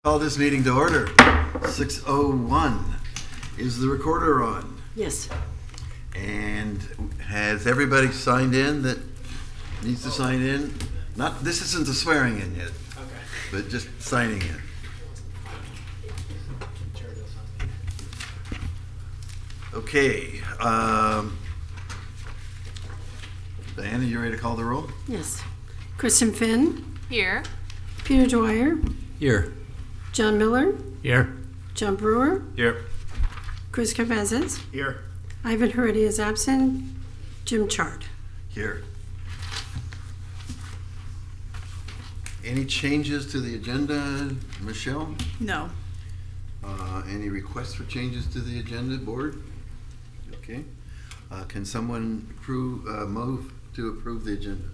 Call this meeting to order. 6:01. Is the recorder on? Yes. And has everybody signed in that needs to sign in? Not, this isn't the swearing in yet. Okay. But just signing in. Okay. Diana, you ready to call the roll? Yes. Kristen Finn. Here. Peter Dwyer. Here. John Miller. Here. John Brewer. Here. Chris Cabezas. Here. Ivan Heredia is absent. Jim Chart. Here. Any changes to the agenda, Michelle? No. Any requests for changes to the agenda, board? Okay. Can someone move to approve the agenda?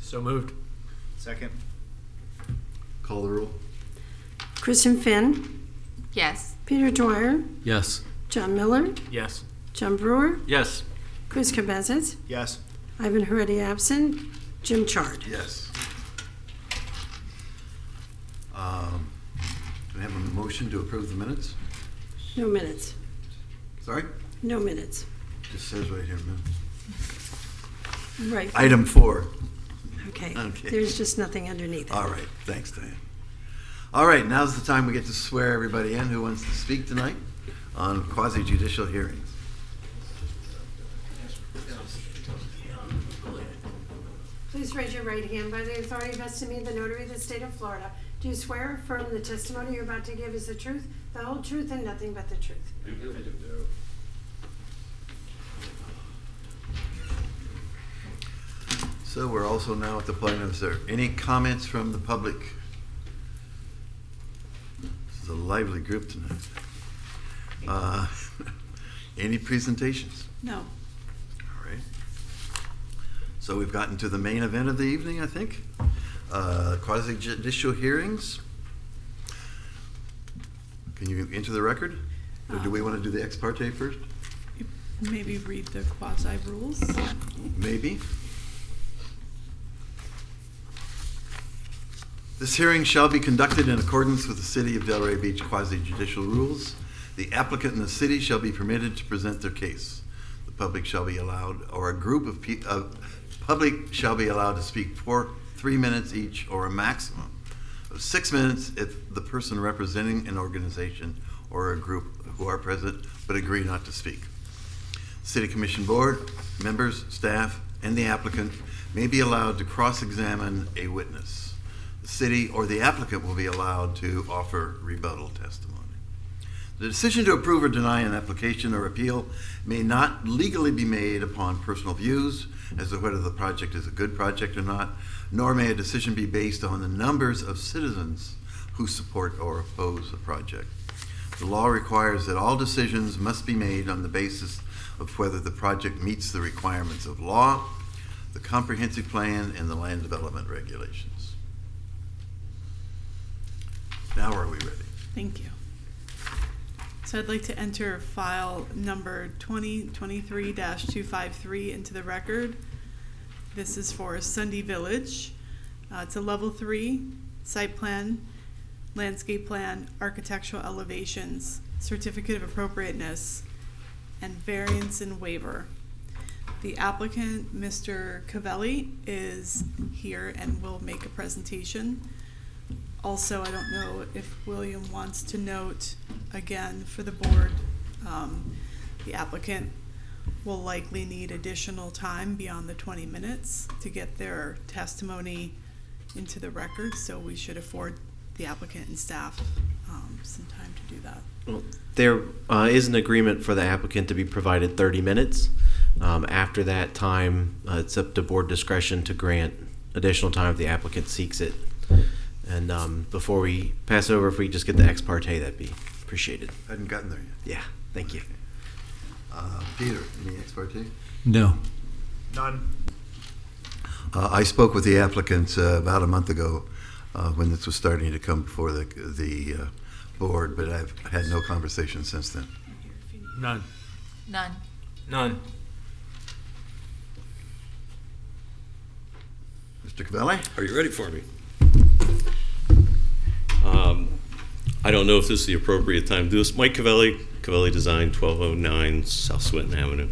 So moved. Second. Call the roll. Kristen Finn. Yes. Peter Dwyer. Yes. John Miller. Yes. John Brewer. Yes. Chris Cabezas. Yes. Ivan Heredia absent. Jim Chart. Yes. Can I have a motion to approve the minutes? No minutes. Sorry? No minutes. Just says right here, minutes. Right. Item 4. Okay. Okay. There's just nothing underneath it. All right. Thanks, Diane. All right. Now's the time we get to swear everybody in who wants to speak tonight on quasi-judicial hearings. Please raise your right hand. By the authority vested in me, the notary of the state of Florida, do you swear or affirm the testimony you're about to give is the truth, the whole truth, and nothing but the truth? So we're also now at the point of, is there any comments from the public? This is a lively group tonight. Any presentations? No. All right. So we've gotten to the main event of the evening, I think. Quasi-judicial hearings. Can you enter the record? Or do we want to do the ex parte first? Maybe read the quasi rules. Maybe. This hearing shall be conducted in accordance with the City of Delray Beach quasi-judicial rules. The applicant and the city shall be permitted to present their case. The public shall be allowed, or a group of public shall be allowed to speak for 3 minutes each, or a maximum of 6 minutes if the person representing an organization or a group who are present but agree not to speak. City Commission Board, members, staff, and the applicant may be allowed to cross-examine a witness. The city or the applicant will be allowed to offer rebuttal testimony. The decision to approve or deny an application or appeal may not legally be made upon personal views as to whether the project is a good project or not, nor may a decision be based on the numbers of citizens who support or oppose the project. The law requires that all decisions must be made on the basis of whether the project meets the requirements of law, the comprehensive plan, and the land development regulations. Now are we ready? Thank you. So I'd like to enter file number 2023-253 into the record. This is for Sunday Village. It's a level 3 site plan, landscape plan, architectural elevations, certificate of appropriateness, and variance and waiver. The applicant, Mr. Cavelli, is here and will make a presentation. Also, I don't know if William wants to note again for the board, the applicant will likely need additional time beyond the 20 minutes to get their testimony into the record, so we should afford the applicant and staff some time to do that. Well, there is an agreement for the applicant to be provided 30 minutes. After that time, it's up to board discretion to grant additional time if the applicant seeks it. And before we pass it over, if we just get the ex parte, that'd be appreciated. Hadn't gotten there yet. Yeah, thank you. Peter, any ex parte? No. None. I spoke with the applicants about a month ago when this was starting to come before the board, but I've had no conversation since then. None. None. None. Mr. Cavelli? Are you ready for me? I don't know if this is the appropriate time to do this. Mike Cavelli Design, 1209 South Swinton Avenue.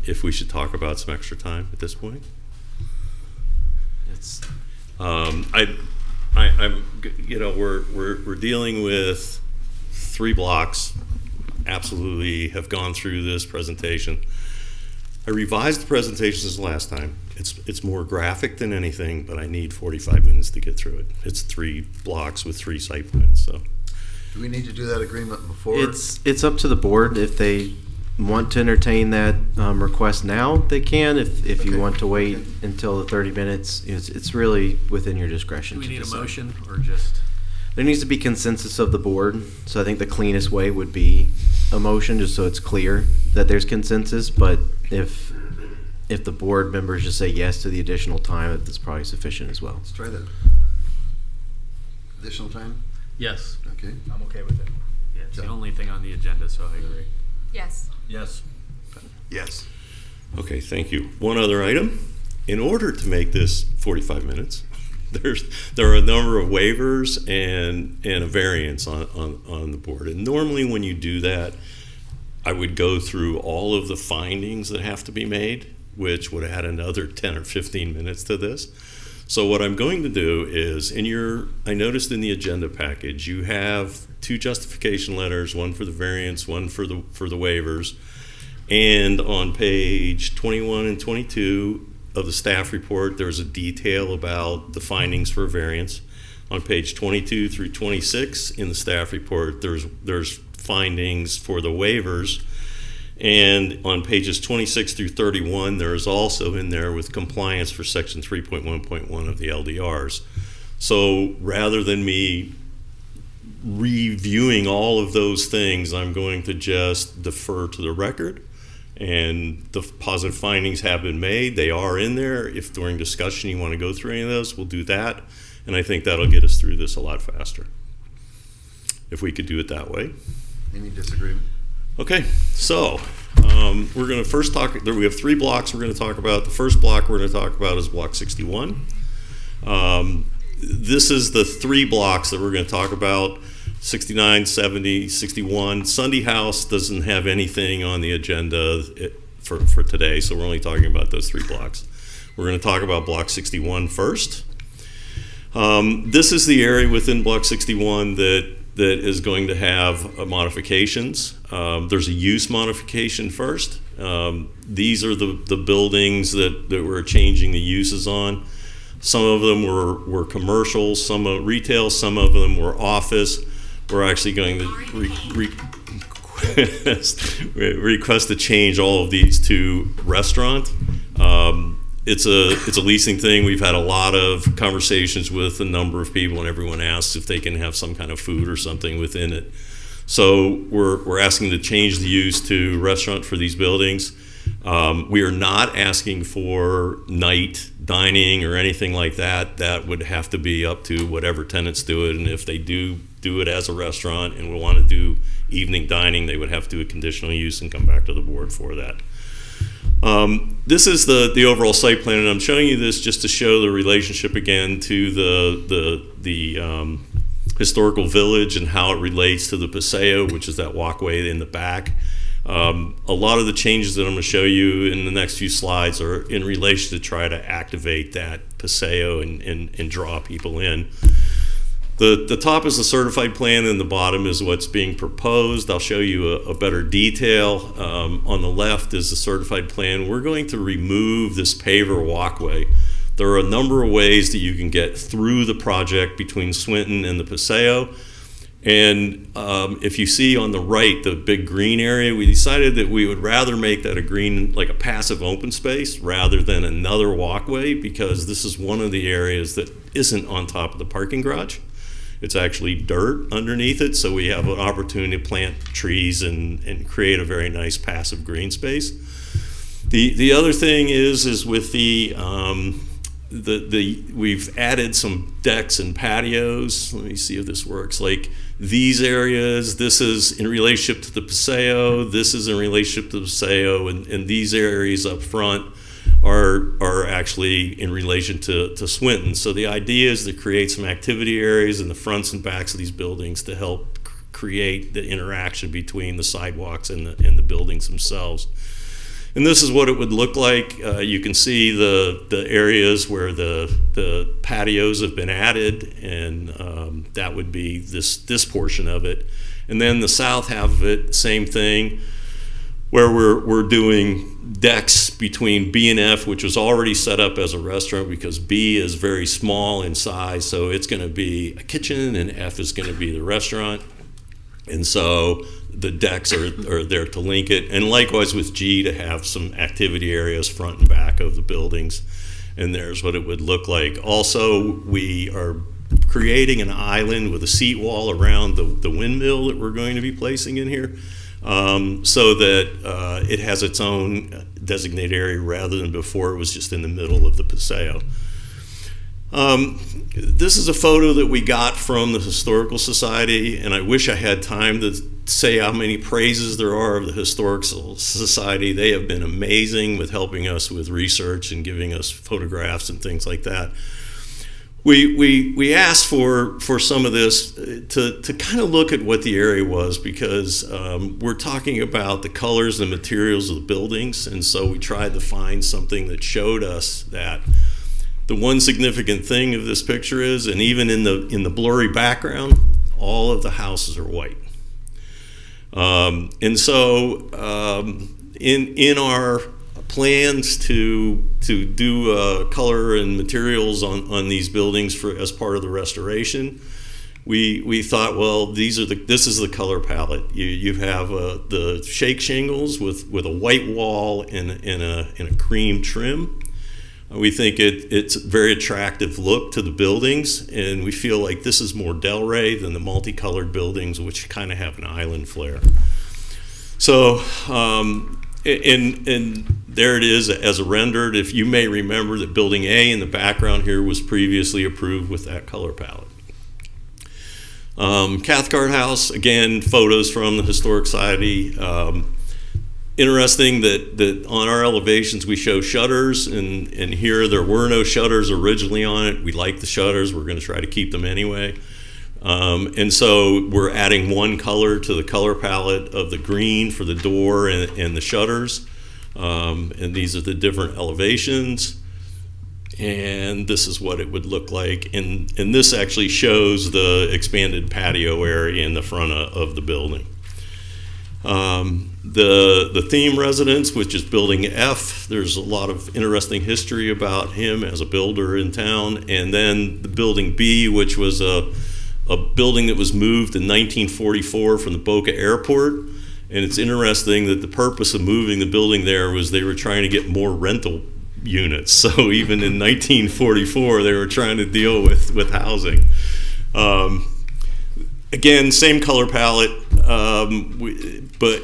If we should talk about some extra time at this point. It's We're dealing with 3 blocks. Absolutely have gone through this presentation. I revised the presentation since last time. It's more graphic than anything, but I need 45 minutes to get through it. It's 3 blocks with 3 site plans. So, Do we need to do that agreement before? it's up to the board. If they want to entertain that request now, they can. If you Okay. want to wait Okay. until the 30 minutes, it's really within your discretion. Do we to need a decide. motion or just? There needs to be consensus of the board, so I think the cleanest way would be a motion, just so it's clear that there's consensus. But if the board members just say yes to the additional time, that's probably sufficient as well. Let's try that. Additional time? Yes. Okay. I'm okay with it. Yeah, it's the Yeah. only thing on the agenda, so I agree. Yes. Yes. Yes. okay, thank you. One other item. In order to make this 45 minutes, there are a number of waivers and a variance on the board. And normally when you do that, I would go through all of the findings that have to be made, which would add another 10 or 15 minutes to this. So what I'm going to do is, I noticed in the agenda package, you have 2 justification letters, one for the variance, one for the waivers. And on page 21 and 22 of the staff report, there's a detail about the findings for variance. On page 22 through 26 in the staff report, there's findings for the waivers. And on pages 26 through 31, there is also in there with compliance for section 3.1.1 of the LDRs. So rather than me reviewing all of those things, I'm going to just defer to the record. And the positive findings have been made. They are in there. If during discussion you want to go through any of those, we'll do that. And I think that'll get us through this a lot faster, if we could do it that way. Any disagreement? Okay, so we're going to first talk. We have 3 blocks we're going to talk about. The first block we're going to talk about is block 61. This is the 3 blocks that we're going to talk about: 69, 70, 61. Sunday House doesn't have anything on the agenda for today, so we're only talking about those 3 blocks. We're going to talk about block 61 first. This is the area within block 61 that is going to have modifications. There's a use modification first. These are the buildings that we're changing the uses on. Some of them were commercial, some retail, some of them were office. We're actually going to request to change all of these to restaurant. It's a leasing thing. We've had a lot of conversations with a number of people, and everyone asks if they can have some kind of food or something within it. So we're asking to change the use to restaurant for these buildings. We are not asking for night dining or anything like that. That would have to be up to whatever tenants do it, and if they do it as a restaurant and we want to do evening dining, they would have to do a conditional use and come back to the board for that. This is the overall site plan, and I'm showing you this just to show the relationship again to the historical village and how it relates to the Paseo, which is that walkway in the back. A lot of the changes that I'm going to show you in the next few slides are in relation to try to activate that Paseo and draw people in. The top is the certified plan, and the bottom is what's being proposed. I'll show you a better detail. On the left is the certified plan. We're going to remove this paver walkway. There are a number of ways that you can get through the project between Swinton and the Paseo. And if you see on the right, the big green area, we decided that we would rather make that a green, like a passive open space, rather than another walkway, because this is one of the areas that isn't on top of the parking garage. It's actually dirt underneath it, so we have an opportunity to plant trees and create a very nice passive green space. The other thing is with we've added some decks and patios. Let me see if this works. Like these areas, this is in relationship to the Paseo, this is in relationship to the Paseo, and these areas up front are actually in relation to Swinton. So the idea is to create some activity areas in the fronts and backs of these buildings to help create the interaction between the sidewalks and the buildings themselves. And this is what it would look like. You can see the areas where the patios have been added, and that would be this portion of it. And then the south half of it, same thing, where we're doing decks between B and F, which was already set up as a restaurant because B is very small in size, so it's going to be a kitchen, and F is going to be the restaurant. And so the decks are there to link it, and likewise with G to have some activity areas front and back of the buildings. And there's what it would look like. Also, we are creating an island with a seat wall around the windmill that we're going to be placing in here, so that it has its own designated area rather than before it was just in the middle of the paseo. This is a photo that we got from the Historical Society, and I wish I had time to say how many praises there are of the Historical Society. They have been amazing with helping us with research and giving us photographs and things like that. We asked for some of this to kind of look at what the area was, because we're talking about the colors and materials of the buildings, and so we tried to find something that showed us that the one significant thing of this picture is, and even in the blurry background, all of the houses are white. And so in our plans to do color and materials on these buildings as part of the restoration, we thought, well, this is the color palette. You have the shake shingles with a white wall and a cream trim. We think it's a very attractive look to the buildings, and we feel like this is more Delray than the multicolored buildings, which kind of have an island flair. So, and there it is as a rendered. If you may remember that building A in the background here was previously approved with that color palette. Cathcart House, again, photos from the Historic Society. Interesting that on our elevations we show shutters, and here there were no shutters originally on it. We like the shutters. We're going to try to keep them anyway. And so we're adding one color to the color palette of the green for the door and the shutters. And these are the different elevations. And this is what it would look like. And this actually shows the expanded patio area in the front of the building. The theme residence, which is building F, there's a lot of interesting history about him as a builder in town. And then the building B, which was a building that was moved in 1944 from the Boca Airport. And it's interesting that the purpose of moving the building there was they were trying to get more rental units. So even in 1944, they were trying to deal with housing. Again, same color palette, but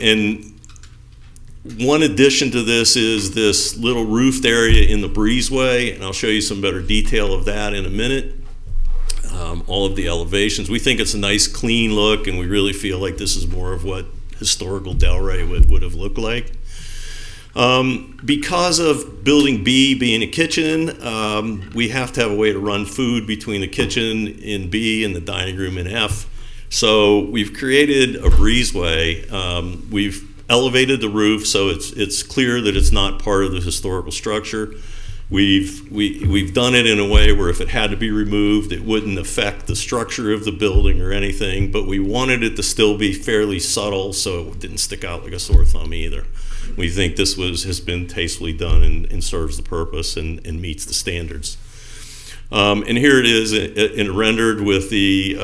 one addition to this is this little roofed area in the breezeway, and I'll show you some better detail of that in a minute. All of the elevations. We think it's a nice clean look, and we really feel like this is more of what historical Delray would have looked like. Because of building B being a kitchen, we have to have a way to run food between the kitchen in B and the dining room in F. So we've created a breezeway. We've elevated the roof so it's clear that it's not part of the historical structure. We've done it in a way where if it had to be removed, it wouldn't affect the structure of the building or anything, but we wanted it to still be fairly subtle so it didn't stick out like a sore thumb either. We think this has been tastefully done and serves the purpose and meets the standards. And here it is in rendered with the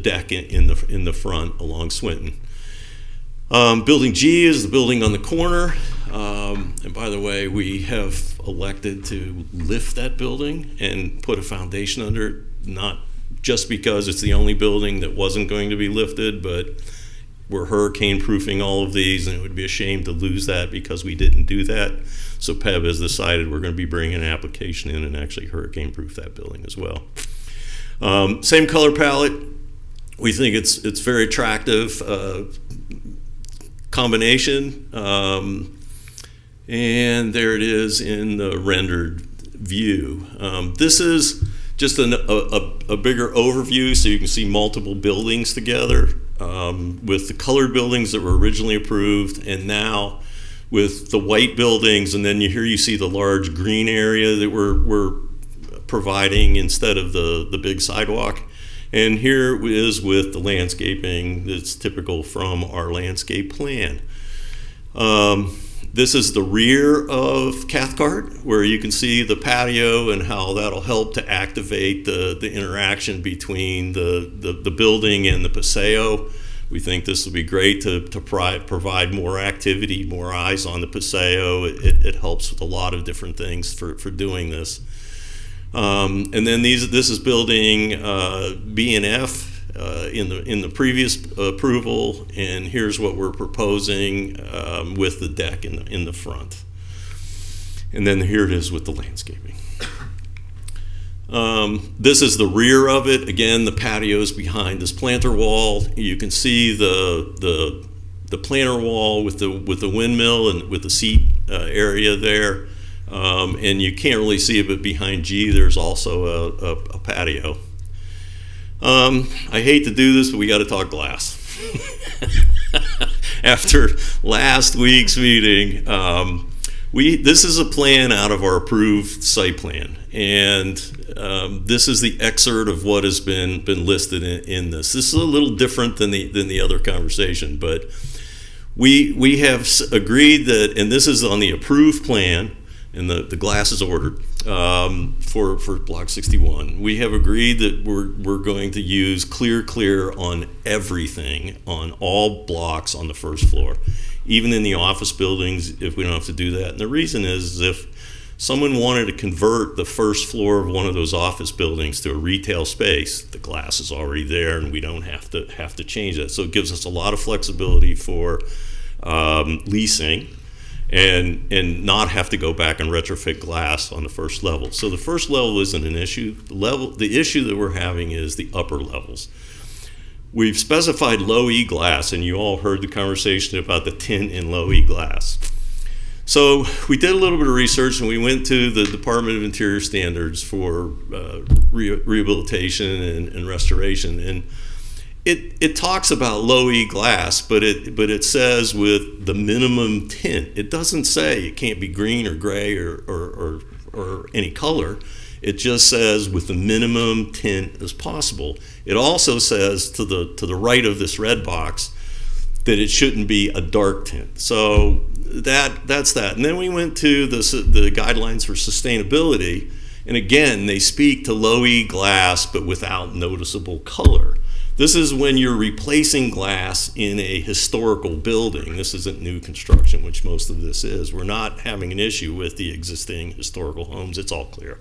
deck in the front along Swinton. Building G is the building on the corner. And by the way, we have elected to lift that building and put a foundation under it, not just because it's the only building that wasn't going to be lifted, but we're hurricane proofing all of these, and it would be a shame to lose that because we didn't do that. So PEB has decided we're going to be bringing an application in and actually hurricane proof that building as well. Same color palette. We think it's very attractive combination. And there it is in the rendered view. This is just a bigger overview so you can see multiple buildings together with the colored buildings that were originally approved, and now with the white buildings, and then here you see the large green area that we're providing instead of the big sidewalk. And here is with the landscaping that's typical from our landscape plan. This is the rear of Cathcart, where you can see the patio and how that'll help to activate the interaction between the building and the paseo. We think this will be great to provide more activity, more eyes on the paseo. It helps with a lot of different things for doing this. And then this is building B and F in the previous approval, and here's what we're proposing with the deck in the front. And then here it is with the landscaping. This is the rear of it. Again, the patio is behind this planter wall. You can see the planter wall with the windmill and with the seat area there. And you can't really see it, but behind G there's also a patio. I hate to do this, but we got to talk glass. After last week's meeting, this is a plan out of our approved site plan, and this is the excerpt of what has been listed in this. This is a little different than the other conversation, but we have agreed that, and this is on the approved plan, and the glass is ordered for Block 61. We have agreed that we're going to use clear on everything, on all blocks on the first floor, even in the office buildings if we don't have to do that. And the reason is if someone wanted to convert the first floor of one of those office buildings to a retail space, the glass is already there and we don't have to change that. So it gives us a lot of flexibility for leasing and not have to go back and retrofit glass on the first level. So the first level isn't an issue. The issue that we're having is the upper levels. We've specified low E glass, and you all heard the conversation about the tint in low E glass. So we did a little bit of research, and we went to the Department of Interior Standards for rehabilitation and restoration, and it talks about low E glass, but it says with the minimum tint. It doesn't say it can't be green or gray or any color. It just says with the minimum tint as possible. It also says to the right of this red box that it shouldn't be a dark tint. So that's that. And then we went to the guidelines for sustainability, and again they speak to low E glass but without noticeable color. This is when you're replacing glass in a historical building. This isn't new construction, which most of this is. We're not having an issue with the existing historical homes. It's all clear.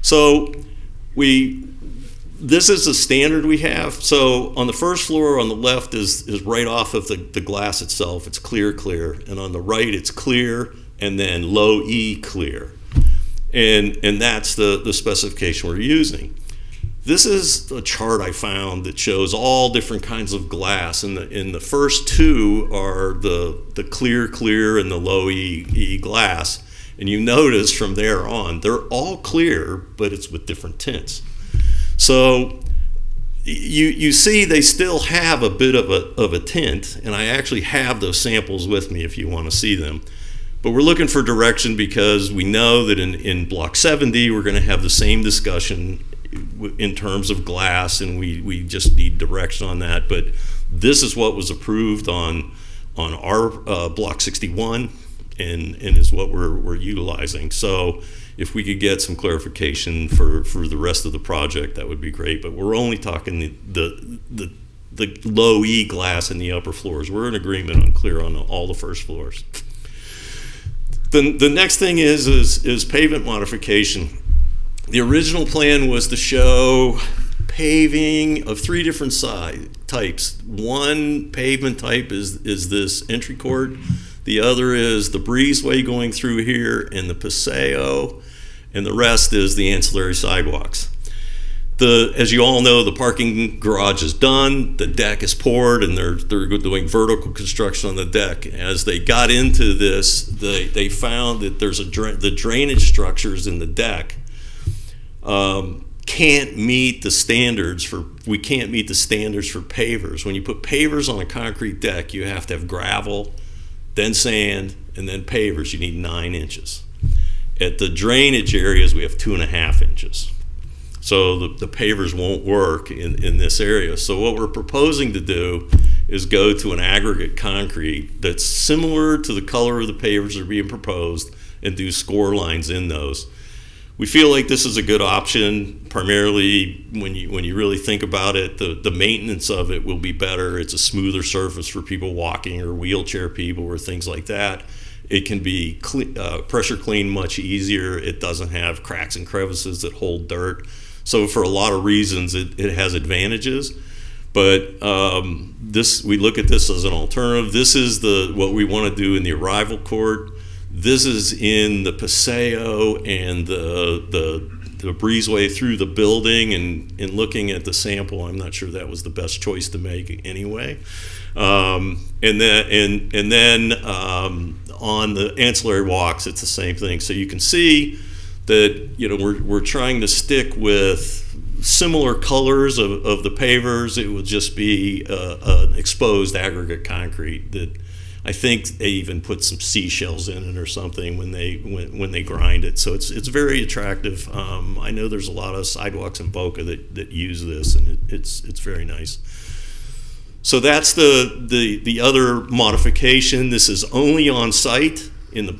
So this is a standard we have. So on the first floor on the left is right off of the glass itself. It's clear. And on the right it's clear and then low E clear. And that's the specification we're using. This is a chart I found that shows all different kinds of glass, and the first two are the clear and the low E glass, and you notice from there on they're all clear, but it's with different tints. So you see they still have a bit of a tint, and I actually have those samples with me if you want to see them. But we're looking for direction because we know that in Block 70 we're going to have the same discussion in terms of glass, and we just need direction on that. But this is what was approved on our Block 61 and is what we're utilizing. So if we could get some clarification for the rest of the project, that would be great. But we're only talking the low E glass in the upper floors. We're in agreement on clear on all the first floors. The next thing is pavement modification. The original plan was to show paving of three different types. One pavement type is this entry court. The other is the breezeway going through here and the paseo, and the rest is the ancillary sidewalks. As you all know, the parking garage is done, the deck is poured, and they're doing vertical construction on the deck. As they got into this, they found that there's the drainage structures in the deck can't meet the standards for pavers. When you put pavers on a concrete deck, you have to have gravel, then sand, and then pavers. You need 9 inches. At the drainage areas, we have 2.5 inches. So the pavers won't work in this area. So what we're proposing to do is go to an aggregate concrete that's similar to the color of the pavers that are being proposed and do score lines in those. We feel like this is a good option. Primarily, when you really think about it, the maintenance of it will be better. It's a smoother surface for people walking or wheelchair people or things like that. It can be pressure cleaned much easier. It doesn't have cracks and crevices that hold dirt. So for a lot of reasons, it has advantages. But we look at this as an alternative. This is what we want to do in the arrival court. This is in the paseo and the breezeway through the building, and looking at the sample, I'm not sure that was the best choice to make anyway. And then on the ancillary walks, it's the same thing. So you can see that we're trying to stick with similar colors of the pavers. It will just be an exposed aggregate concrete that I think they even put some seashells in it or something when they grind it. So it's very attractive. I know there's a lot of sidewalks in Boca that use this, and it's very nice. So that's the other modification. This is only on site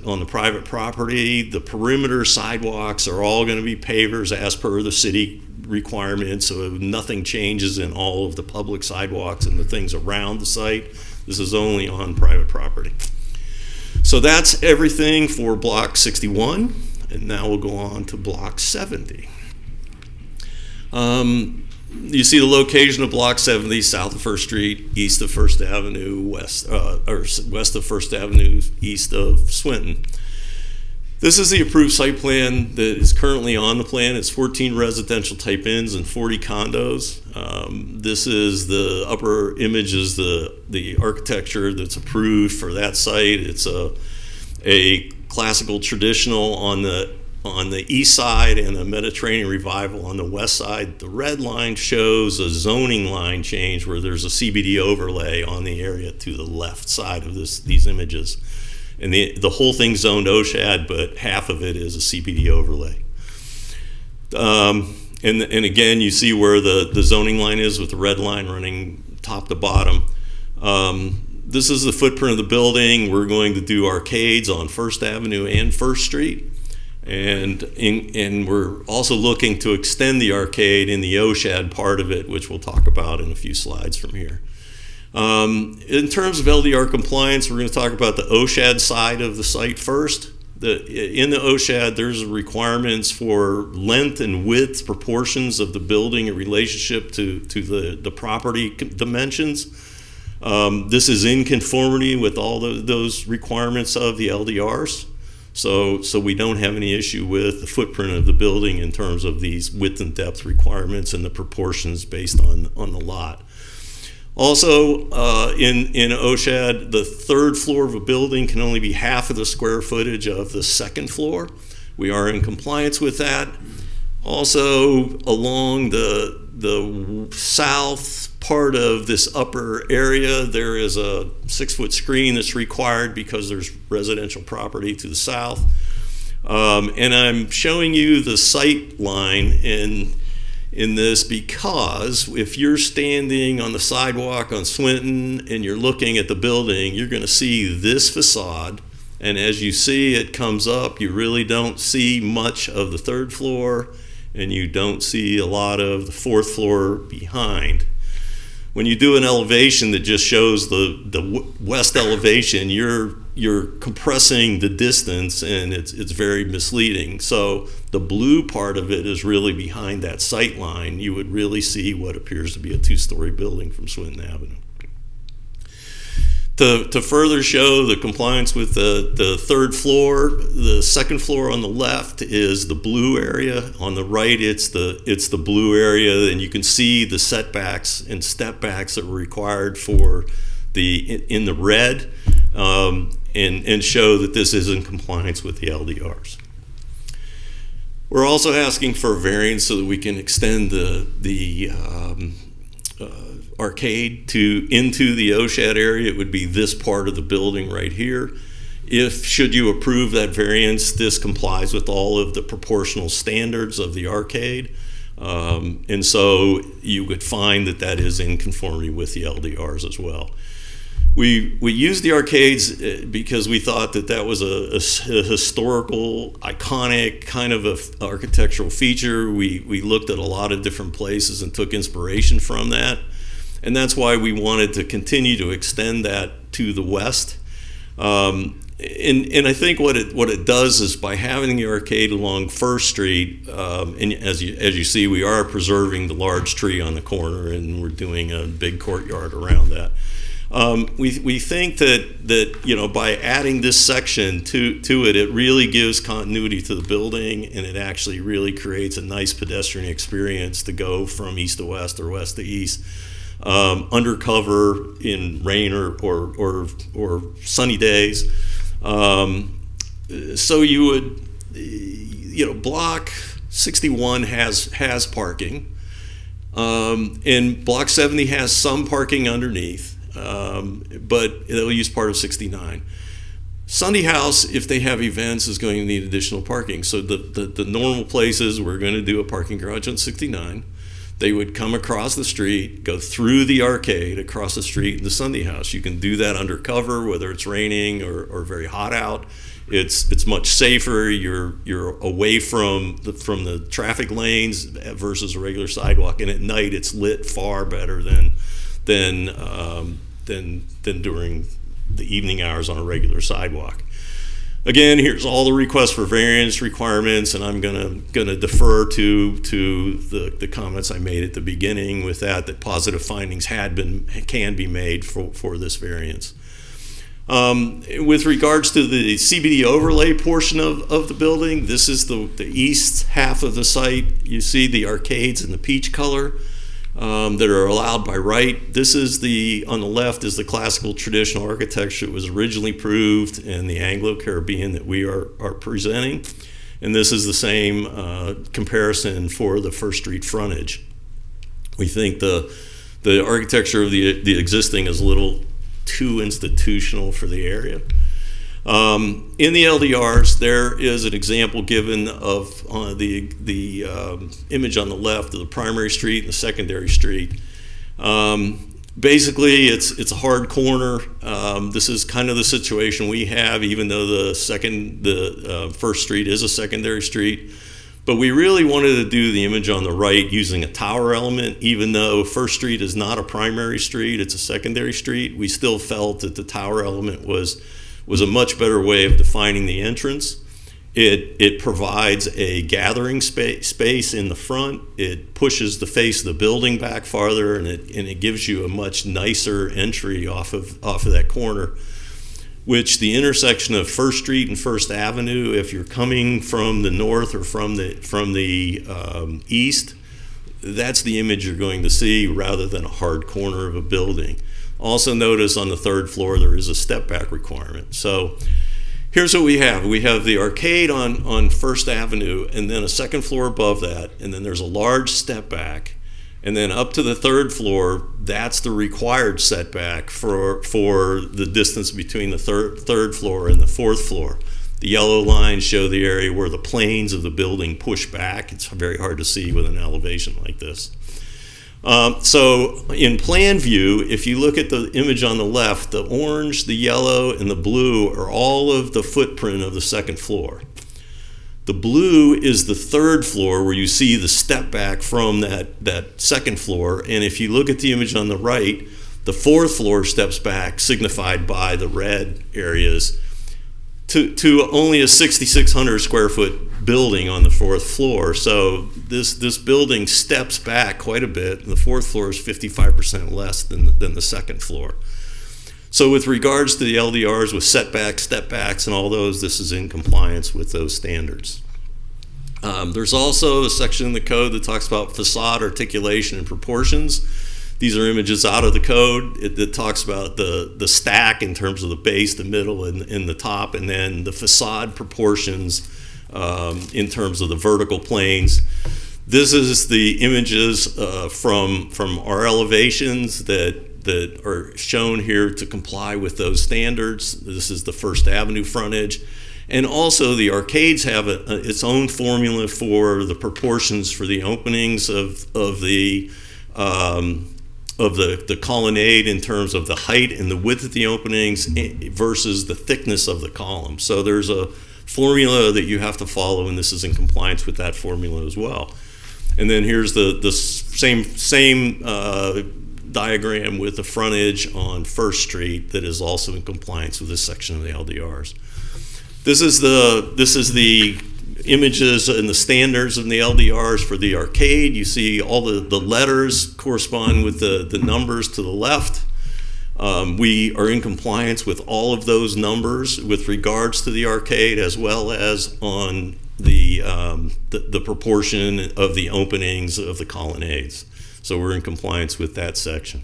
on the private property. The perimeter sidewalks are all going to be pavers as per the city requirements. So nothing changes in all of the public sidewalks and the things around the site. This is only on private property. So that's everything for Block 61, and now we'll go on to Block 70. You see the location of Block 70, south of 1st Street, east of 1st Avenue, west of 1st Avenue, east of Swinton. This is the approved site plan that is currently on the plan. It's 14 residential type ins and 40 condos. This is the upper image is the architecture that's approved for that site. It's a classical traditional on the east side and a Mediterranean revival on the west side. The red line shows a zoning line change where there's a CBD overlay on the area to the left side of these images. And the whole thing's zoned OSHAD, but half of it is a CBD overlay. And again, you see where the zoning line is with the red line running top to bottom. This is the footprint of the building. We're going to do arcades on 1st Avenue and 1st Street. And we're also looking to extend the arcade in the OSHAD part of it, which we'll talk about in a few slides from here. In terms of LDR compliance, we're going to talk about the OSHAD side of the site first. In the OSHAD, there's requirements for length and width proportions of the building in relationship to the property dimensions. This is in conformity with all those requirements of the LDRs. So we don't have any issue with the footprint of the building in terms of these width and depth requirements and the proportions based on the lot. Also, in OSHAD, the 3rd floor of a building can only be half of the square footage of the 2nd floor. We are in compliance with that. Also, along the south part of this upper area, there is a 6-foot screen that's required because there's residential property to the south. And I'm showing you the sight line in this because if you're standing on the sidewalk on Swinton and you're looking at the building, you're going to see this facade, and as you see it comes up, you really don't see much of the 3rd floor, and you don't see a lot of the 4th floor behind. When you do an elevation that just shows the west elevation, you're compressing the distance, and it's very misleading. So the blue part of it is really behind that sight line. You would really see what appears to be a 2-story building from Swinton Avenue. To further show the compliance with the third floor, the second floor on the left is the blue area. On the right, it's the blue area, and you can see the setbacks and step backs that were required for in the red, and show that this is in compliance with the LDRs. We're also asking for a variance so that we can extend the arcade into the O-Shed area. It would be this part of the building right here. Should you approve that variance, this complies with all of the proportional standards of the arcade. And so you would find that is in conformity with the LDRs as well. We used the arcades because we thought that was a historical, iconic kind of a architectural feature. We looked at a lot of different places and took inspiration from that. And that's why we wanted to continue to extend that to the west. And I think what it does is, by having the arcade along First Street, and as you see, we are preserving the large tree on the corner, and we're doing a big courtyard around that. We think that by adding this section to it, it really gives continuity to the building, and it actually really creates a nice pedestrian experience to go from east to west or west to east, undercover in rain or sunny days. So you would, block 61 has parking, and block 70 has some parking underneath. But they'll use part of 69. Sunday House, if they have events, is going to need additional parking. So the normal places, we're going to do a parking garage on 69. They would come across the street, go through the arcade, across the street in the Sunday House. You can do that undercover, whether it's raining or very hot out. It's much safer. You're away from the traffic lanes versus a regular sidewalk. And at night, it's lit far better than during the evening hours on a regular sidewalk. Again, here's all the requests for variance requirements, and I'm gonna defer to the comments I made at the beginning with that positive findings can be made for this variance. With regards to the CBD overlay portion of the building, this is the east half of the site. You see the arcades in the peach color. That are allowed by right. This is on the left is the classical traditional architecture that was originally approved in the Anglo-Caribbean that we are presenting. And this is the same comparison for the First Street frontage. We think the architecture of the existing is a little too institutional for the area. In the LDRs, there is an example given of the image on the left of the primary street and the secondary street. Basically, it's a hard corner. This is kind of the situation we have, even though the First Street is a secondary street. But we really wanted to do the image on the right using a tower element. Even though First Street is not a primary street, it's a secondary street, we still felt that the tower element was a much better way of defining the entrance. It provides a gathering space in the front. It pushes the face of the building back farther, and it gives you a much nicer entry off of that corner. Which the intersection of First Street and First Avenue, if you're coming from the north or from the east, that's the image you're going to see rather than a hard corner of a building. Also notice on the third floor there is a step back requirement. So here's what we have. We have the arcade on First Avenue, and then a second floor above that, and then there's a large step back, and then up to the third floor, that's the required setback for the distance between the third floor and the fourth floor. The yellow lines show the area where the planes of the building push back. It's very hard to see with an elevation like this. So in plan view, if you look at the image on the left, the orange, the yellow, and the blue are all of the footprint of the second floor. The blue is the third floor where you see the step back from that second floor. And if you look at the image on the right, the fourth floor steps back, signified by the red areas, to only a 6,600 square foot building on the fourth floor. So this building steps back quite a bit, and the fourth floor is 55% less than the second floor. So with regards to the LDRs with setbacks, step-backs, and all those, this is in compliance with those standards. There's also a section in the code that talks about facade articulation and proportions. These are images out of the code. It talks about the stack in terms of the base, the middle, and the top, and then the facade proportions in terms of the vertical planes. This is the images from our elevations that are shown here to comply with those standards. This is the First Avenue frontage. And also the arcades have its own formula for the proportions for the openings of the colonnade in terms of the height and the width of the openings versus the thickness of the column. So there's a formula that you have to follow, and this is in compliance with that formula as well. And then here's the same diagram with the frontage on First Street that is also in compliance with this section of the LDRs. This is the images and the standards in the LDRs for the arcade. You see all the letters correspond with the numbers to the left. We are in compliance with all of those numbers with regards to the arcade, as well as on the proportion of the openings of the colonnades. So we're in compliance with that section.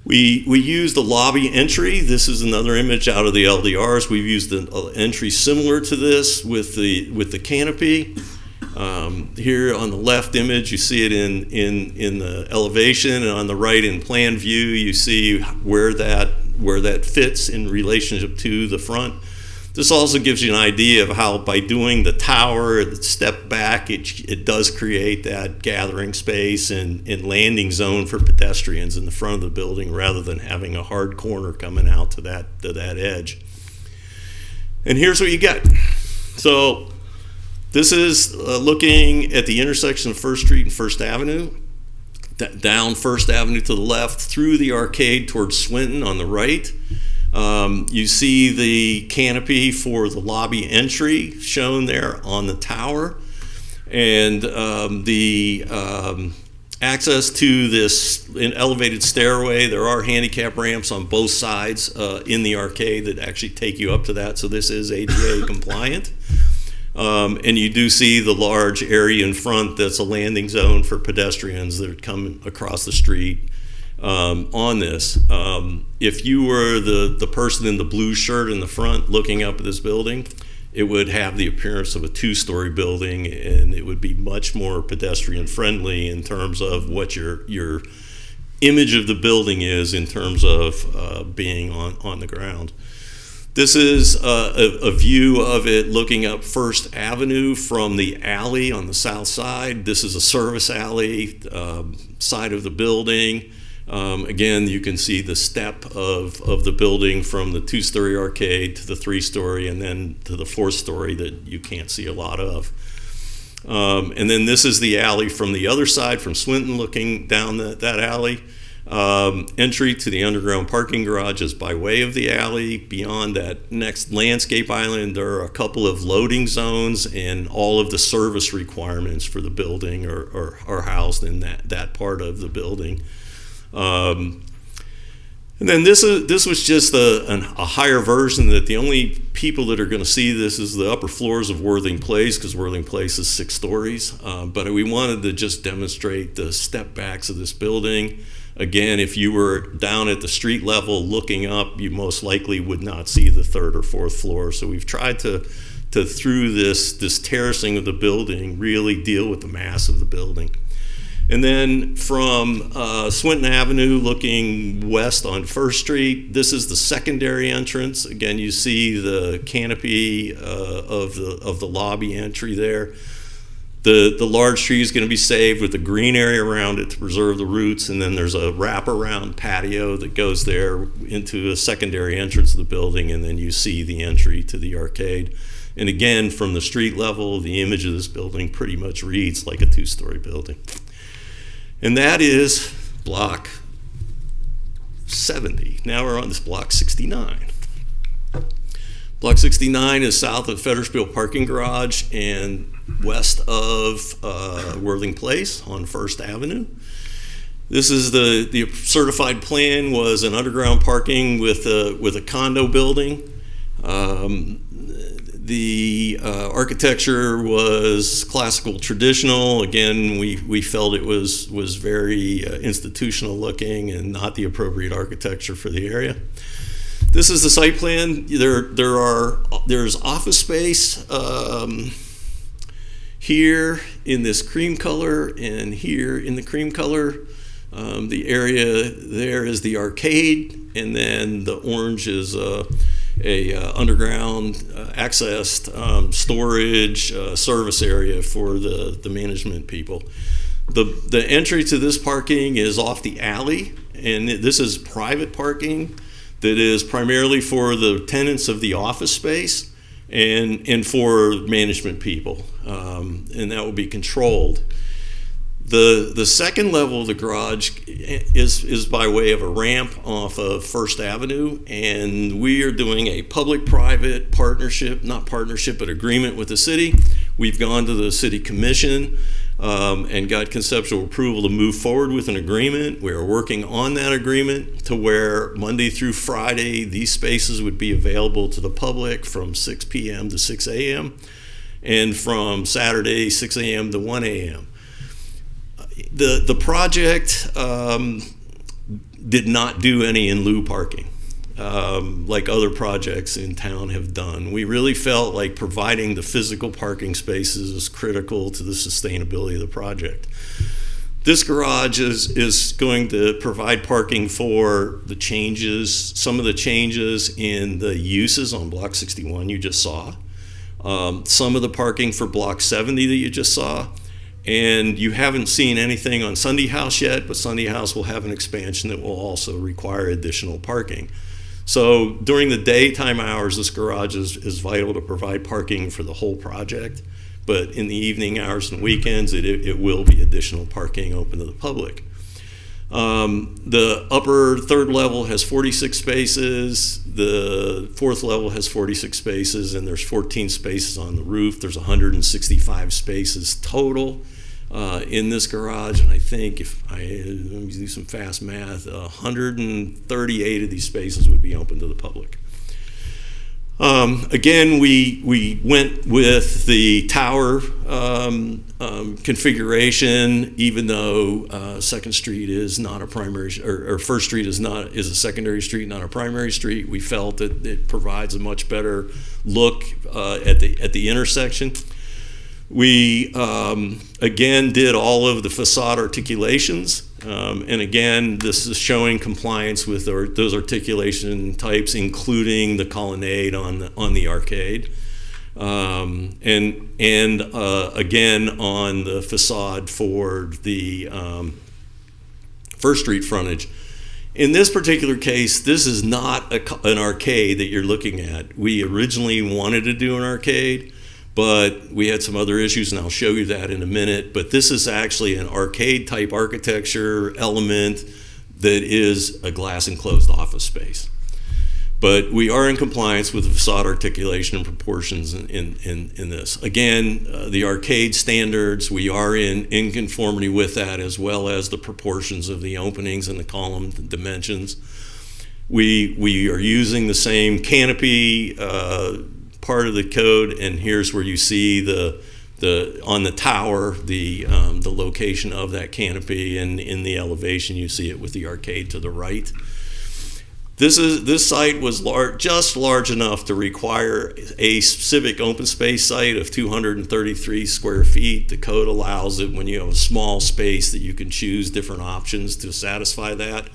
We use the lobby entry. This is another image out of the LDRs. We've used an entry similar to this with the canopy. Here on the left image, you see it in the elevation, and on the right in plan view, you see where that fits in relationship to the front. This also gives you an idea of how, by doing the tower, the step back, it does create that gathering space and landing zone for pedestrians in the front of the building, rather than having a hard corner coming out to that edge. And here's what you get. So this is looking at the intersection of First Street and First Avenue, down First Avenue to the left, through the arcade towards Swinton on the right. You see the canopy for the lobby entry shown there on the tower, and the access to this elevated stairway. There are handicap ramps on both sides in the arcade that actually take you up to that, so this is ADA compliant. And you do see the large area in front that's a landing zone for pedestrians that come across the street on this. If you were the person in the blue shirt in the front looking up at this building, it would have the appearance of a two-story building, and it would be much more pedestrian friendly in terms of what your image of the building is in terms of being on the ground. This is a view of it looking up First Avenue from the alley on the south side. This is a service alley side of the building. Again, you can see the step of the building from the two-story arcade to the three-story, and then to the fourth story that you can't see a lot of. And then this is the alley from the other side, from Swinton, looking down that alley. Entry to the underground parking garage is by way of the alley. Beyond that next landscape island, there are a couple of loading zones, and all of the service requirements for the building are housed in that part of the building. And then this was just a higher version, that the only people that are going to see this is the upper floors of Worthing Place, because Worthing Place is 6 stories. But we wanted to just demonstrate the step backs of this building. Again, if you were down at the street level looking up, you most likely would not see the 3rd or 4th floor. So we've tried to through this terracing of the building, really deal with the mass of the building. And then from Swinton Avenue looking west on First Street, this is the secondary entrance. Again, you see the canopy of the lobby entry there. The large tree is going to be saved with a green area around it to preserve the roots, and then there's a wraparound patio that goes there into a secondary entrance of the building, and then you see the entry to the arcade. And again, from the street level, the image of this building pretty much reads like a 2-story building. And that is block 70. Now we're on this block 69. Block 69 is south of Federspiel Parking Garage and west of Worthing Place on First Avenue. This is the certified plan was an underground parking with a condo building. The architecture was classical traditional. Again, we felt it was very institutional looking and not the appropriate architecture for the area. This is the site plan. There's office space here in this cream color and here in the cream color. The area there is the arcade, and then the orange is a underground accessed storage service area for the management people. The entry to this parking is off the alley, and this is private parking that is primarily for the tenants of the office space and for management people, and that will be controlled. The second level of the garage is by way of a ramp off of First Avenue, and we are doing a public-private partnership, not partnership, but agreement with the city. We've gone to the city commission and got conceptual approval to move forward with an agreement. We are working on that agreement to where Monday through Friday, these spaces would be available to the public from 6 p.m. to 6 a.m. and from Saturday, 6 a.m. to 1 a.m. The project did not do any in lieu parking like other projects in town have done. We really felt like providing the physical parking spaces is critical to the sustainability of the project. This garage is going to provide parking for the changes, some of the changes in the uses on Block 61 you just saw, some of the parking for Block 70 that you just saw. And you haven't seen anything on Sunday House yet, but Sunday House will have an expansion that will also require additional parking. So during the daytime hours, this garage is vital to provide parking for the whole project. But in the evening hours and weekends, it will be additional parking open to the public. The upper third level has 46 spaces. The fourth level has 46 spaces, and there's 14 spaces on the roof. There's 165 spaces total in this garage, and I think let me do some fast math, 138 of these spaces would be open to the public. Again, we went with the tower configuration, even though Second Street is not a primary, or First Street is a secondary street, not a primary street. We felt that it provides a much better look at the intersection. We again did all of the facade articulations. And again, this is showing compliance with those articulation types, including the colonnade on the arcade, and again on the facade for the First Street frontage. In this particular case, this is not an arcade that you're looking at. We originally wanted to do an arcade, but we had some other issues, and I'll show you that in a minute. But this is actually an arcade type architecture element that is a glass enclosed office space. But we are in compliance with the facade articulation and proportions in this. Again, the arcade standards, we are in conformity with that, as well as the proportions of the openings and the column dimensions. We are using the same canopy part of the code, and here's where you see on the tower the location of that canopy, and in the elevation you see it with the arcade to the right. This site was just large enough to require a specific open space site of 233 square feet. The code allows it when you have a small space that you can choose different options to satisfy that.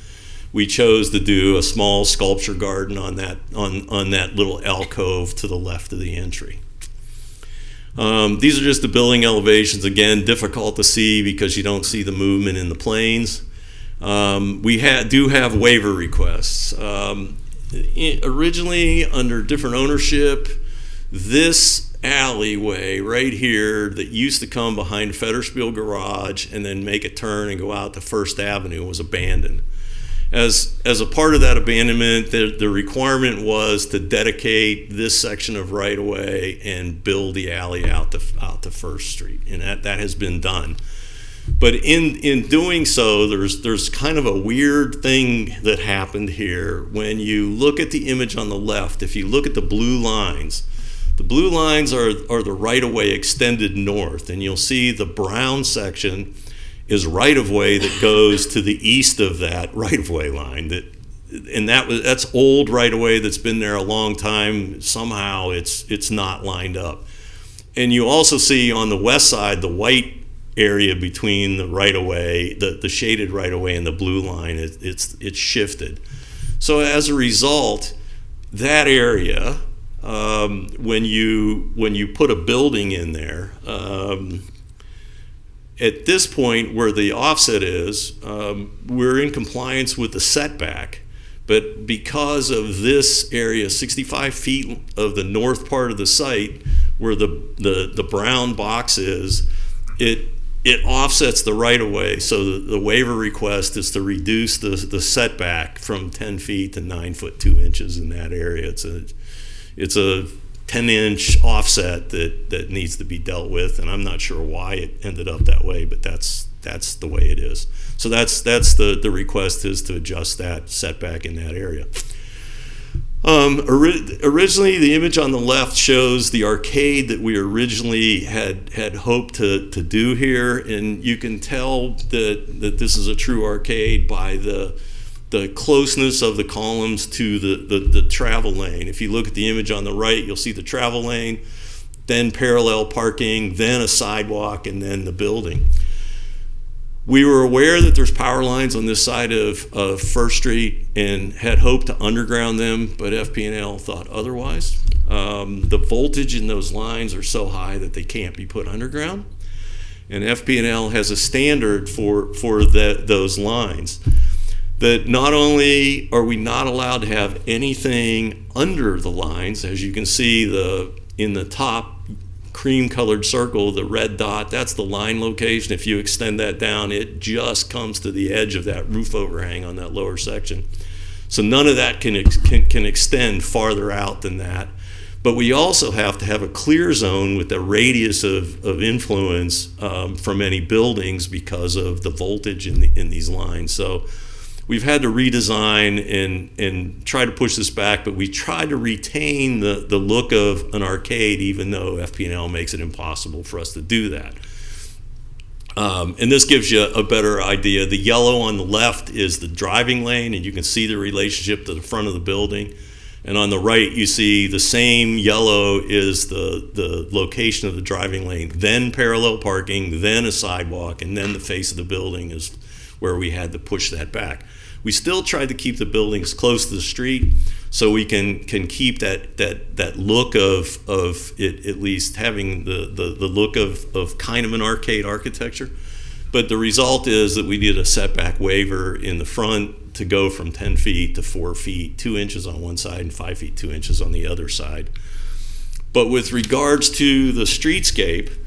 We chose to do a small sculpture garden on that little alcove to the left of the entry. These are just the building elevations. Again, difficult to see because you don't see the movement in the planes. We do have waiver requests. Originally, under different ownership, this alleyway right here that used to come behind Federspiel Garage and then make a turn and go out to First Avenue was abandoned. As a part of that abandonment, the requirement was to dedicate this section of right-of-way and build the alley out to First Street, and that has been done. But in doing so, there's kind of a weird thing that happened here. When you look at the image on the left, if you look at the blue lines are the right-of-way extended north, and you'll see the brown section is right-of-way that goes to the east of that right-of-way line. That's old right-of-way that's been there a long time. Somehow it's not lined up. And you also see on the west side the white area between the right-of-way, the shaded right-of-way, and the blue line. It's shifted. So as a result, that area, when you put a building in there, at this point where the offset is, we're in compliance with the setback. But because of this area, 65 feet of the north part of the site, where the brown box is, it offsets the right-of-way. So the waiver request is to reduce the setback from 10 feet to 9 foot 2 inches in that area. It's a 10-inch offset that needs to be dealt with, and I'm not sure why it ended up that way, but that's the way it is. So that's the request, is to adjust that setback in that area. Originally, the image on the left shows the arcade that we originally had hoped to do here, and you can tell that this is a true arcade by the closeness of the columns to the travel lane. If you look at the image on the right, you'll see the travel lane, then parallel parking, then a sidewalk, and then the building. We were aware that there's power lines on this side of First Street and had hoped to underground them, but FP&L thought otherwise. The voltage in those lines are so high that they can't be put underground. And FP&L has a standard for those lines, that not only are we not allowed to have anything under the lines, as you can see in the top cream-colored circle, the red dot, that's the line location. If you extend that down, it just comes to the edge of that roof overhang on that lower section. So none of that can extend farther out than that. But we also have to have a clear zone with a radius of influence from any buildings because of the voltage in these lines. So we've had to redesign and try to push this back, but we try to retain the look of an arcade, even though FP&L makes it impossible for us to do that. And this gives you a better idea. The yellow on the left is the driving lane, and you can see the relationship to the front of the building. And on the right, you see the same yellow is the location of the driving lane, then parallel parking, then a sidewalk, and then the face of the building is where we had to push that back. We still tried to keep the buildings close to the street so we can keep that look of it, at least having the look of kind of an arcade architecture. But the result is that we did a setback waiver in the front to go from 10 feet to 4 feet, 2 inches on one side and 5 feet, 2 inches on the other side. But with regards to the streetscape,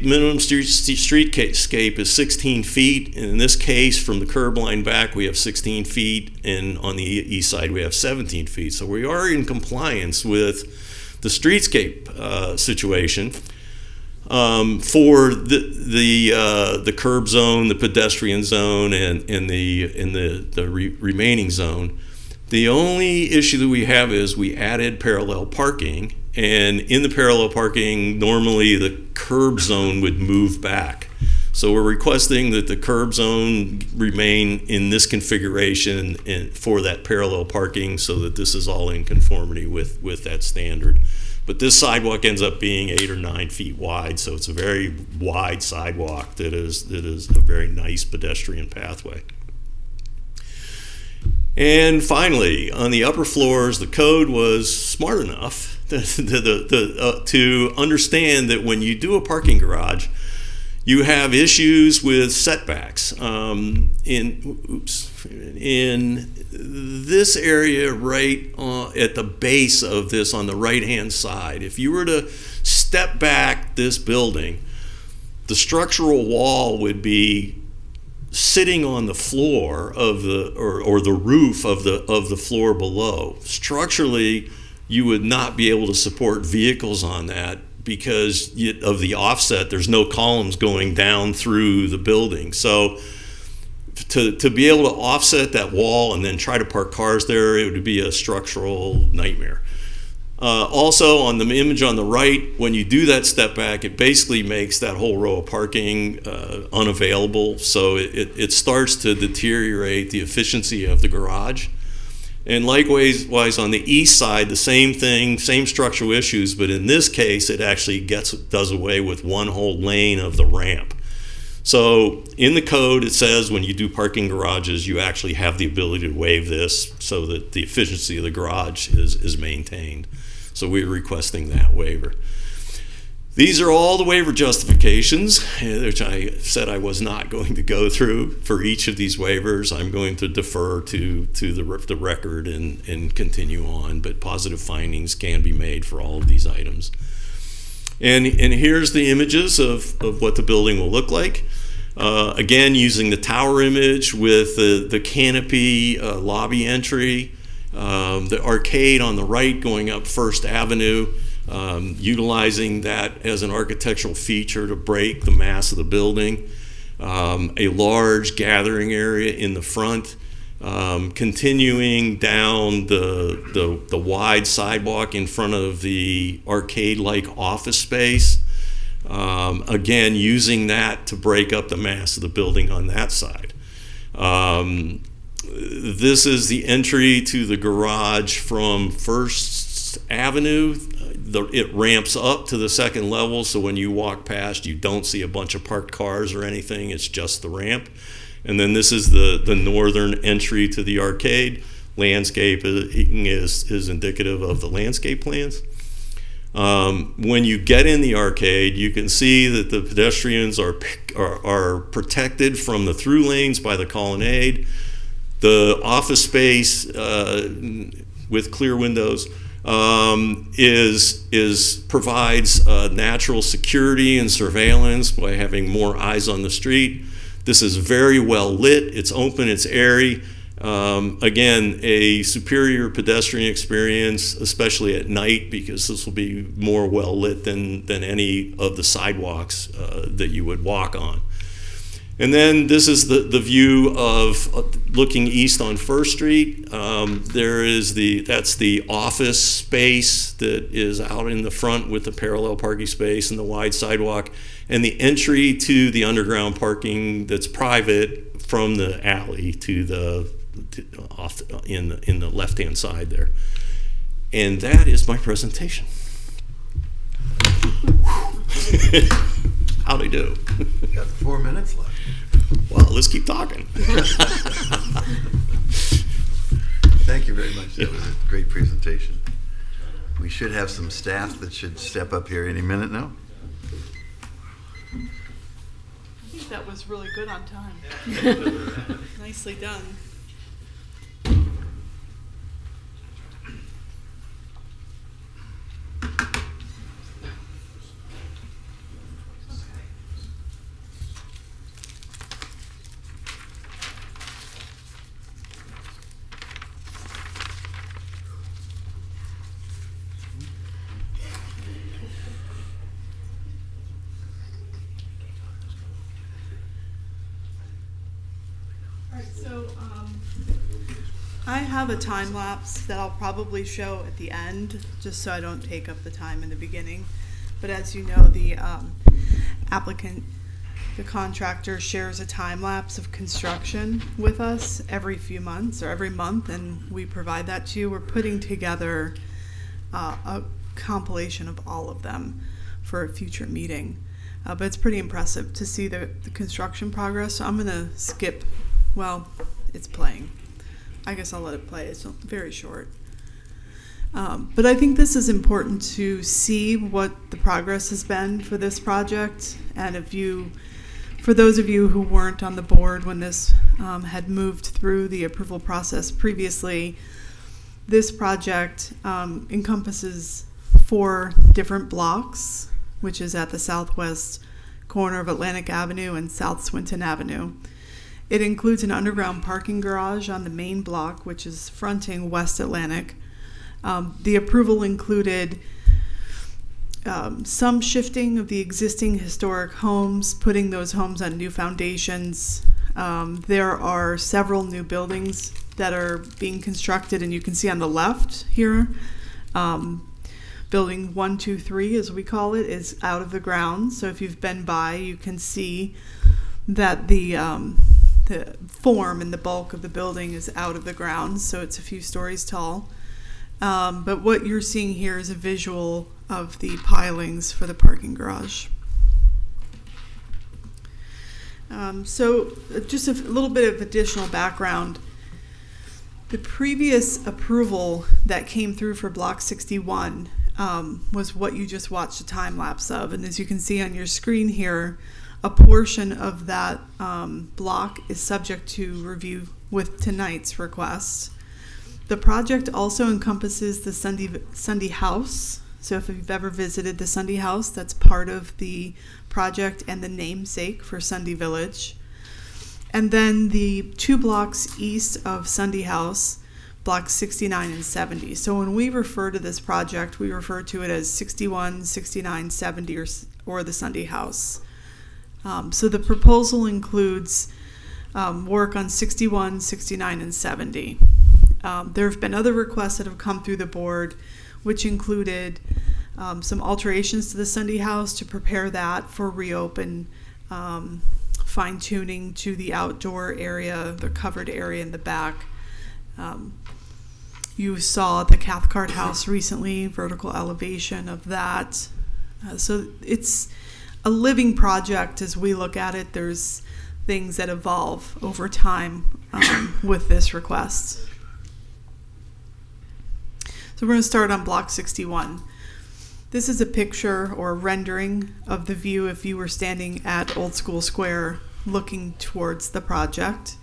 minimum streetscape is 16 feet. And in this case, from the curb line back, we have 16 feet. And on the east side, we have 17 feet. So we are in compliance with the streetscape situation for the curb zone, the pedestrian zone, and the remaining zone. The only issue that we have is we added parallel parking. And in the parallel parking, normally the curb zone would move back. So we're requesting that the curb zone remain in this configuration for that parallel parking, so that this is all in conformity with that standard. But this sidewalk ends up being 8 or 9 feet wide, so it's a very wide sidewalk that is a very nice pedestrian pathway. And finally, on the upper floors, the code was smart enough to understand that when you do a parking garage, you have issues with setbacks. In this area right at the base of this on the right-hand side, if you were to step back this building, the structural wall would be sitting on the floor of or the roof of the floor below. Structurally, you would not be able to support vehicles on that because of the offset. There's no columns going down through the building. So to be able to offset that wall and then try to park cars there, it would be a structural nightmare. Also, on the image on the right, when you do that step back, it basically makes that whole row of parking unavailable. So it starts to deteriorate the efficiency of the garage. And likewise, on the east side, the same thing, same structural issues, but in this case, it actually does away with one whole lane of the ramp. So in the code, it says when you do parking garages, you actually have the ability to waive this so that the efficiency of the garage is maintained. So we're requesting that waiver. These are all the waiver justifications, which I said I was not going to go through for each of these waivers. I'm going to defer to the record and continue on, but positive findings can be made for all of these items. And here's the images of what the building will look like. Again, using the tower image with the canopy lobby entry, the arcade on the right going up First Avenue, utilizing that as an architectural feature to break the mass of the building, a large gathering area in the front, continuing down the wide sidewalk in front of the arcade-like office space, again using that to break up the mass of the building on that side. This is the entry to the garage from First Avenue. It ramps up to the second level, so when you walk past, you don't see a bunch of parked cars or anything. It's just the ramp. And then this is the northern entry to the arcade. Landscape is indicative of the landscape plans. When you get in the arcade, you can see that the pedestrians are protected from the through lanes by the colonnade. The office space with clear windows provides natural security and surveillance by having more eyes on the street. This is very well lit. It's open. It's airy. Again, a superior pedestrian experience, especially at night, because this will be more well lit than any of the sidewalks that you would walk on. And then this is the view of looking east on First Street. That's the office space that is out in the front with the parallel parking space and the wide sidewalk, and the entry to the underground parking that's private from the alley in the left-hand side there. And that is my presentation. How'd I do? Got 4 minutes left. Well, let's keep talking. Thank you very much. That was a great presentation. We should have some staff that should step up here any minute now. I think that was really good on time. Nicely done. So I have a time lapse that I'll probably show at the end, just so I don't take up the time in the beginning. But as you know, the applicant, the contractor, shares a time lapse of construction with us every few months or every month, and we provide that to you. We're putting together a compilation of all of them for a future meeting. But it's pretty impressive to see the construction progress. So I'm going to skip. Well, it's playing. I guess I'll let it play. It's very short. But I think this is important to see what the progress has been for this project. And for those of you who weren't on the board when this had moved through the approval process previously, this project encompasses 4 different blocks, which is at the southwest corner of Atlantic Avenue and South Swinton Avenue. It includes an underground parking garage on the main block, which is fronting West Atlantic. The approval included some shifting of the existing historic homes, putting those homes on new foundations. There are several new buildings that are being constructed, and you can see on the left here, building 1, 2, 3, as we call it, is out of the ground. So if you've been by, you can see that the form and the bulk of the building is out of the ground, so it's a few stories tall. But what you're seeing here is a visual of the pilings for the parking garage. So just a little bit of additional background. The previous approval that came through for Block 61 was what you just watched a time lapse of. And as you can see on your screen here, a portion of that block is subject to review with tonight's request. The project also encompasses the Sunday House. So if you've ever visited the Sunday House, that's part of the project and the namesake for Sunday Village. And then the 2 blocks east of Sunday House, blocks 69 and 70. So when we refer to this project, we refer to it as 61, 69, 70, or the Sunday House. So the proposal includes work on 61, 69, and 70. There have been other requests that have come through the board, which included some alterations to the Sunday House to prepare that for reopen, fine-tuning to the outdoor area, the covered area in the back. You saw the Cathcart House recently, vertical elevation of that. So it's a living project as we look at it. There's things that evolve over time with this request. So we're going to start on Block 61. This is a picture or rendering of the view if you were standing at Old School Square looking towards the project.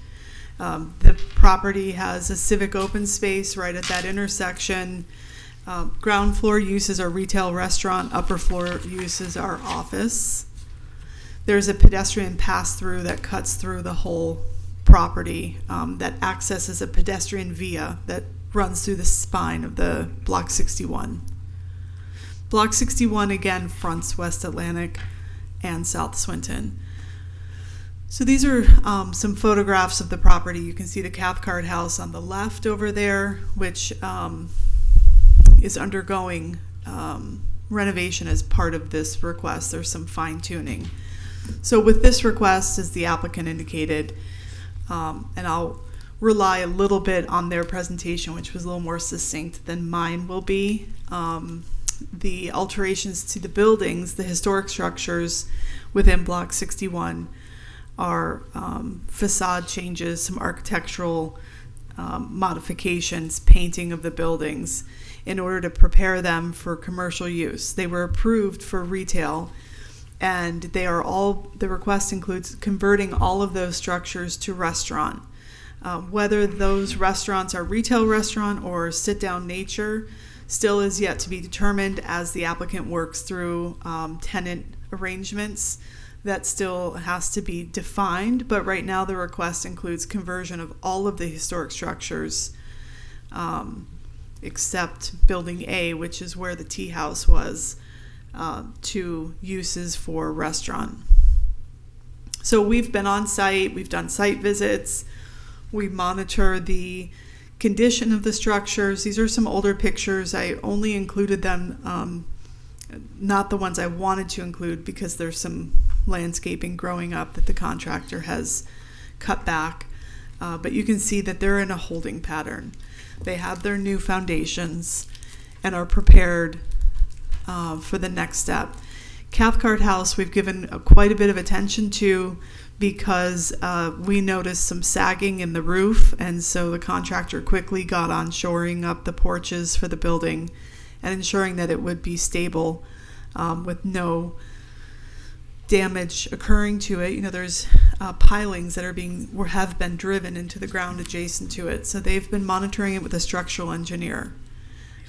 The property has a civic open space right at that intersection. Ground floor uses are retail restaurant, upper floor uses are office. There's a pedestrian pass-through that cuts through the whole property that accesses a pedestrian via that runs through the spine of the Block 61. Block 61 again fronts West Atlantic and South Swinton. So these are some photographs of the property. You can see the Cathcart House on the left over there, which is undergoing renovation as part of this request. There's some fine-tuning. So with this request, as the applicant indicated, and I'll rely a little bit on their presentation, which was a little more succinct than mine will be. The alterations to the buildings, the historic structures within Block 61 are facade changes, some architectural modifications, painting of the buildings in order to prepare them for commercial use. They were approved for retail, and they are all, the request includes converting all of those structures to restaurant. Whether those restaurants are retail restaurant or sit-down nature still is yet to be determined as the applicant works through tenant arrangements. That still has to be defined, but right now the request includes conversion of all of the historic structures except Building A, which is where the tea house was, to uses for restaurant. So we've been on site, we've done site visits, we monitor the condition of the structures. These are some older pictures. I only included them, not the ones I wanted to include because there's some landscaping growing up that the contractor has cut back. But you can see that they're in a holding pattern. They have their new foundations and are prepared for the next step. Cathcart House we've given quite a bit of attention to because we noticed some sagging in the roof, and so the contractor quickly got on shoring up the porches for the building and ensuring that it would be stable with no damage occurring to it. You know, there's pilings that have been driven into the ground adjacent to it, so they've been monitoring it with a structural engineer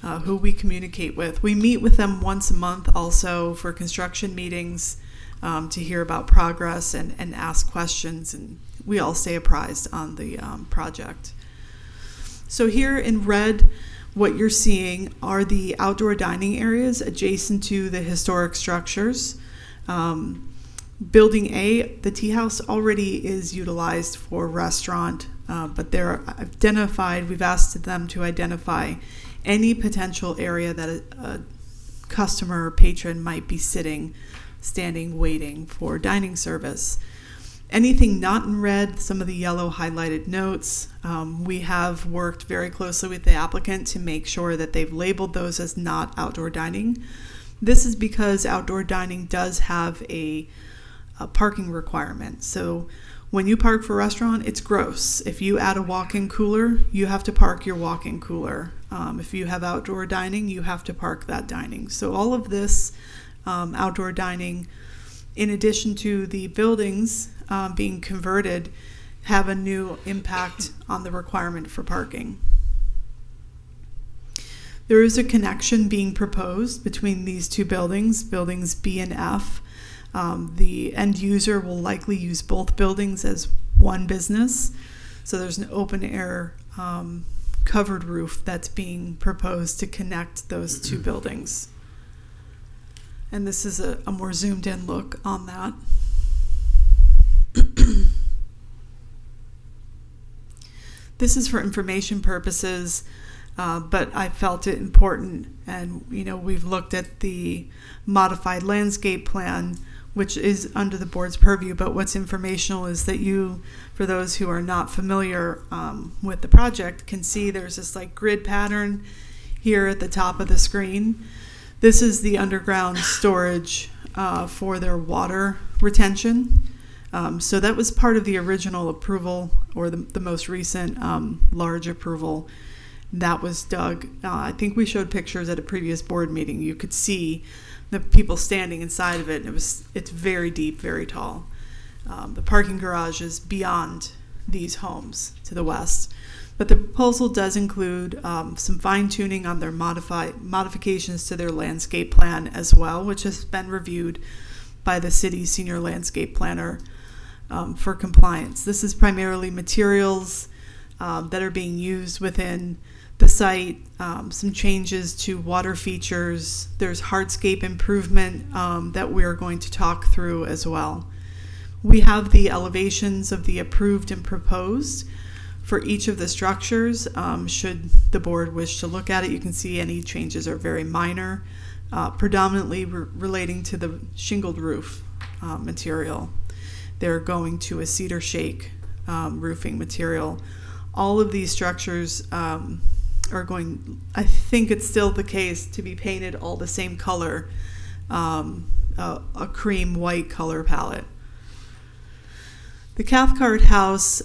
who we communicate with. We meet with them once a month also for construction meetings to hear about progress and ask questions, and we all stay apprised on the project. So here in red, what you're seeing are the outdoor dining areas adjacent to the historic structures. Building A, the tea house, already is utilized for restaurant, but we've asked them to identify any potential area that a customer or patron might be sitting, standing, waiting for dining service. Anything not in red, some of the yellow highlighted notes, we have worked very closely with the applicant to make sure that they've labeled those as not outdoor dining. This is because outdoor dining does have a parking requirement. So when you park for a restaurant, it's gross. If you add a walk-in cooler, you have to park your walk-in cooler. If you have outdoor dining, you have to park that dining. So all of this outdoor dining, in addition to the buildings being converted, have a new impact on the requirement for parking. There is a connection being proposed between these two buildings, buildings B and F. The end user will likely use both buildings as one business. So there's an open air covered roof that's being proposed to connect those two buildings. And this is a more zoomed in look on that. This is for information purposes, but I felt it important. And, we've looked at the modified landscape plan, which is under the board's purview, but what's informational is that you, for those who are not familiar with the project, can see there's this grid pattern here at the top of the screen. This is the underground storage for their water retention. So that was part of the original approval, or the most recent large approval that was dug. I think we showed pictures at a previous board meeting. You could see the people standing inside of it. It's very deep, very tall. The parking garage is beyond these homes to the west. But the proposal does include some fine-tuning on their modifications to their landscape plan as well, which has been reviewed by the city's senior landscape planner for compliance. This is primarily materials that are being used within the site, some changes to water features. There's hardscape improvement that we're going to talk through as well. We have the elevations of the approved and proposed for each of the structures. Should the board wish to look at it, you can see any changes are very minor, predominantly relating to the shingled roof material. They're going to a cedar shake roofing material. All of these structures are going, I think it's still the case, to be painted all the same color, a cream white color palette. The Cathcart House,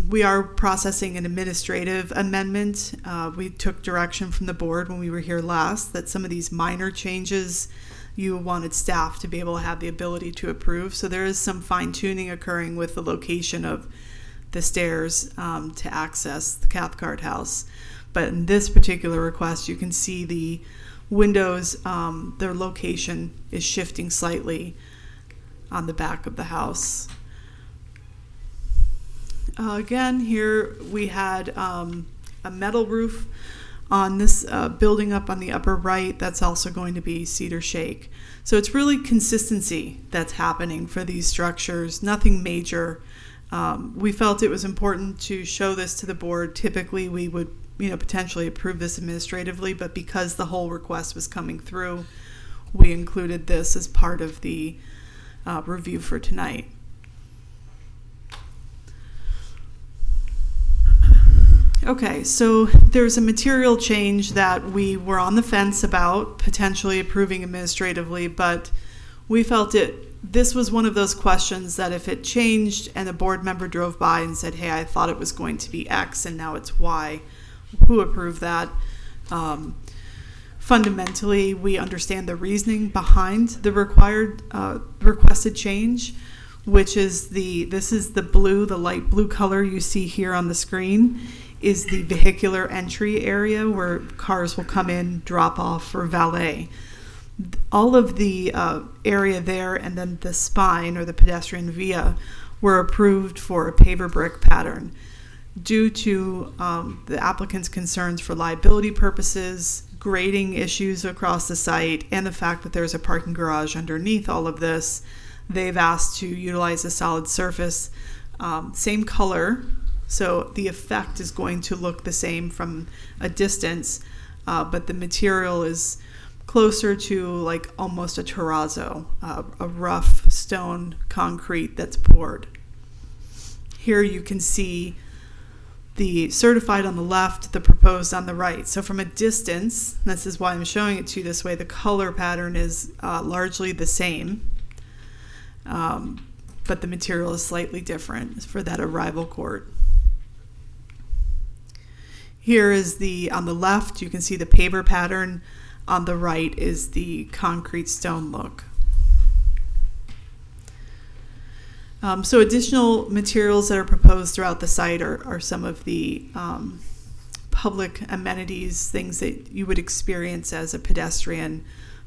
we are processing an administrative amendment. We took direction from the board when we were here last that some of these minor changes you wanted staff to be able to have the ability to approve. So there is some fine tuning occurring with the location of the stairs to access the Cathcart House. But in this particular request, you can see the windows, their location is shifting slightly on the back of the house. Again, here we had a metal roof on this building up on the upper right. That's also going to be cedar shake. So it's really consistency that's happening for these structures, nothing major. We felt it was important to show this to the board. Typically, we would potentially approve this administratively, but because the whole request was coming through, we included this as part of the review for tonight. Okay, so there's a material change that we were on the fence about potentially approving administratively, but we felt this was one of those questions that if it changed and a board member drove by and said, hey, I thought it was going to be X and now it's Y, who approved that? Fundamentally, we understand the reasoning behind the requested change, which is this is the blue, the light blue color you see here on the screen, is the vehicular entry area where cars will come in, drop off, or valet. All of the area there and then the spine or the pedestrian via were approved for a paver brick pattern. due to the applicant's concerns for liability purposes, grading issues across the site, and the fact that there's a parking garage underneath all of this, they've asked to utilize a solid surface, same color, so the effect is going to look the same from a distance, but the material is closer to like almost a terrazzo, a rough stone concrete that's poured. Here you can see the certified on the left, the proposed on the right. So from a distance, this is why I'm showing it to you this way, the color pattern is largely the same, but the material is slightly different for that arrival court. Here is on the left, you can see the paver pattern. On the right is the concrete stone look. So additional materials that are proposed throughout the site are some of the public amenities, things that you would experience as a pedestrian: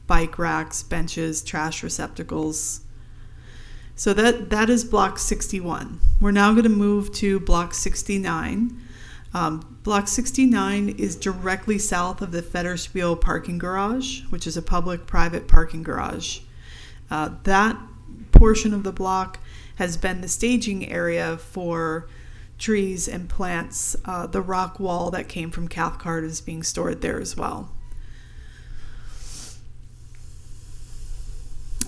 bike racks, benches, trash receptacles. So that is block 61. We're now going to move to block 69. Block 69 is directly south of the Federspiel parking garage, which is a public-private parking garage. That portion of the block has been the staging area for trees and plants. The rock wall that came from Cathcart is being stored there as well.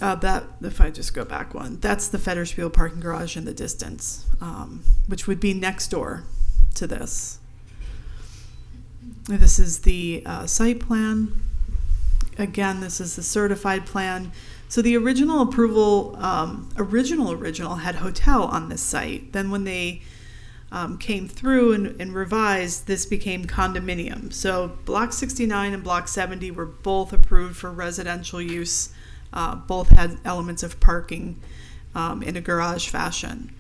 If I just go back one, that's the Federspiel parking garage in the distance, which would be next door to this. This is the site plan. Again, this is the certified plan. So the original approval, original had hotel on this site. Then when they came through and revised, this became condominium. So block 69 and block 70 were both approved for residential use. Both had elements of parking in a garage fashion.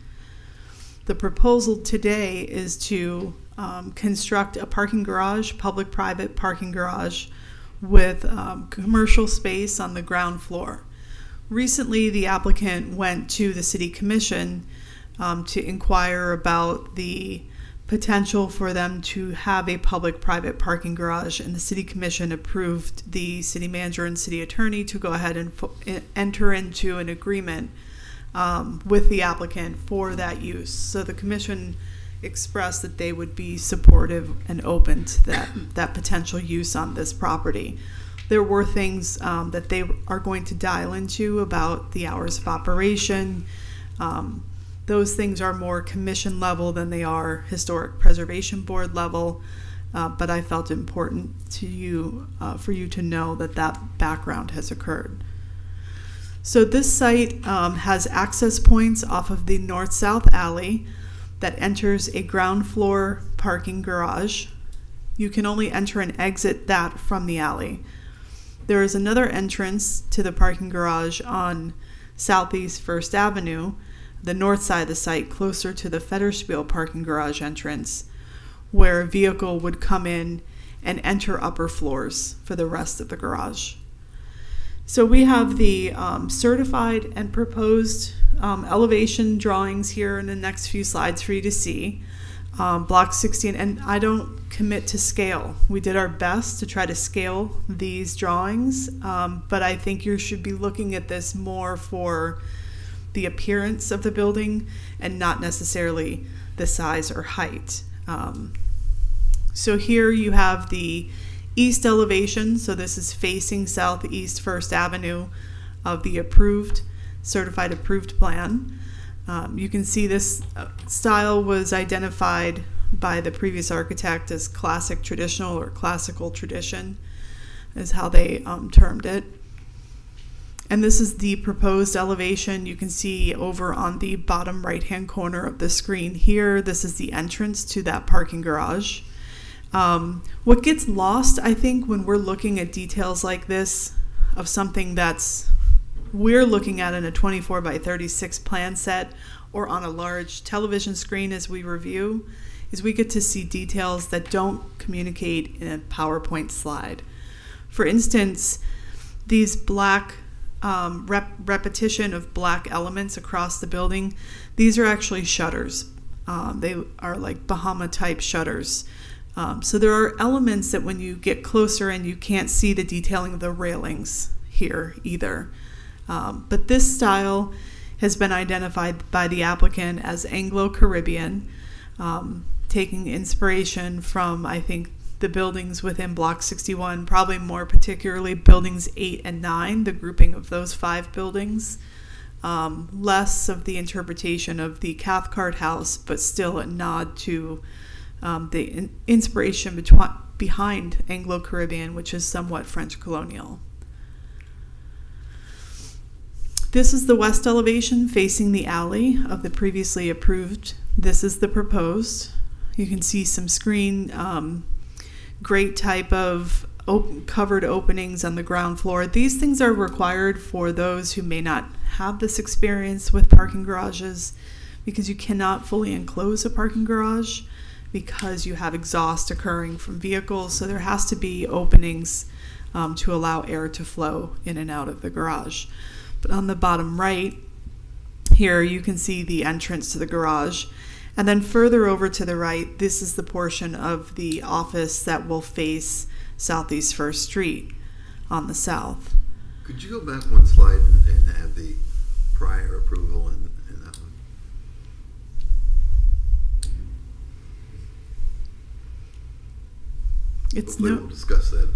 The proposal today is to construct a parking garage, public-private parking garage, with commercial space on the ground floor. Recently, the applicant went to the City Commission to inquire about the potential for them to have a public-private parking garage, and the City Commission approved the city manager and city attorney to go ahead and enter into an agreement with the applicant for that use. So the commission expressed that they would be supportive and open to that potential use on this property. There were things that they are going to dial into about the hours of operation. Those things are more commission level than they are historic preservation board level, but I felt it important to you for you to know that background has occurred. So this site has access points off of the north-south alley that enters a ground floor parking garage. You can only enter and exit that from the alley. There is another entrance to the parking garage on Southeast 1st Avenue, the north side of the site, closer to the Federspiel parking garage entrance, where a vehicle would come in and enter upper floors for the rest of the garage. So we have the certified and proposed elevation drawings here in the next few slides for you to see. Block 16, and I don't commit to scale. We did our best to try to scale these drawings, but I think you should be looking at this more for the appearance of the building and not necessarily the size or height. So here you have the east elevation, so this is facing Southeast 1st Avenue of the certified approved plan. You can see this style was identified by the previous architect as classic traditional or classical tradition, is how they termed it. And this is the proposed elevation. You can see over on the bottom right-hand corner of the screen here, this is the entrance to that parking garage. What gets lost, I think, when we're looking at details like this of something we're looking at in a 24 by 36 plan set or on a large television screen as we review, is we get to see details that don't communicate in a PowerPoint slide. For instance, these black repetition of black elements across the building, these are actually shutters. They are like Bahama type shutters. So there are elements that when you get closer and you can't see the detailing of the railings here either. But this style has been identified by the applicant as Anglo-Caribbean, taking inspiration from, I think, the buildings within Block 61, probably more particularly buildings 8 and 9, the grouping of those 5 buildings. Less of the interpretation of the Cathcart House, but still a nod to the inspiration behind Anglo-Caribbean, which is somewhat French colonial. This is the west elevation facing the alley of the previously approved. This is the proposed. You can see some screen, great type of covered openings on the ground floor. These things are required for those who may not have this experience with parking garages, because you cannot fully enclose a parking garage because you have exhaust occurring from vehicles. So there has to be openings to allow air to flow in and out of the garage. But on the bottom right here, you can see the entrance to the garage. And then further over to the right, this is the portion of the office that will face Southeast First Street on the south. Could you go back one slide and have the prior approval in that one? It's Hopefully no, we'll discuss that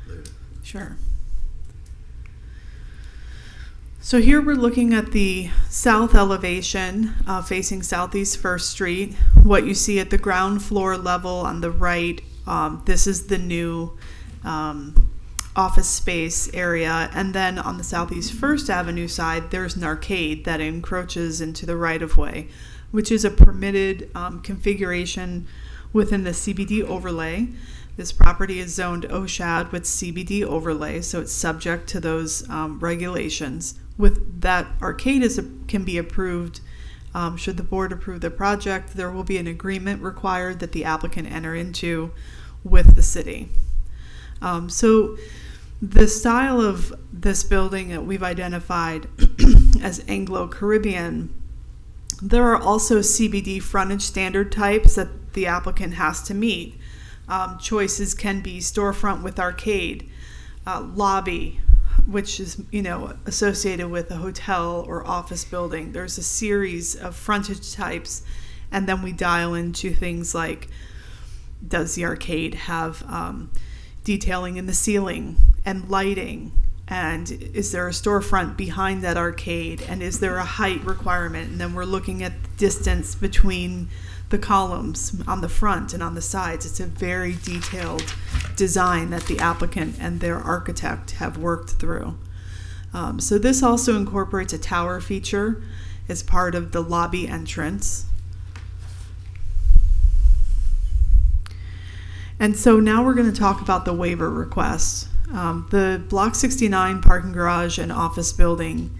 later. sure. So here we're looking at the south elevation facing Southeast First Street. What you see at the ground floor level on the right, this is the new office space area. And then on the Southeast First Avenue side, there's an arcade that encroaches into the right-of-way, which is a permitted configuration within the CBD overlay. This property is zoned OSHAD with CBD overlay, so it's subject to those regulations. With that, arcade can be approved. Should the board approve the project, there will be an agreement required that the applicant enter into with the city. So the style of this building that we've identified as Anglo-Caribbean, there are also CBD frontage standard types that the applicant has to meet. Choices can be storefront with arcade, lobby, which is, associated with a hotel or office building. There's a series of frontage types, and then we dial into things like, does the arcade have detailing in the ceiling and lighting? And is there a storefront behind that arcade? And is there a height requirement? And then we're looking at the distance between the columns on the front and on the sides. It's a very detailed design that the applicant and their architect have worked through. So this also incorporates a tower feature as part of the lobby entrance. And so now we're going to talk about the waiver request. The Block 69 parking garage and office building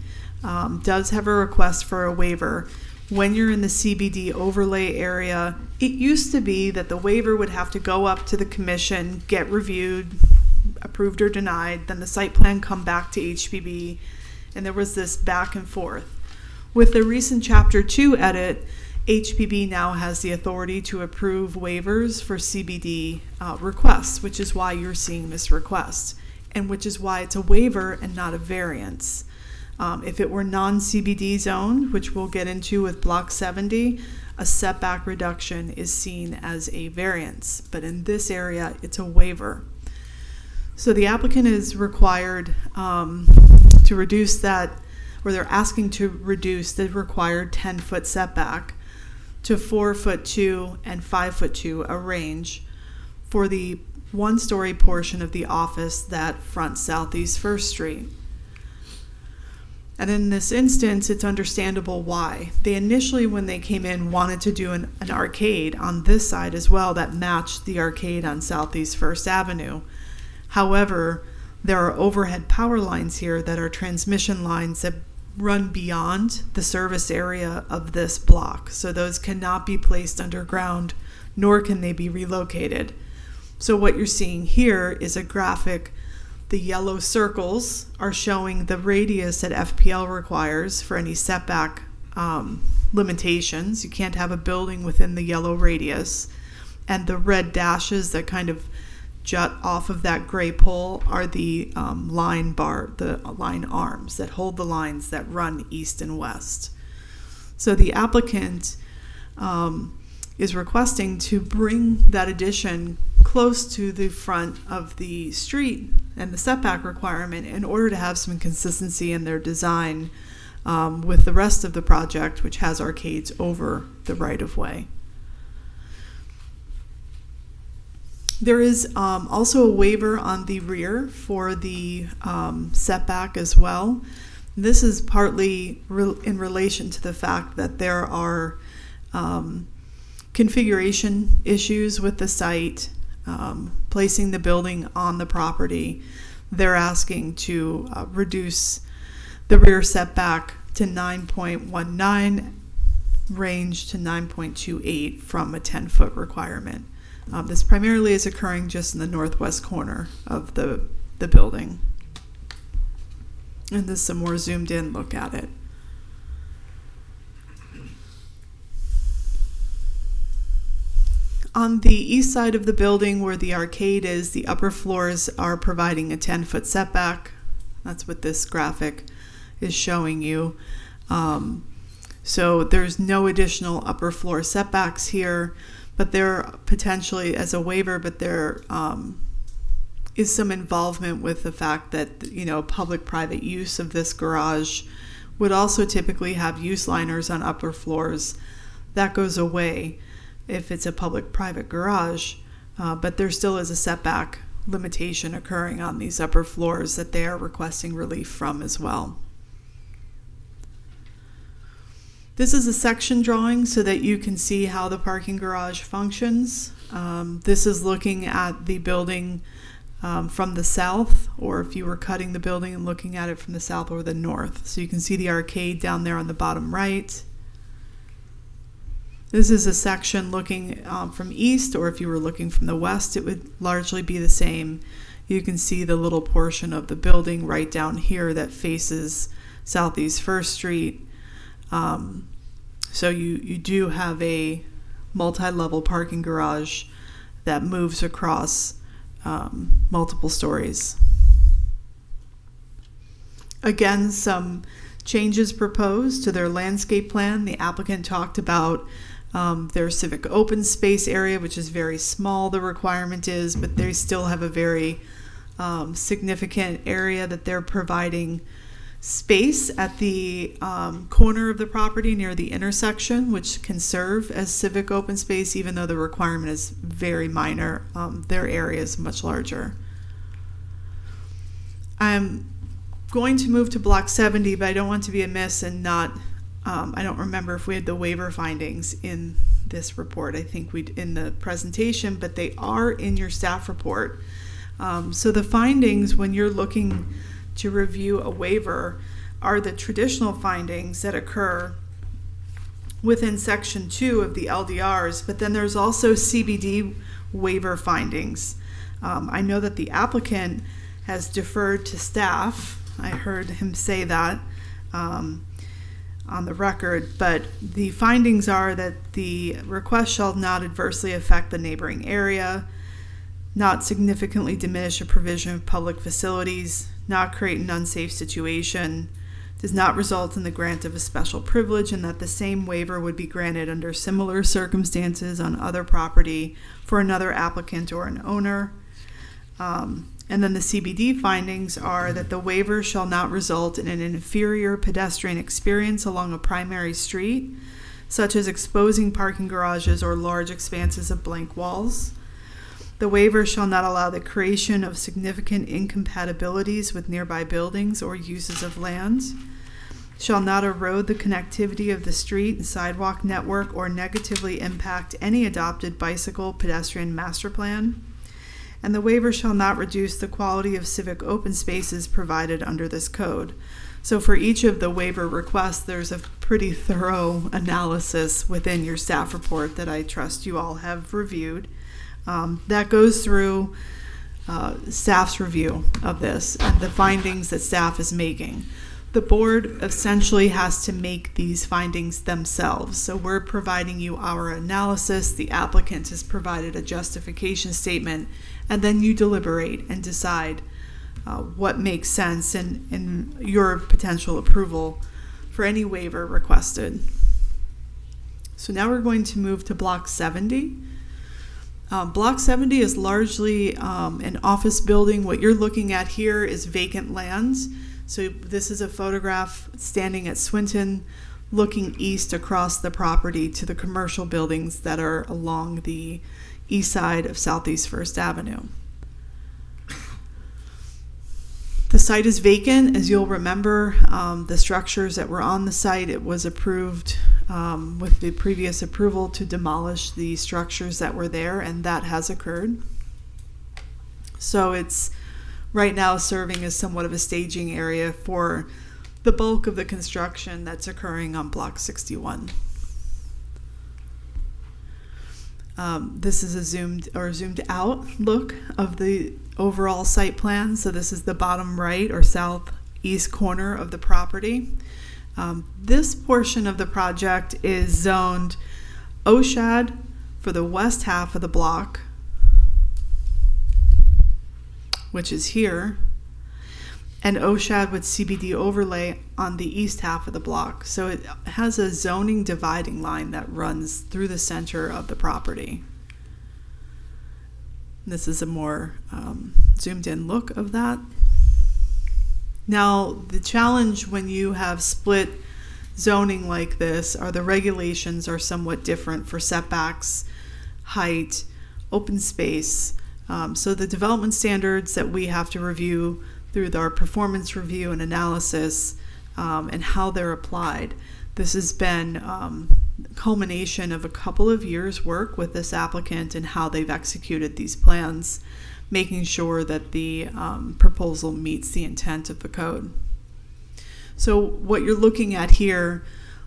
does have a request for a waiver. When you're in the CBD overlay area, it used to be that the waiver would have to go up to the commission, get reviewed, approved or denied, then the site plan come back to HPB, and there was this back and forth. With the recent Chapter 2 edit, HPB now has the authority to approve waivers for CBD requests, which is why you're seeing this request, and which is why it's a waiver and not a variance. If it were non-CBD zoned, which we'll get into with Block 70, a setback reduction is seen as a variance. But in this area, it's a waiver. So the applicant is required to reduce that, or they're asking to reduce the required 10-foot setback to 4'2" and 5'2", a range, for the one-story portion of the office that fronts Southeast First Street. And in this instance, it's understandable why. They initially, when they came in, wanted to do an arcade on this side as well that matched the arcade on Southeast First Avenue. However, there are overhead power lines here that are transmission lines that run beyond the service area of this block. So those cannot be placed underground, nor can they be relocated. So what you're seeing here is a graphic. The yellow circles are showing the radius that FPL requires for any setback limitations. You can't have a building within the yellow radius. And the red dashes that kind of jut off of that gray pole are the line arms that hold the lines that run east and west. So the applicant is requesting to bring that addition close to the front of the street and the setback requirement in order to have some consistency in their design with the rest of the project, which has arcades over the right-of-way. There is also a waiver on the rear for the setback as well. This is partly in relation to the fact that there are configuration issues with the site, placing the building on the property. They're asking to reduce the rear setback to 9.19, range to 9.28 from a 10-foot requirement. This primarily is occurring just in the northwest corner of the building. And this is a more zoomed in look at it. On the east side of the building where the arcade is, the upper floors are providing a 10-foot setback. That's what this graphic is showing you. So there's no additional upper floor setbacks here, but there potentially as a waiver, but there is some involvement with the fact that, public-private use of this garage would also typically have use liners on upper floors. That goes away if it's a public-private garage, but there still is a setback limitation occurring on these upper floors that they are requesting relief from as well. This is a section drawing so that you can see how the parking garage functions. This is looking at the building from the south, or if you were cutting the building and looking at it from the south or the north. So you can see the arcade down there on the bottom right. This is a section looking from east, or if you were looking from the west, it would largely be the same. You can see the little portion of the building right down here that faces Southeast First Street. So you do have a multi-level parking garage that moves across multiple stories. Again, some changes proposed to their landscape plan. The applicant talked about their civic open space area, which is very small, the requirement is, but they still have a very significant area that they're providing space at the corner of the property near the intersection, which can serve as civic open space, even though the requirement is very minor. Their area is much larger. I'm going to move to block 70, but I don't want to be amiss and not, I don't remember if we had the waiver findings in this report. I think we in the presentation, but they are in your staff report. So the findings, when you're looking to review a waiver, are the traditional findings that occur within section 2 of the LDRs, but then there's also CBD waiver findings. I know that the applicant has deferred to staff. I heard him say that on the record, but the findings are that the request shall not adversely affect the neighboring area, not significantly diminish a provision of public facilities, not create an unsafe situation, does not result in the grant of a special privilege, and that the same waiver would be granted under similar circumstances on other property for another applicant or an owner. And then the CBD findings are that the waiver shall not result in an inferior pedestrian experience along a primary street, such as exposing parking garages or large expanses of blank walls. The waiver shall not allow the creation of significant incompatibilities with nearby buildings or uses of land, shall not erode the connectivity of the street and sidewalk network or negatively impact any adopted bicycle pedestrian master plan, and the waiver shall not reduce the quality of civic open spaces provided under this code. So for each of the waiver requests, there's a pretty thorough analysis within your staff report that I trust you all have reviewed. That goes through staff's review of this and the findings that staff is making. The board essentially has to make these findings themselves. So we're providing you our analysis, the applicant has provided a justification statement, and then you deliberate and decide what makes sense in your potential approval for any waiver requested. So now we're going to move to Block 70. Block 70 is largely an office building. What you're looking at here is vacant lands. So this is a photograph standing at Swinton, looking east across the property to the commercial buildings that are along the east side of Southeast First Avenue. The site is vacant. As you'll remember, the structures that were on the site, it was approved with the previous approval to demolish the structures that were there, and that has occurred. So it's right now serving as somewhat of a staging area for the bulk of the construction that's occurring on Block 61. This is a zoomed out look of the overall site plan. So this is the bottom right or southeast corner of the property. This portion of the project is zoned OSHAD for the west half of the block, which is here, and OSHAD with CBD overlay on the east half of the block. So it has a zoning dividing line that runs through the center of the property. This is a more zoomed in look of that. Now, the challenge when you have split zoning like this are the regulations are somewhat different for setbacks, height, open space. So the development standards that we have to review through our performance review and analysis and how they're applied. This has been a culmination of a couple of years' work with this applicant and how they've executed these plans, making sure that the proposal meets the intent of the code. So what you're looking at here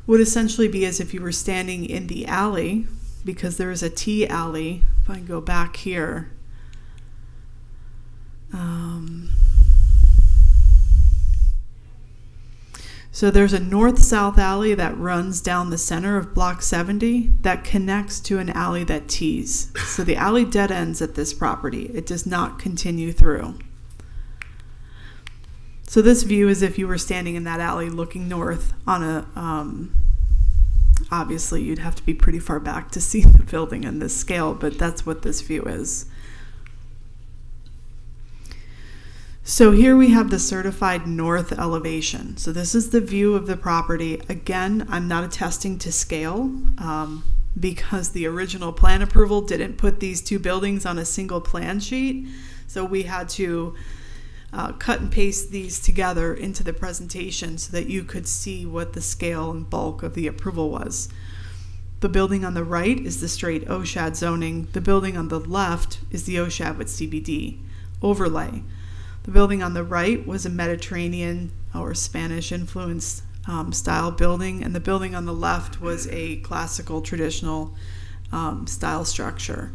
would essentially be as if you were standing in the alley, because there is a T alley. If I go back here, so there's a north-south alley that runs down the center of Block 70 that connects to an alley that tees. So the alley dead ends at this property. It does not continue through. So this view is if you were standing in that alley looking north on a, obviously you'd have to be pretty far back to see the building in this scale, but that's what this view is. So here we have the certified north elevation. So this is the view of the property. Again, I'm not attesting to scale because the original plan approval didn't put these two buildings on a single plan sheet. So we had to cut and paste these together into the presentation so that you could see what the scale and bulk of the approval was. The building on the right is the straight OSHAD zoning. The building on the left is the OSHAD with CBD overlay. The building on the right was a Mediterranean or Spanish influenced style building, and the building on the left was a classical traditional style structure.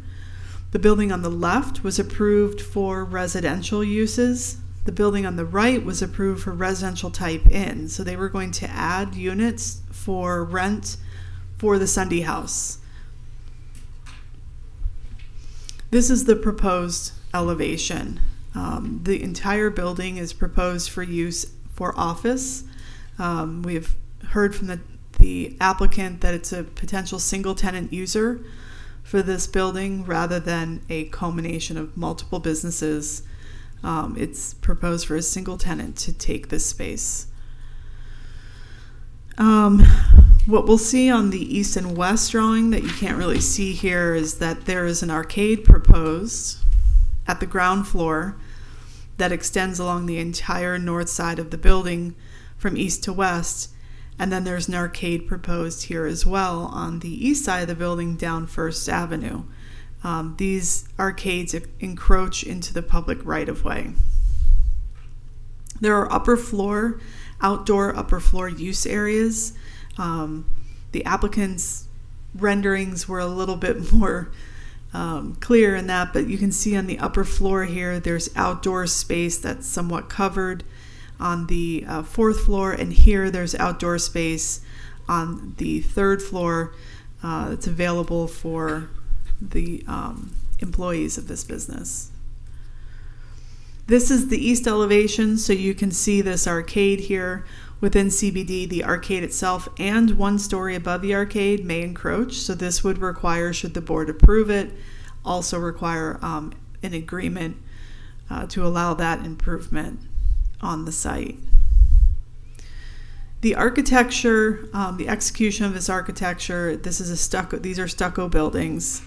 The building on the left was approved for residential uses. The building on the right was approved for residential type in. So they were going to add units for rent for the Sunday house. This is the proposed elevation. The entire building is proposed for use for office. We've heard from the applicant that it's a potential single tenant user for this building rather than a culmination of multiple businesses. It's proposed for a single tenant to take this space. What we'll see on the east and west drawing that you can't really see here is that there is an arcade proposed at the ground floor that extends along the entire north side of the building from east to west. And then there's an arcade proposed here as well on the east side of the building down First Avenue. These arcades encroach into the public right-of-way. There are outdoor upper floor use areas. The applicant's renderings were a little bit more clear in that, but you can see on the upper floor here, there's outdoor space that's somewhat covered. on the fourth floor, and here there's outdoor space on the third floor that's available for the employees of this business. This is the east elevation, so you can see this arcade here. Within CBD, the arcade itself and 1 story above the arcade may encroach, so this would require, should the board approve it, also require an agreement to allow that improvement on the site. The architecture, the execution of this architecture, these are stucco buildings.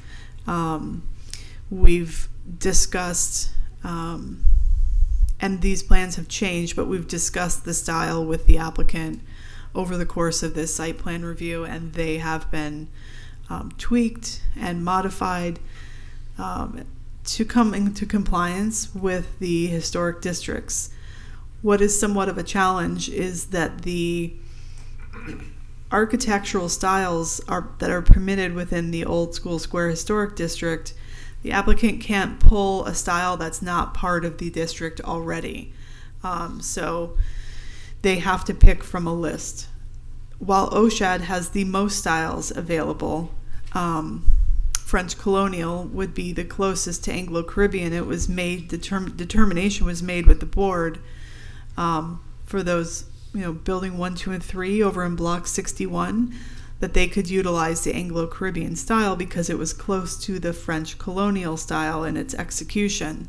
We've discussed, and these plans have changed, but we've discussed the style with the applicant over the course of this site plan review, and they have been tweaked and modified to come into compliance with the historic districts. What is somewhat of a challenge is that the architectural styles that are permitted within the Old School Square Historic District, the applicant can't pull a style that's not part of the district already. So they have to pick from a list. While OSHAD has the most styles available, French Colonial would be the closest to Anglo-Caribbean. It was made, determination was made with the board for those, building 1, 2, and 3 over in Block 61, that they could utilize the Anglo-Caribbean style because it was close to the French colonial style in its execution.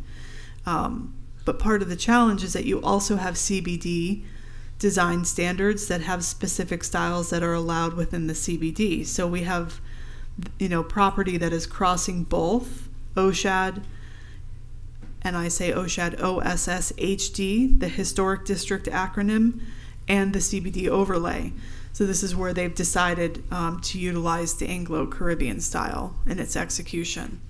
But part of the challenge is that you also have CBD design standards that have specific styles that are allowed within the CBD. So we have, property that is crossing both OSHAD, and I say OSHAD, OSSHD, the Historic District acronym, and the CBD overlay. So this is where they've decided to utilize the Anglo-Caribbean style in its execution.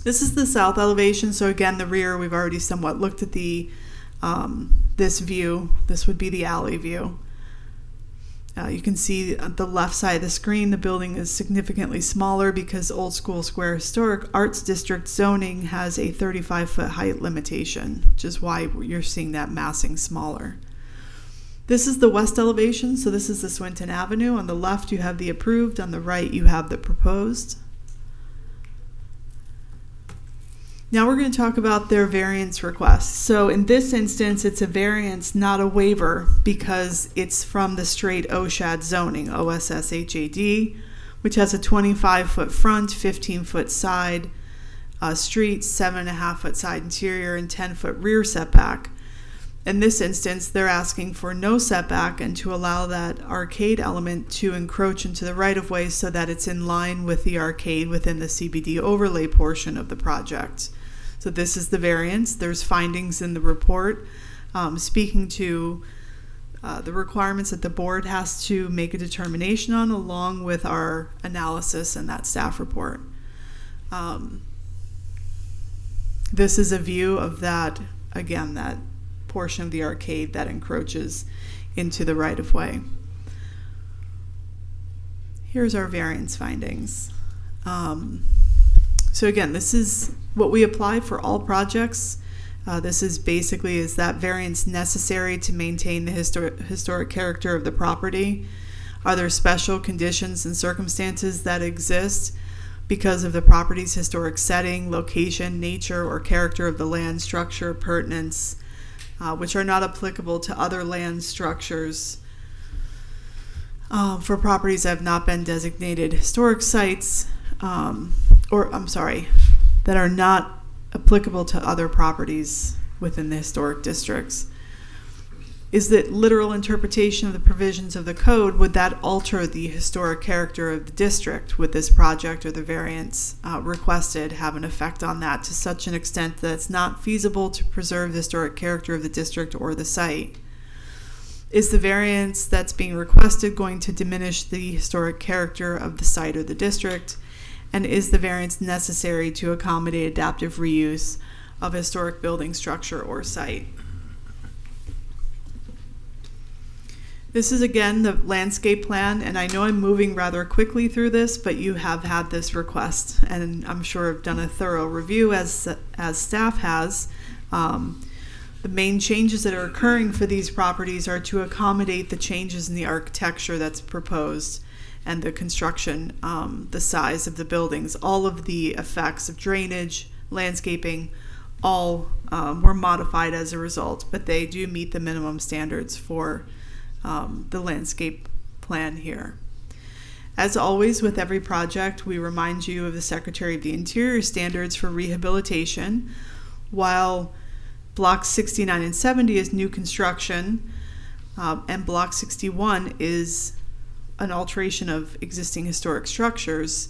This is the south elevation. So again, the rear, we've already somewhat looked at this view. This would be the alley view. You can see on the left side of the screen, the building is significantly smaller because Old School Square Historic Arts District zoning has a 35-foot height limitation, which is why you're seeing that massing smaller. This is the west elevation, so this is the Swinton Avenue. On the left, you have the approved. On the right, you have the proposed. Now we're going to talk about their variance request. So in this instance, it's a variance, not a waiver, because it's from the straight OSHAD zoning, OSSHAD, which has a 25-foot front, 15-foot side street, 7.5-foot side interior, and 10-foot rear setback. In this instance, they're asking for no setback and to allow that arcade element to encroach into the right-of-way so that it's in line with the arcade within the CBD overlay portion of the project. So this is the variance. There's findings in the report speaking to the requirements that the board has to make a determination on, along with our analysis in that staff report. This is a view of that, again, that portion of the arcade that encroaches into the right-of-way. Here's our variance findings. So again, this is what we apply for all projects. This is basically, is that variance necessary to maintain the historic character of the property? Are there special conditions and circumstances that exist because of the property's historic setting, location, nature, or character of the land, structure, appurtenance, which are not applicable to other land structures for properties that have not been designated historic sites, that are not applicable to other properties within the historic districts. Is that literal interpretation of the provisions of the code, would that alter the historic character of the district? Would this project or the variance requested have an effect on that to such an extent that it's not feasible to preserve the historic character of the district or the site? Is the variance that's being requested going to diminish the historic character of the site or the district? And is the variance necessary to accommodate adaptive reuse of a historic building, structure, or site? This is again the landscape plan, and I know I'm moving rather quickly through this, but you have had this request, and I'm sure I've done a thorough review as staff has. The main changes that are occurring for these properties are to accommodate the changes in the architecture that's proposed and the construction, the size of the buildings. All of the effects of drainage, landscaping, all were modified as a result, but they do meet the minimum standards for the landscape plan here. As always with every project, we remind you of the Secretary of the Interior standards for rehabilitation. While Block 69 and 70 is new construction, and Block 61 is an alteration of existing historic structures,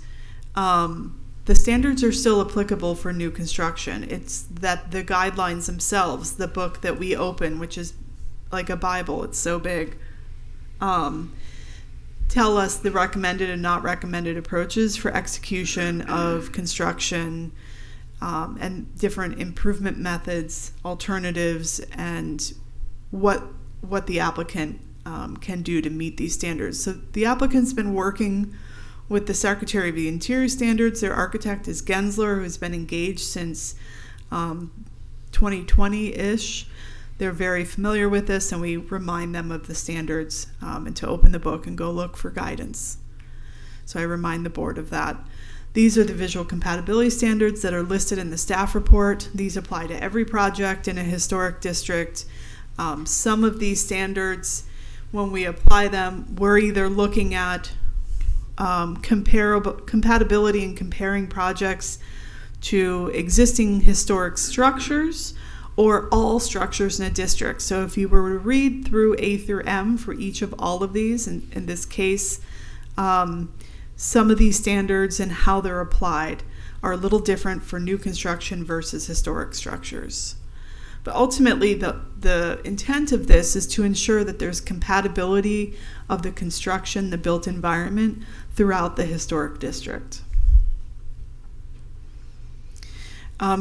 the standards are still applicable for new construction. It's that the guidelines themselves, the book that we open, which is like a Bible, it's so big, tell us the recommended and not recommended approaches for execution of construction, and different improvement methods, alternatives, and what the applicant can do to meet these standards. So the applicant's been working with the Secretary of the Interior standards. Their architect is Gensler, who's been engaged since 2020-ish. They're very familiar with this, and we remind them of the standards and to open the book and go look for guidance. So I remind the board of that. These are the visual compatibility standards that are listed in the staff report. These apply to every project in a historic district. Some of these standards, when we apply them, we're either looking at compatibility and comparing projects to existing historic structures or all structures in a district. So if you were to read through A through M for each of all of these, in this case, some of these standards and how they're applied are a little different for new construction versus historic structures. But ultimately, the intent of this is to ensure that there's compatibility of the construction, the built environment throughout the historic district.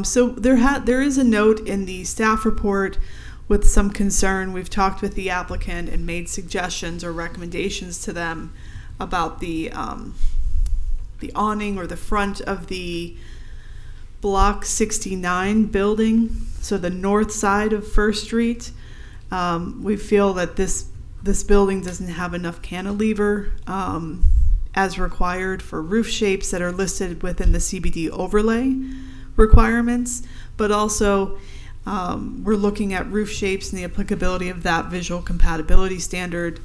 So there is a note in the staff report with some concern. We've talked with the applicant and made suggestions or recommendations to them about the awning or the front of the Block 69 building, so the north side of First Street. We feel that this building doesn't have enough cantilever as required for roof shapes that are listed within the CBD overlay requirements, but also we're looking at roof shapes and the applicability of that visual compatibility standard.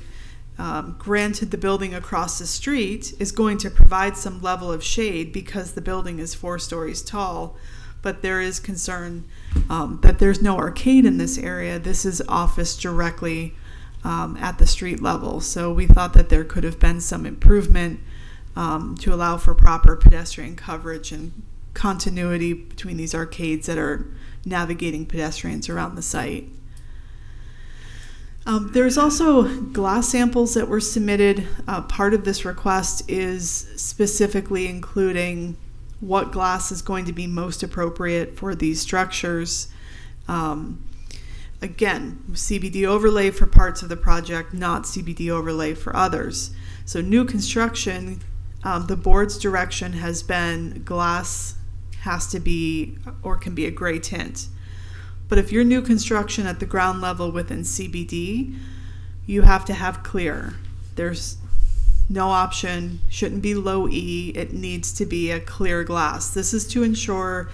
Granted, the building across the street is going to provide some level of shade because the building is 4 stories tall, but there is concern that there's no arcade in this area. This is office directly at the street level. So we thought that there could have been some improvement to allow for proper pedestrian coverage and continuity between these arcades that are navigating pedestrians around the site. There's also glass samples that were submitted. Part of this request is specifically including what glass is going to be most appropriate for these structures. Again, CBD overlay for parts of the project, not CBD overlay for others. So new construction, the board's direction has been glass has to be or can be a gray tint. But if you're new construction at the ground level within CBD, you have to have clear. There's no option, shouldn't be low E, it needs to be a clear glass. This is to ensure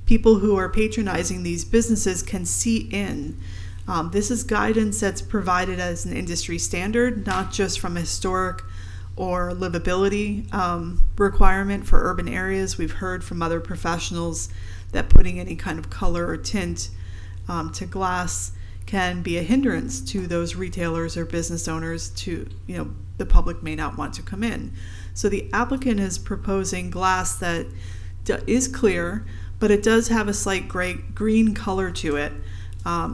people who are patronizing these businesses can see in. This is guidance that's provided as an industry standard, not just from a historic or livability requirement for urban areas. We've heard from other professionals that putting any kind of color or tint to glass can be a hindrance to those retailers or business owners to, the public may not want to come in. So the applicant is proposing glass that is clear, but it does have a slight green color to it.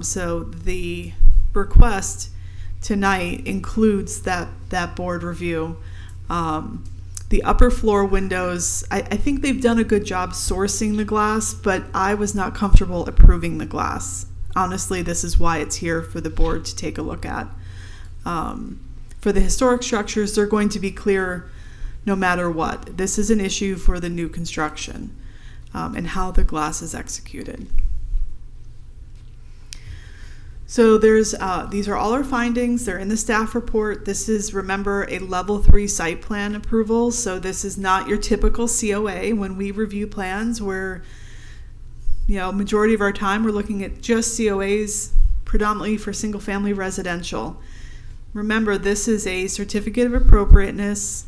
So the request tonight includes that board review. The upper floor windows, I think they've done a good job sourcing the glass, but I was not comfortable approving the glass. Honestly, this is why it's here for the board to take a look at. For the historic structures, they're going to be clear no matter what. This is an issue for the new construction and how the glass is executed. So these are all our findings. They're in the staff report. This is, remember, a level 3 site plan approval. So this is not your typical COA. When we review plans, majority of our time we're looking at just COAs, predominantly for single family residential. Remember, this is a certificate of appropriateness,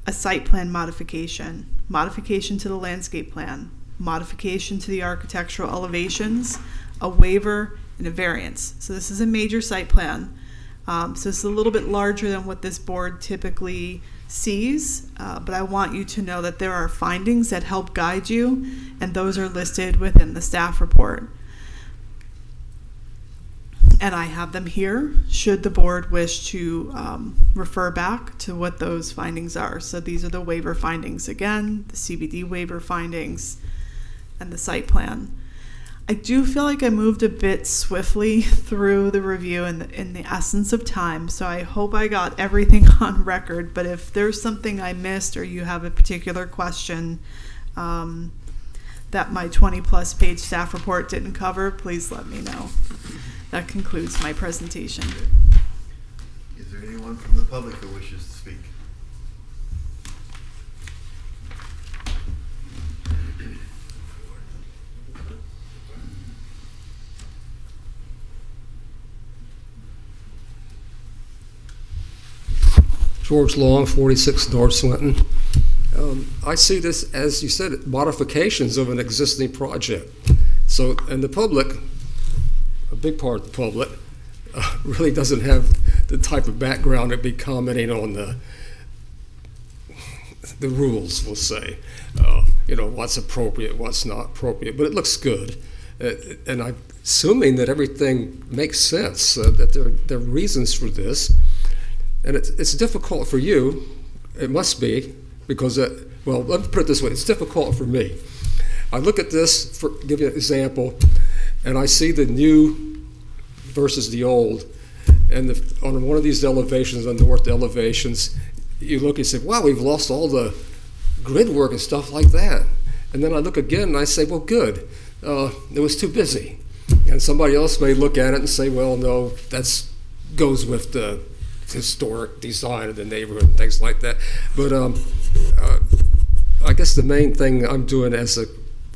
a site plan modification to the landscape plan, modification to the architectural elevations, a waiver, and a variance. So this is a major site plan. So it's a little bit larger than what this board typically sees, but I want you to know that there are findings that help guide you, and those are listed within the staff report. And I have them here should the board wish to refer back to what those findings are. So these are the waiver findings again, the CBD waiver findings, and the site plan. I do feel like I moved a bit swiftly through the review in the essence of time, so I hope I got everything on record. But if there's something I missed or you have a particular question that my 20-plus page staff report didn't cover, please let me know. That concludes my presentation. Is there anyone from the public who wishes to speak? George Long, 46 North Swinton. I see this, as you said, modifications of an existing project. So, and the public, a big part of the public, really doesn't have the type of background to be commenting on the rules, we'll say. What's appropriate, what's not appropriate, but it looks good. And I'm assuming that everything makes sense, that there are reasons for this. And it's difficult for you, it must be, because, let me put it this way, it's difficult for me. I look at this, give you an example, and I see the new versus the old, and on one of these elevations, on north elevations, you look and say, wow, we've lost all the grid work and stuff like that. And then I look again and I say, well, good, it was too busy. And somebody else may look at it and say, well, no, that goes with the historic design of the neighborhood and things like that. But I guess the main thing I'm doing as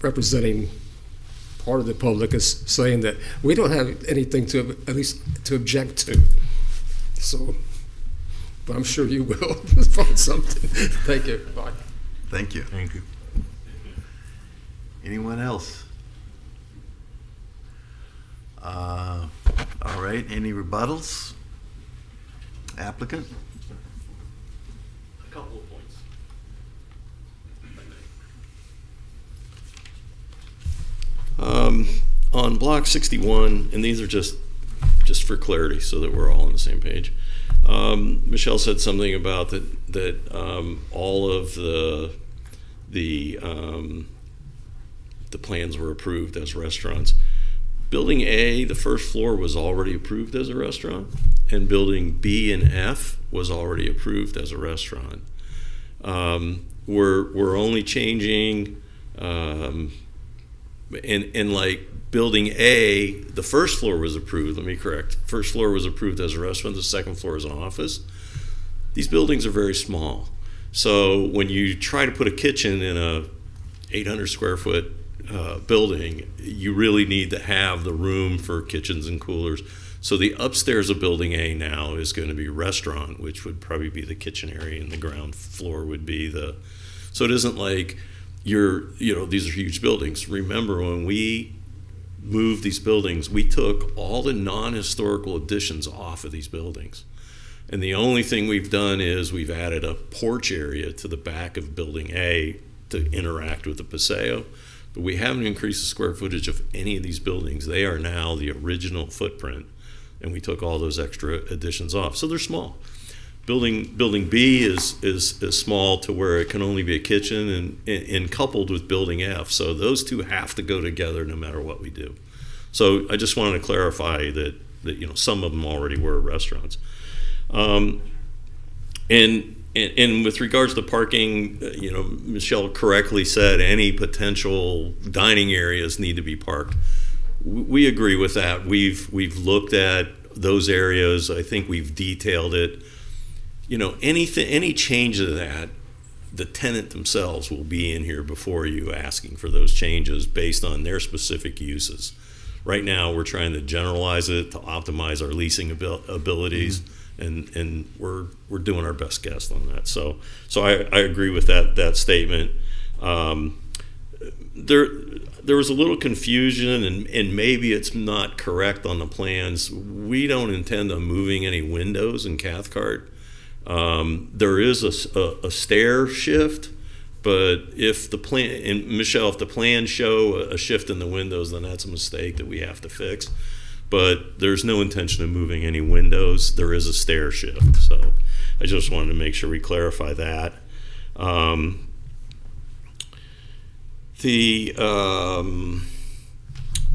representing part of the public is saying that we don't have anything to object to. So, but I'm sure you will find something. Thank you. Bye. Thank you. Thank you. Anyone else? All right, any rebuttals? Applicant? A couple of points. On block 61, and these are just for clarity so that we're all on the same page. Michelle said something about that all of the plans were approved as restaurants. Building A, the first floor was already approved as a restaurant, and building B and F was already approved as a restaurant. We're only changing, and like building A, the first floor was approved, let me correct, first floor was approved as a restaurant, the second floor is an office. These buildings are very small. So when you try to put a kitchen in a 800 square foot building, you really need to have the room for kitchens and coolers. So the upstairs of building A now is going to be restaurant, which would probably be the kitchen area, and the ground floor would be so it isn't like these are huge buildings. Remember, when we moved these buildings, we took all the non-historical additions off of these buildings. And the only thing we've done is we've added a porch area to the back of building A to interact with the paseo. But we haven't increased the square footage of any of these buildings. They are now the original footprint, and we took all those extra additions off. So they're small. Building B is small to where it can only be a kitchen, and coupled with building F. So those two have to go together no matter what we do. So I just wanted to clarify that some of them already were restaurants. And with regards to parking, Michelle correctly said any potential dining areas need to be parked we agree with that. We've looked at those areas. I think we've detailed it. You know, any change of that, the tenant themselves will be in here before you asking for those changes based on their specific uses. Right now, we're trying to generalize it to optimize our leasing abilities, and we're doing our best guess on that. So I agree with that statement. There was a little confusion, and maybe it's not correct on the plans. We don't intend on moving any windows in Cathcart. There is a stair shift, but if the plan, and Michelle, if the plans show a shift in the windows, then that's a mistake that we have to fix. But there's no intention of moving any windows. There is a stair shift. So I just wanted to make sure we clarify that.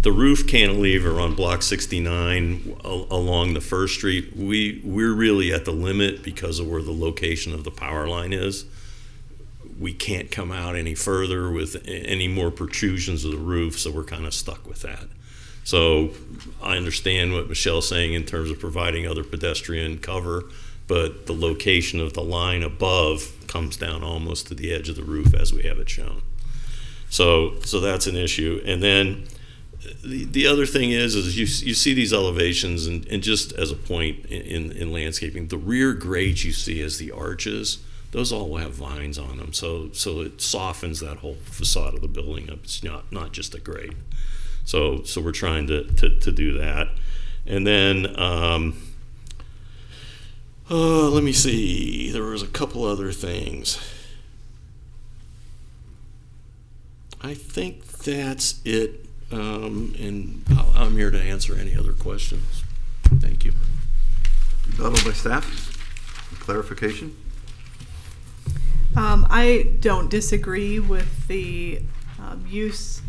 The roof cantilever on Block 69 along the First Street, we're really at the limit because of where the location of the power line is. We can't come out any further with any more protrusions of the roof, so we're kind of stuck with that. So I understand what Michelle's saying in terms of providing other pedestrian cover, but the location of the line above comes down almost to the edge of the roof as we have it shown. So that's an issue. And then the other thing is you see these elevations, and just as a point in landscaping, the rear grades you see as the arches, those all will have vines on them. So it softens that whole facade of the building up. It's not just a grade. So we're trying to do that. And then let me see. There was a couple other things. I think that's it. And I'm here to answer any other questions. Thank you. Rebuttal by staff? Clarification? I don't disagree with the use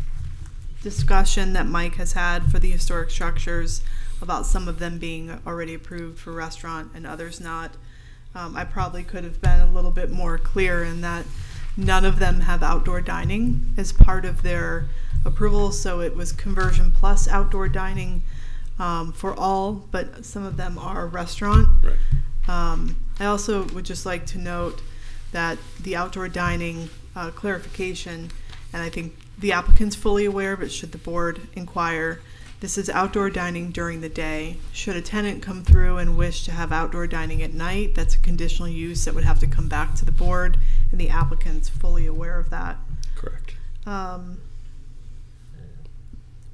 discussion that Mike has had for the historic structures about some of them being already approved for restaurant and others not. I probably could have been a little bit more clear in that none of them have outdoor dining as part of their approval, so it was conversion plus outdoor dining for all, but some of them are restaurant. Right. I also would just like to note that the outdoor dining clarification, and I think the applicant's fully aware, but should the board inquire, this is outdoor dining during the day. Should a tenant come through and wish to have outdoor dining at night, that's a conditional use that would have to come back to the board, and the applicant's fully aware of that. Correct.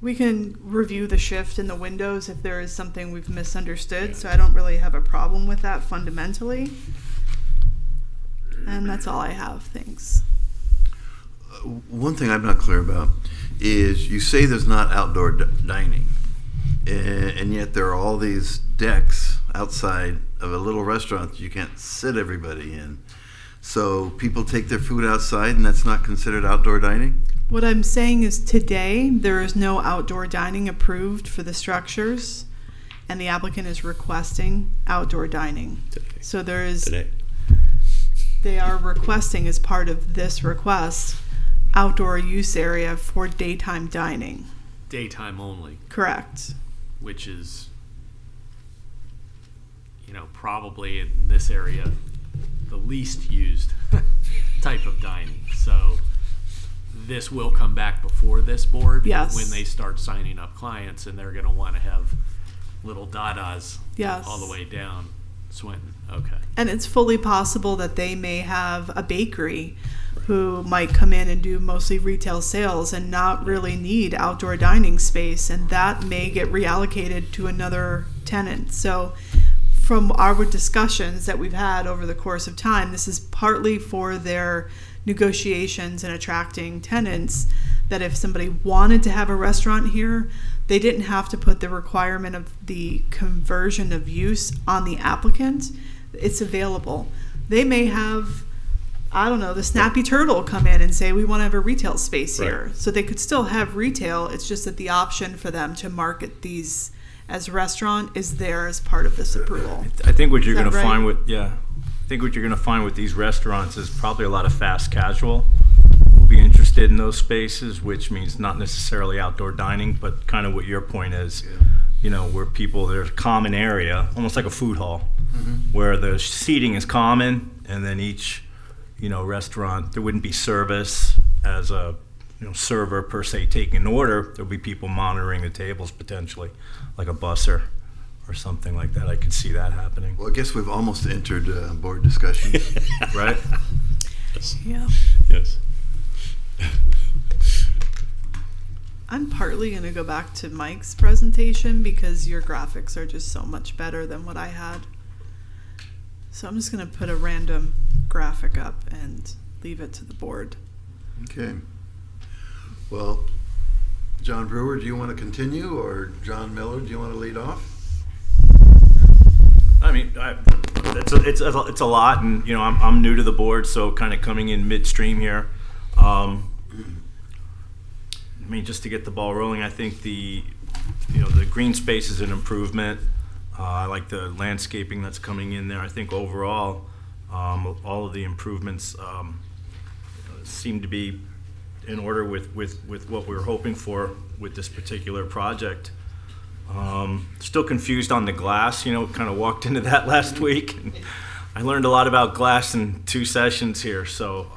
We can review the shift in the windows if there is something we've misunderstood, so I don't really have a problem with that fundamentally. And that's all I have. Thanks. One thing I'm not clear about is you say there's not outdoor dining, and yet there are all these decks outside of a little restaurant that you can't sit everybody in. So people take their food outside, and that's not considered outdoor dining? What I'm saying is today there is no outdoor dining approved for the structures, and the applicant is requesting outdoor dining. Today. So there is. Today. They are requesting as part of this request outdoor use area for daytime dining. Daytime only, Correct. which is, probably in this area, the least used type of dining. So this will come back before this board. Yes. When they start signing up clients, and they're going to want to have little dadas Yes. all the way down Swinton. Okay. And it's fully possible that they may have a bakery who might come in and do mostly retail sales and not really need outdoor dining space, and that may get reallocated to another tenant. So from our discussions that we've had over the course of time, this is partly for their negotiations and attracting tenants, that if somebody wanted to have a restaurant here, they didn't have to put the requirement of the conversion of use on the applicant. It's available. They may have, I don't know, the Snappy Turtle come in and say, we want to have a retail space here. So they could still have retail. It's just that the option for them to market these as restaurant is there as part of this approval. I think what you're Is that going to right? find with, I think what you're going to find with these restaurants is probably a lot of fast casual will be interested interested in those spaces, which means not necessarily outdoor dining, but kind of what your point is. You know, where people, there's a common area, almost like a food hall, where the seating is common, and then each, you know, restaurant, there wouldn't be service as a, you know, server per se taking an order. There'll be people monitoring the tables potentially, like a busser or something like that. I could see that happening. Well, I guess we've almost entered board discussions. Right? Yeah. Yes. I'm partly going to go back to Mike's presentation because your graphics are just so much better than what I had. So I'm just going to put a random graphic up and leave it to the board. Okay. Well, John Brewer, do you want to continue, or John Miller, do you want to lead off? I mean, it's a lot, and you know, I'm new to the board, so kind of coming in midstream here. I mean, just to get the ball rolling, I think the green space is an improvement. I like the landscaping that's coming in there. I think overall, all of the improvements seem to be in order with what we were hoping for with this particular project. Still confused on the glass, you know, kind of walked into that last week. And I learned a lot about glass in 2 sessions here, so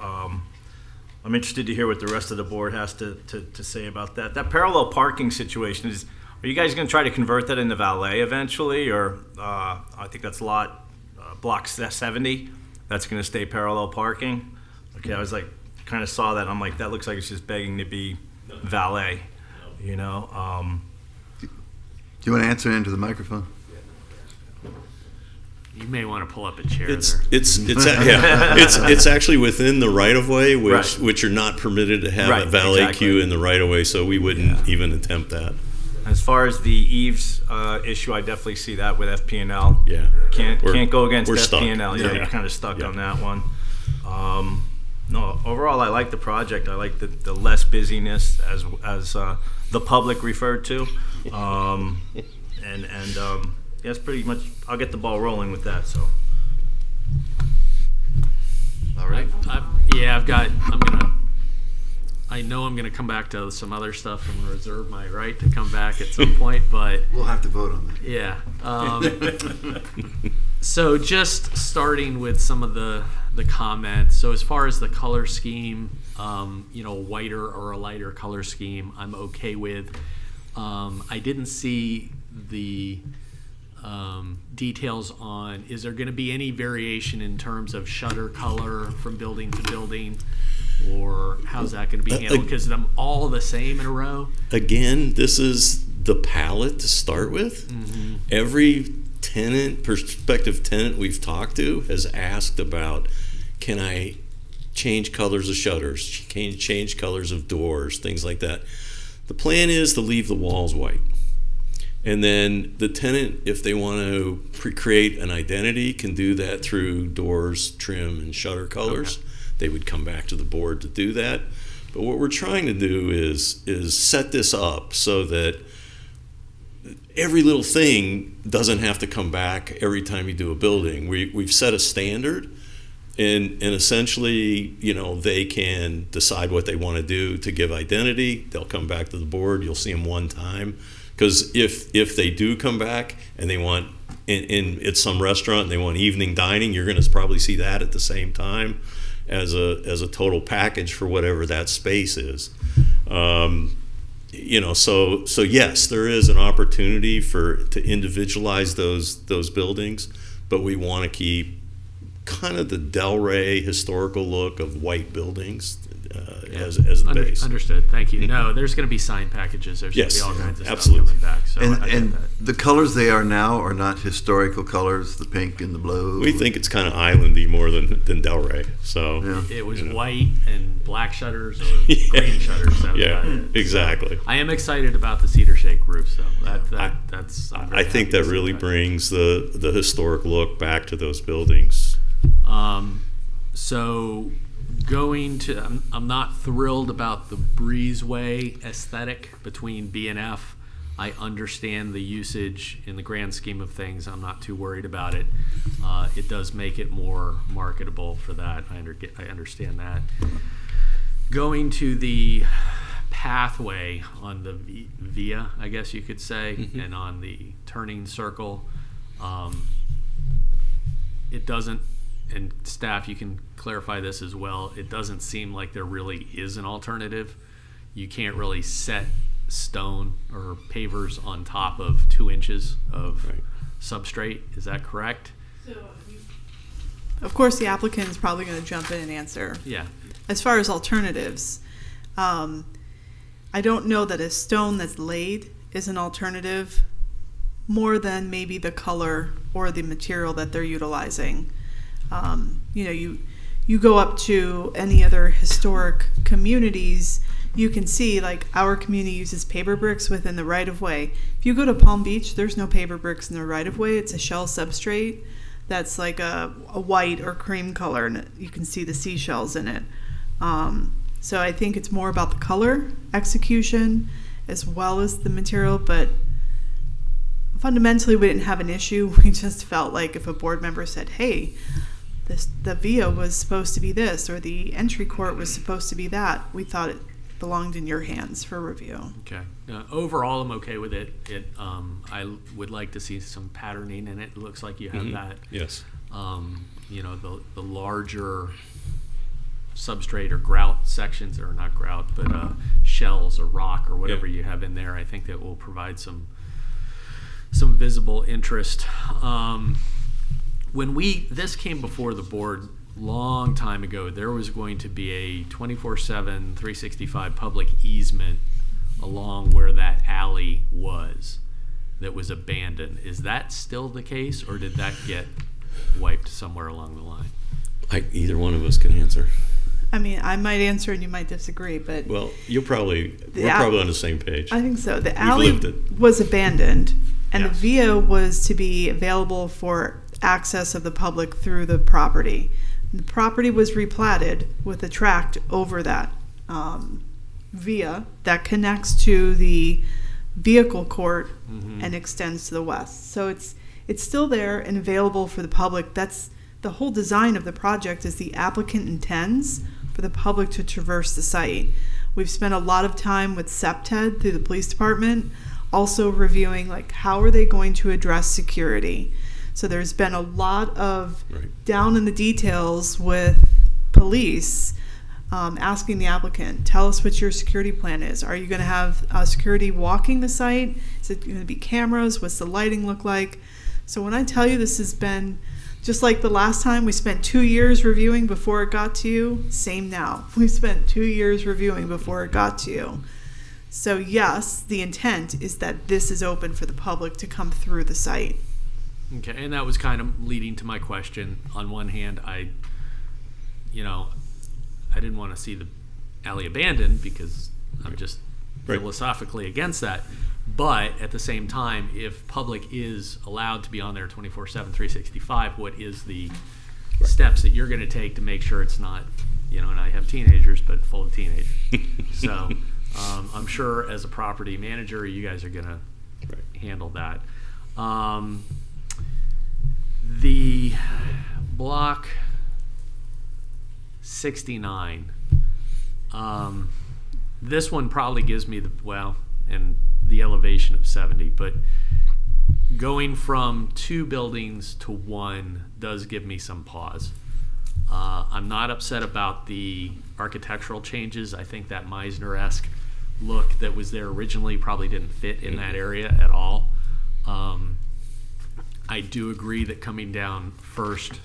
I'm interested to hear what the rest of the board has to say about that. That parallel parking situation are you guys going to try to convert that into valet eventually, or I think that's block 70, that's going to stay parallel parking? Okay, I was like, kind of saw that, I'm like, that looks like it's just begging to be valet, you know? Do you want to answer into the microphone? You may want to pull up a chair It's there. it's actually within the right of way, Right. which you're not permitted to have Right, a valet exactly. queue in the right of way, so we wouldn't even attempt that. As far as the eaves issue, I definitely see that with FP&L. Yeah, Can't We're- go against we're stuck. FP&L. Yeah, Yeah. you're kind of stuck Yeah. on that one. No, overall, I like the project. I like the less busyness as the public referred to, and yeah, it's pretty much. I'll get the ball rolling with that. So. All right. I know I'm gonna come back to some other stuff. I'm gonna reserve my right to come back at some point, but We'll have to vote on that. yeah. So just starting with some of the comments. So as far as the color scheme, you know, whiter or a lighter color scheme, I'm okay with. I didn't see the details on, is there going to be any variation in terms of shutter color from building to building, or how's that going to be handled? Because them all the same in a row. Again, this is the palette to start with. Mm-hmm. Every prospective tenant we've talked to has asked about, can I change colors of shutters, can you change colors of doors, things like that. The plan is to leave the walls white. And then the tenant, if they want to create an identity, can do that through doors, trim, and shutter colors. Okay. They would come back to the board to do that. But what we're trying to do is set this up so that every little thing doesn't have to come back every time you do a building. We've set a standard, and essentially, you know, they can decide what they want to do to give identity. They'll come back to the board. You'll see them one time. Because if they do come back and they want, at some restaurant, and they want evening dining, you're going to probably see that at the same time as a total package for whatever that space is. You know, so yes, there is an opportunity to individualize those buildings, but we want to keep kind of the Delray historical look of white buildings as the base. Understood. Thank you. No, there's going to be sign packages. There's going to be all kinds of absolutely. stuff coming back. So I And get that. the colors they are now are not historical colors, the pink and the blue. We think it's kind of islandy more than Delray. So Yeah. It was you know. white and black shutters or green shutters. That was Yeah, about it. exactly. I am excited about the cedar shake roofs, though. That's. I'm very I think happy to that see really that. brings the historic look back to those buildings. So going to, I'm not thrilled about the breezeway aesthetic between B and F. I understand the usage in the grand scheme of things. I'm not too worried about it. It does make it more marketable for that. I understand that. Going to the pathway on the via, I guess you could say, and on the turning circle, it doesn't, and staff, you can clarify this as well, it doesn't seem like there really is an alternative. You can't really set stone or pavers on top of 2 inches of Right. substrate. Is that correct? Of course, the applicant is probably going to jump in and answer. Yeah. As far as alternatives, I don't know that a stone that's laid is an alternative more than maybe the color or the material that they're utilizing. You go up to any other historic communities, you can see like our community uses paver bricks within the right of way. If you go to Palm Beach, there's no paver bricks in the right of way. It's a shell substrate that's like a white or cream color, and you can see the seashells in it. So I think it's more about the color, execution, as well as the material, but fundamentally we didn't have an issue. We just felt like if a board member said, hey, the via was supposed to be this, or the entry court was supposed to be that, we thought it belonged in your hands for review. Okay. Overall, I'm okay with it. I would like to see some patterning in it. It looks like you have that. Yes. The larger substrate or grout sections, or not grout, but shells or rock or whatever you have in there. I think that will provide some visible interest. When this came before the board long time ago, there was going to be a 24/7, 365 public easement along where that alley was that was abandoned. Is that still the case, or did that get wiped somewhere along the line? Either one of us can answer. I mean, I might answer and you might disagree, but Well, we're probably on the same page. I think so. The We've alley lived it. was abandoned, and Yes. the via was to be available for access of the public through the property. The property was replatted with a tract over that via that connects to the vehicle court and extends to the west. So it's still there and available for the public. That's the whole design of the project, is the applicant intends for the public to traverse the site. We've spent a lot of time with SEPTED through the police department, also reviewing like how are they going to address security. So there's been a lot of down in the details with police, asking the applicant, tell us what your security plan is. Are you going to have security walking the site? Is it going to be cameras? What's the lighting look like? So when I tell you this has been, just like the last time we spent 2 years reviewing before it got to you, same now. We spent 2 years reviewing before it got to you. So yes, the intent is that this is open for the public to come through the site. Okay, and that was kind of leading to my question. On one hand, I didn't want to see the alley abandoned because I'm just philosophically against that. But at the same time, if public is allowed to be on there 24/7, 365, what is the steps that you're going to take to make sure it's not, and I have teenagers, but full of teenagers. So I'm sure as a property manager, you guys are going to handle that. The block 69, this one probably gives me the elevation of 70, but going from 2 buildings to 1 does give me some pause. I'm not upset about the architectural changes. I think that Meisner-esque look that was there originally probably didn't fit in that area at all. I do agree that coming down First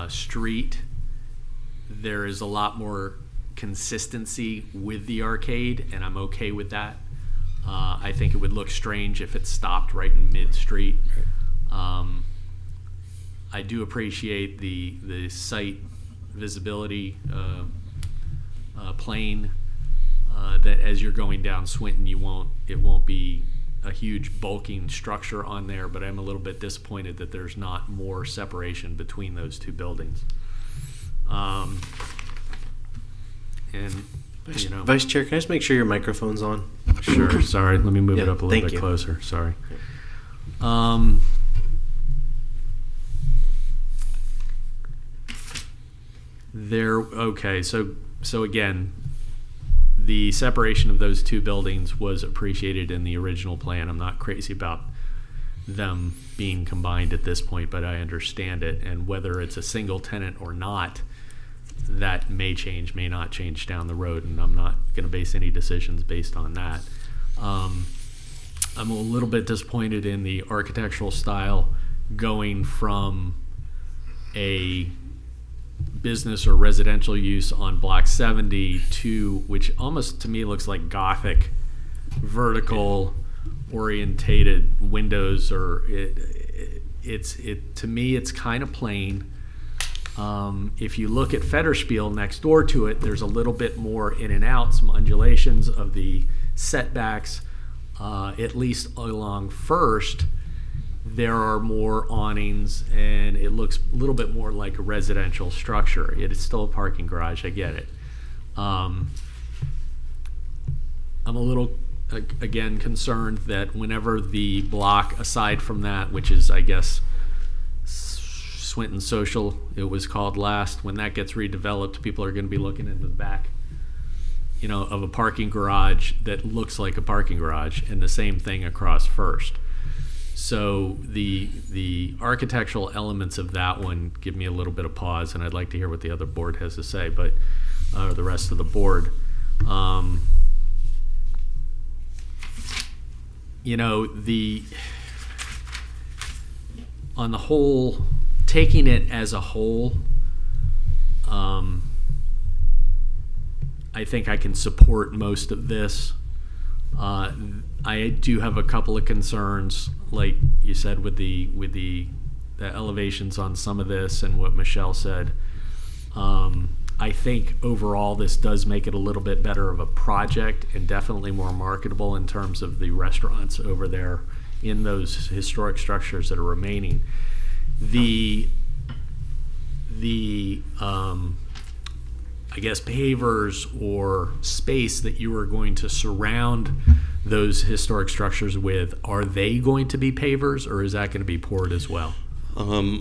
Street, there is a lot more consistency with the arcade, and I'm okay with that. I think it would look strange if it stopped right in mid-street. I do appreciate the site visibility plane, that as you're going down Swinton, it won't be a huge bulking structure on there, but I'm a little bit disappointed that there's not more separation between those 2 buildings. Vice Chair, can I just make sure your microphone's on? Sure. Sorry. Let me move it Yeah, up a little thank bit you. closer. Sorry. Okay. So So again, the separation of those two buildings was appreciated in the original plan. I'm not crazy about them being combined at this point, but I understand it. And whether it's a single tenant or not, that may change, may not change down the road, and I'm not going to base any decisions based on that. I'm a little bit disappointed in the architectural style going from a business or residential use on block 70 to, which almost to me looks like Gothic vertical orientated windows, or it to me it's kind of plain. If you look at Federspiel next door to it, there's a little bit more in and out, some undulations of the setbacks, at least along First. There are more awnings, and it looks a little bit more like a residential structure. It is still a parking garage, I get it. I'm a little, again, concerned that whenever the block, aside from that, which is, I guess, Swinton Social, it was called last, when that gets redeveloped, people are going to be looking into the back, of a parking garage that looks like a parking garage, and the same thing across First. So the architectural elements of that one give me a little bit of pause, and I'd like to hear what the other board has to say, but the rest of the board. On the whole, taking it as a whole, I think I can support most of this. I do have a couple of concerns, like you said, with the elevations on some of this and what Michelle said. I think overall this does make it a little bit better of a project and definitely more marketable in terms of the restaurants over there in those historic structures that are remaining. I guess pavers or space that you are going to surround those historic structures with, are they going to be pavers, or is that going to be poured as well? A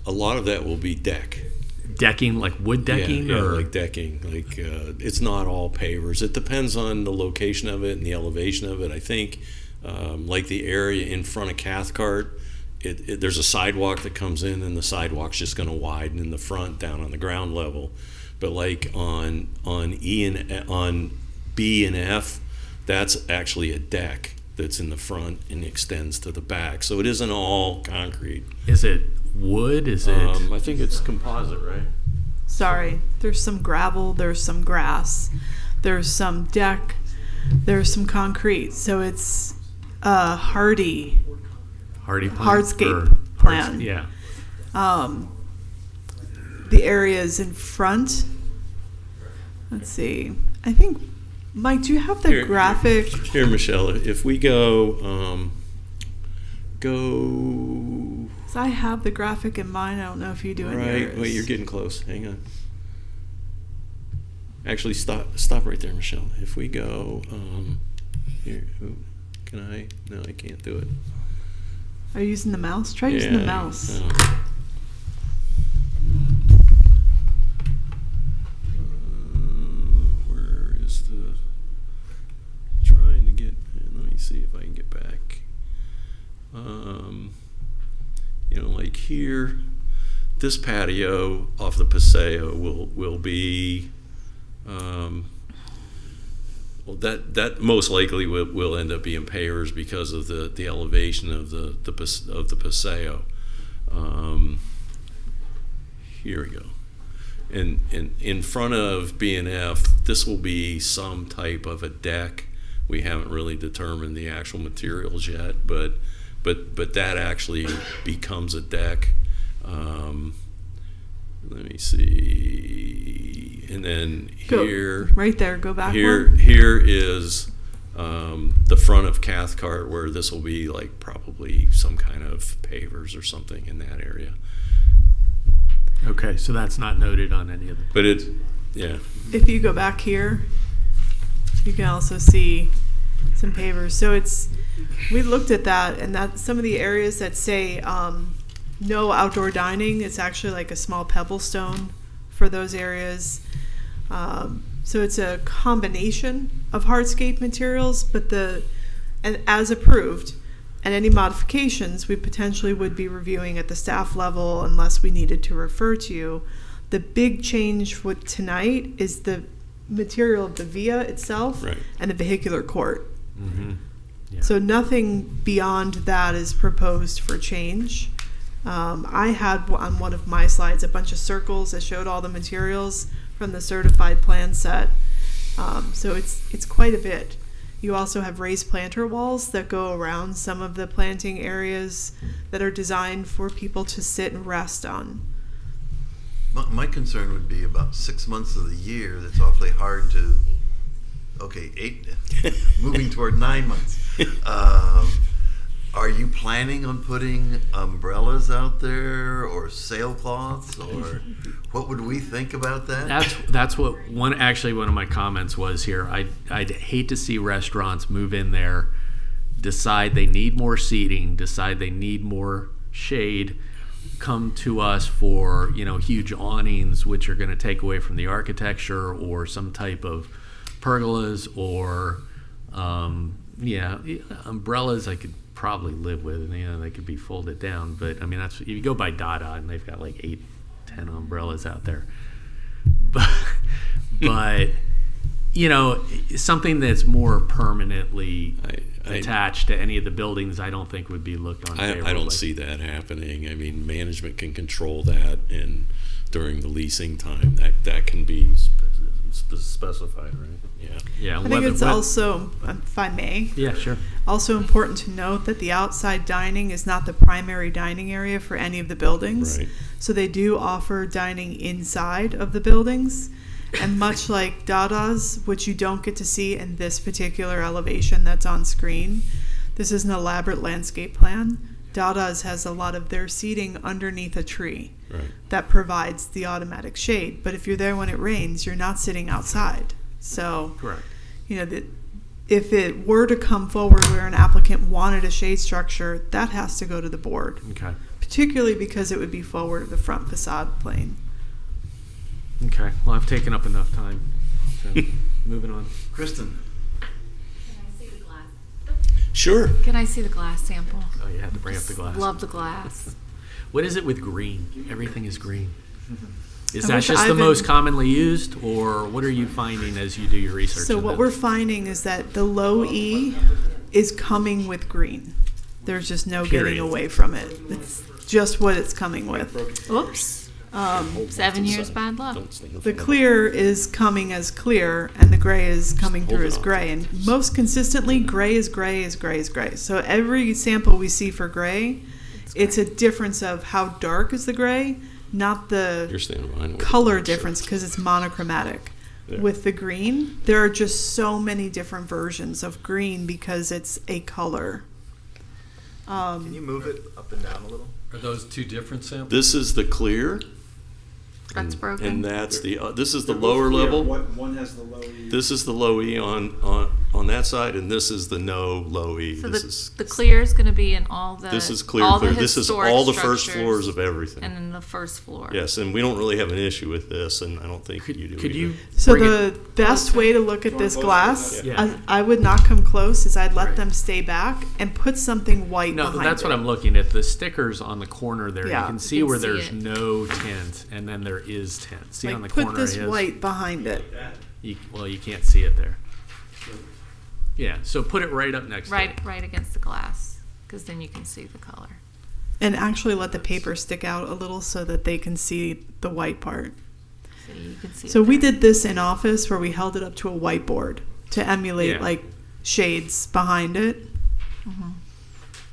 lot of that will be Decking, like wood decking? Yeah, or like decking. Like it's not all pavers. It depends on the location of it and the elevation of it. I think like the area in front of Cathcart, there's a sidewalk that comes in, and the sidewalk's just going to widen in the front down on the ground level. But like on B and F, that's actually a deck that's in the front and extends to the back. So it isn't all concrete. Is it wood? Is it? I think it's composite, right? Sorry, there's some gravel, there's some grass, there's some deck, there's some concrete. So it's hardy Hardy plan? hardscape plan. Yeah. The areas in front. Let's see. I think, Mike, do you have the Here. graphic? Here, Michelle, if we go, 'Cause I have the graphic in mine. I don't know if you do in right, yours. wait, you're getting close, hang on. Actually, stop right there, Michelle. If we go, here, can I? No, I can't do it. Are you using the mouse? Try using the mouse. Where is the? Trying to get. Let me see if I can get back. Like here, this patio off the Paseo will be. Well, that most likely will end up being pavers because of the elevation of the Paseo. Here we go. And in front of B&F, this will be some type of a deck. We haven't really determined the actual materials yet, but that actually becomes a deck. Let me see. And then here, right there, go backward. Here is the front of Cathcart, where this will be like probably some kind of pavers or something in that area. Okay, so that's not noted on any of the. But yeah. If you go back here, you can also see some pavers. So we looked at that, and that some of the areas that say no outdoor dining, it's actually like a small pebble stone for those areas. So it's a combination of hardscape materials, but and as approved, and any modifications we potentially would be reviewing at the staff level unless we needed to refer to you. The big change with tonight is the material of the via itself Right. and the vehicular court. Mm-hmm. Yeah. So nothing beyond that is proposed for change. I had on one of my slides a bunch of circles that showed all the materials from the certified plan set. So it's quite a bit. You also have raised planter walls that go around some of the planting areas that are designed for people to sit and rest on. My concern would be about 6 months of the year, that's awfully hard to, okay, 8, moving toward 9 months. Are you planning on putting umbrellas out there or sailcloths, or what would we think about that? That's what one of my comments was here. I'd hate to see restaurants move in there, decide they need more seating, decide they need more shade, come to us for huge awnings, which are going to take away from the architecture, or some type of pergolas, or umbrellas. I could probably live with, and they could be folded down. But I mean, that's if you go by Dada, and they've got like 8-10 umbrellas out there. But something that's more permanently attached to any of the buildings, I don't think would be looked on favorably. I don't see that happening. I mean, management can control that, and during the leasing time, that can be specified, right? Yeah. I think it's also, if I may, Yeah, sure. also important to note that the outside dining is not the primary dining area for any of the buildings. Right. So they do offer dining inside of the buildings. And much like Dada's, which you don't get to see in this particular elevation that's on screen, this is an elaborate landscape plan. Dada's has a lot of their seating underneath a tree Right. that provides the automatic shade. But if you're there when it rains, you're not sitting outside. So, Correct. if it were to come forward where an applicant wanted a shade structure, that has to go to the board, Okay. particularly because it would be forward of the front facade plane. Okay. Well, I've taken up enough time. So, moving on. Kristen? Can I see the glass? Sure. Can I see the glass sample? Oh, you had to bring up the glass. Love the glass. What is it with green? Everything is green. Is I that wish just the Ivan- most commonly used, or what are you finding as you do your research? So in what this? we're finding is that the low E is coming with green. There's just no Period. getting away from it. It's just what it's coming with. Oops. 7 years bad luck. The clear is coming as clear, and the gray is coming through as gray. And most consistently, gray is gray is gray is gray. So every sample we see for gray, it's a difference of how dark is the gray, not You're the standing behind what color the difference, because it's monochromatic. Yeah. With the green, there are just so many different versions of green because it's a color. Can you move it up and down a little? Are those two different samples? This is the clear, That's broken. and that's this is the lower level. One has the low E. This is the low E on that side, and this is the no low E. so This is the clear is going to be in all the this is clear. all Clear. The This is historic all the first structures floors of everything. and then the first floor. Yes, and we don't really have an issue with this, and I don't think you do. Could either. you So bring it- the best way to look at this glass, Yeah. I would not come close, is I'd let Right. them stay back and put something white No, behind that's it. what I'm looking at. The stickers on the corner there. Yeah. You can see You can where see there's it. no tint, and then there is tint. See on the Like, put corner this is. white behind it. You can't see it there. Yeah, so put it right up next to it. Right against the glass, because then you can see the color. And actually let the paper stick out a little so that they can see the white part. So you can see. So it we there. did this in office where we held it up to a whiteboard to emulate Yeah. like shades behind it.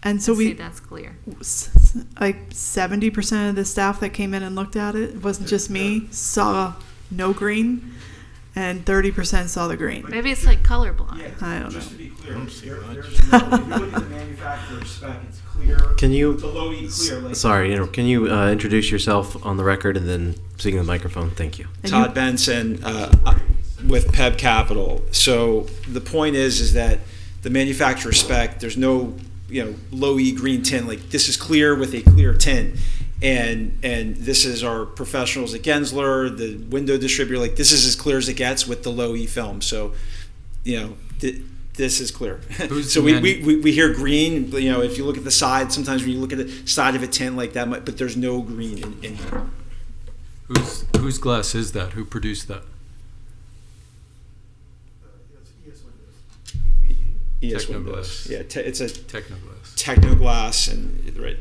And so see we, that's clear. like 70% of the staff that came in and looked at it, it wasn't just me, saw no green, and 30% saw the green. Maybe it's like colorblind. I don't Just know. to be clear, there's no, if you look at the manufacturer's spec, it's clear. Can you, The low E clear. Like sorry, can you introduce yourself on the record and then speak in the microphone? Thank you. And Todd you- Benson with PEB Capital. So the point is that the manufacturer spec, there's no low E green tint. Like this is clear with a clear tint. and this is our professionals at Gensler, the window distributor. Like, this is as clear as it gets with the low E film. So, this is clear. So we hear green. If you look at the side, sometimes when you look at the side of a tent like that, but there's no green in here. Whose glass is that? Who produced that? ES Technoglass. Windows. Yeah, it's a Technoglass. Technoglass and right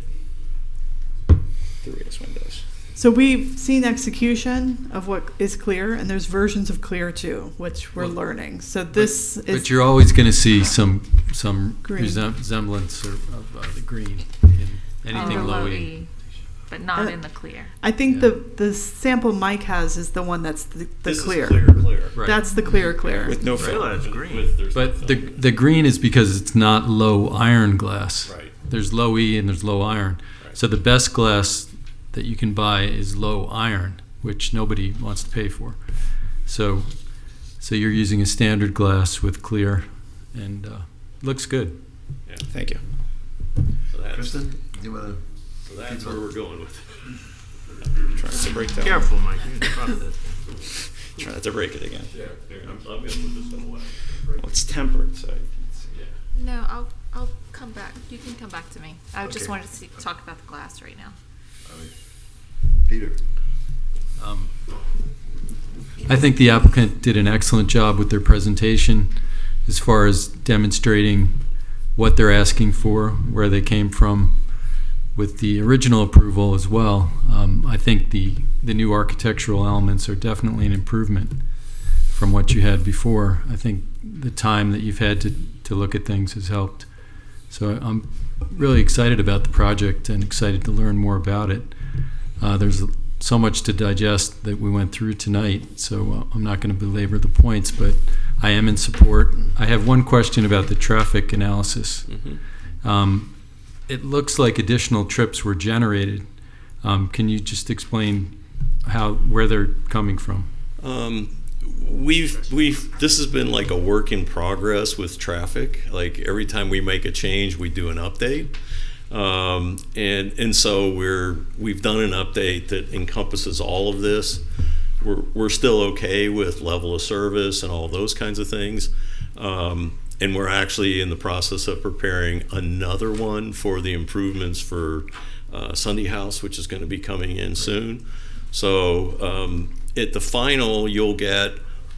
through ES Windows. So we've seen execution of what is clear, and there's versions of clear too, which we're learning. So this is. But you're always going to see some Green. resemblance of the green in anything Oh, low low E. E, but not in the clear. I think Yeah. the sample Mike has is the one that's the This clear. is clear. Right. That's the clear. With no Oh, film. that's green. But the green is because it's not low iron glass. Right. There's low E and there's low iron. Right. So the best glass that you can buy is low iron, which nobody wants to pay for. So you're using a standard glass with clear, and looks good. Thank you. So that's, Kristen, do you want to? so that's where we're going with it. Trying to break that. Careful, Mike. You're in front of this. Trying not to break it again. Yeah, I'm going to put this one away. Well, it's tempered, so you can see. Yeah. No, I'll come back. You can come back to me. I just Okay. wanted to talk about the glass right now. Peter. I think the applicant did an excellent job with their presentation as far as demonstrating what they're asking for, where they came from, with the original approval as well. I think the new architectural elements are definitely an improvement from what you had before. I think the time that you've had to look at things has helped. So I'm really excited about the project and excited to learn more about it. There's so much to digest that we went through tonight, so I'm not going to belabor the points, but I am in support. I have one question about the traffic analysis. It looks like additional trips were generated. Can you just explain where they're coming from? This has been like a work in progress with traffic. Like every time we make a change, we do an update. And so we've done an update that encompasses all of this. We're still okay with level of service and all those kinds of things. And we're actually in the process of preparing another one for the improvements for Sunday House, which is going to be coming in soon. So at the final, you'll get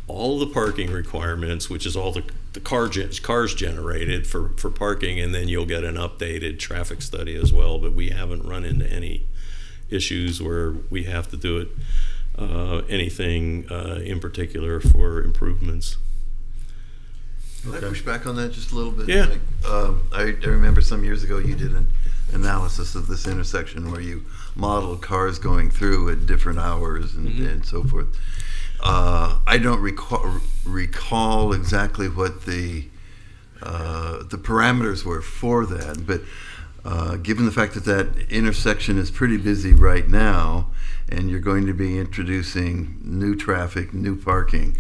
all the parking requirements, which is all the cars generated for parking, and then you'll get an updated traffic study as well. But we haven't run into any issues where we have to do it anything in particular for improvements. Can I push back on that just a little bit? Yeah. I remember some years ago you did an analysis of this intersection where you modeled cars going through at different hours and so forth. I don't recall exactly what the parameters were for that, but given the fact that that intersection is pretty busy right now, and you're going to be introducing new traffic, new parking,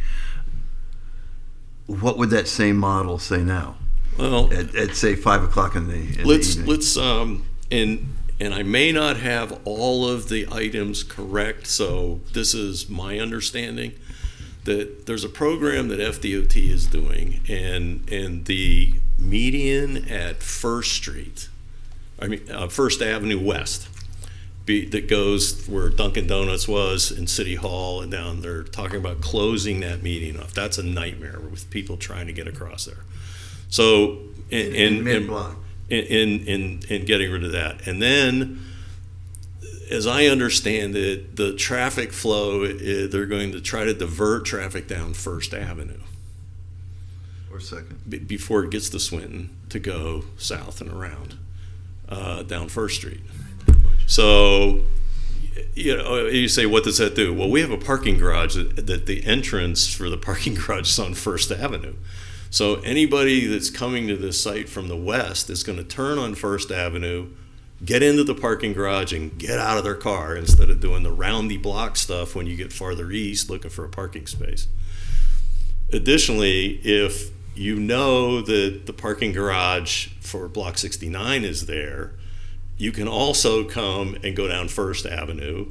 what would that same model say now? Well, At say 5 o'clock in the evening. let's and I may not have all of the items correct, so this is my understanding that there's a program that FDOT is doing, and the median at First Avenue West, that goes where Dunkin' Donuts was in City Hall and down there, talking about closing that median off. That's a nightmare with people trying to get across there. So in mid-block. in getting rid of that. And then, as I understand it, the traffic flow, they're going to try to divert traffic down First Avenue Or second. before it gets to Swinton to go south and around down First Street. So, you say, what does that do? Well, we have a parking garage that the entrance for the parking garage is on First Avenue. So anybody that's coming to this site from the west is going to turn on First Avenue, get into the parking garage, and get out of their car instead of doing the roundy block stuff when you get farther east looking for a parking space. Additionally, if you know that the parking garage for Block 69 is there, You can also come and go down First Avenue,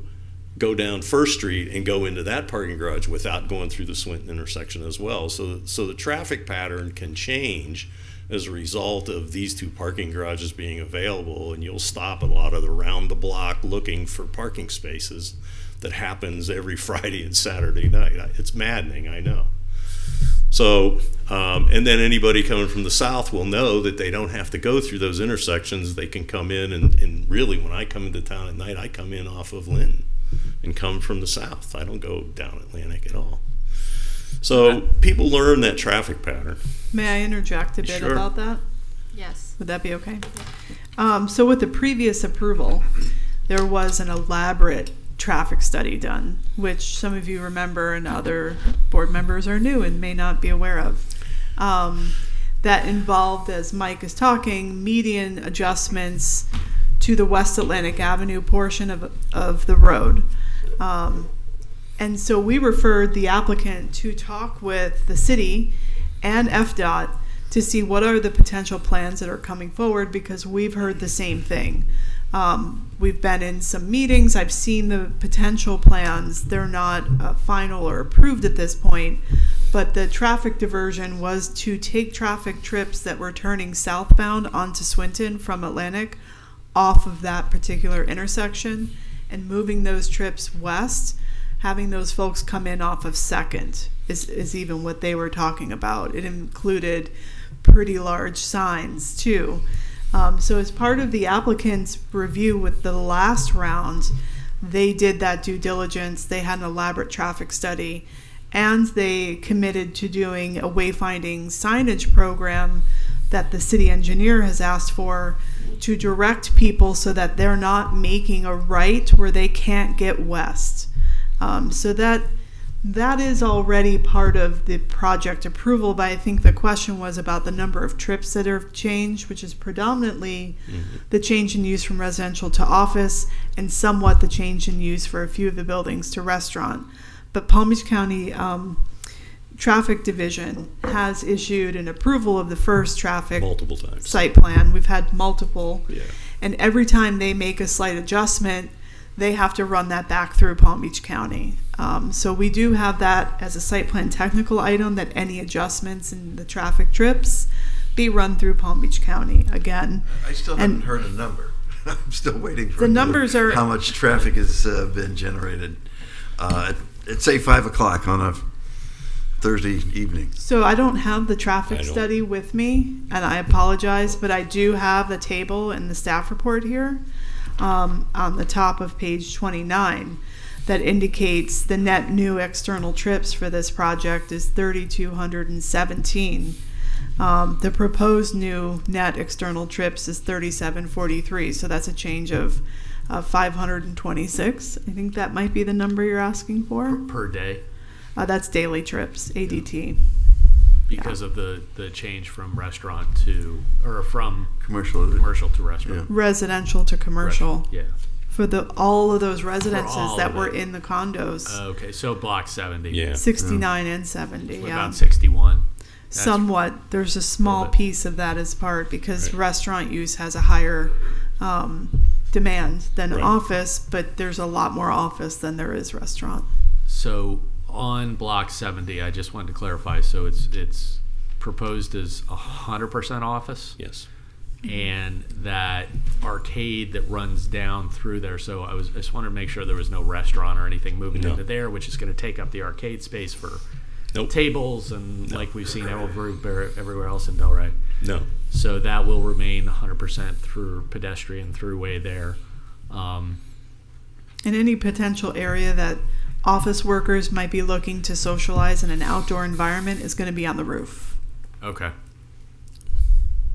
go down First Street, and go into that parking garage without going through the Swinton intersection as well. So the traffic pattern can change as a result of these two parking garages being available, and you'll stop a lot of the round the block looking for parking spaces that happens every Friday and Saturday night. It's maddening, I know. So, and then anybody coming from the south will know that they don't have to go through those intersections. They can come in, and really, when I come into town at night, I come in off of Linton and come from the south. I don't go down Atlantic at all. So people learn that traffic pattern. May I interject a bit Sure. about that? Yes. Would that be okay? So with the previous approval, there was an elaborate traffic study done, which some of you remember and other board members are new and may not be aware of. That involved, as Mike is talking, median adjustments to the West Atlantic Avenue portion of the road. And so we referred the applicant to talk with the city and FDOT to see what are the potential plans that are coming forward, because we've heard the same thing. We've been in some meetings. I've seen the potential plans. They're not final or approved at this point, but the traffic diversion was to take traffic trips that were turning southbound onto Swinton from Atlantic off of that particular intersection and moving those trips west. Having those folks come in off of Second is even what they were talking about. It included pretty large signs too. So as part of the applicant's review with the last round, they did that due diligence. They had an elaborate traffic study, and they committed to doing a wayfinding signage program that the city engineer has asked for to direct people so that they're not making a right where they can't get west. So that is already part of the project approval, but I think the question was about the number of trips that have changed, which is predominantly the change in use from residential to office and somewhat the change in use for a few of the buildings to restaurant. But Palm Beach County Traffic Division has issued an approval of the first traffic Multiple times. site plan. We've had multiple. Yeah. And every time they make a slight adjustment, they have to run that back through Palm Beach County. So we do have that as a site plan technical item, that any adjustments in the traffic trips be run through Palm Beach County again. I still haven't heard a number. I'm still waiting for The numbers are- how much traffic has been generated at say 5 o'clock on a Thursday evening. So I don't have the traffic I don't. study with me, and I apologize, but I do have the table and the staff report here on the top of page 29 that indicates the net new external trips for this project is 3,217. The proposed new net external trips is 3,743, so that's a change of 526. I think that might be the number you're asking for. Per day, That's daily trips, ADT. because of the change from restaurant to, or from Commercial. commercial to restaurant. Residential to commercial. Yeah. For all of those residences all that of were it. in the condos. Okay, so block 70. Yeah. 69 and 70, What yeah. about 61? That's- Somewhat. There's a small little bit. piece of that as part because Right. restaurant use has a higher demand than Right. office, but there's a lot more office than there is restaurant. So on block 70, I just wanted to clarify. So it's proposed as 100% office, Yes. and that arcade that runs down through there. So I just wanted to make sure there was no restaurant or anything moving No. into there, which is going to take up the arcade space for Nope. tables and No. like we've seen everywhere else in Delray. No. So that will remain 100% through pedestrian throughway there. In any potential area that office workers might be looking to socialize in an outdoor environment is going to be on the roof. Okay.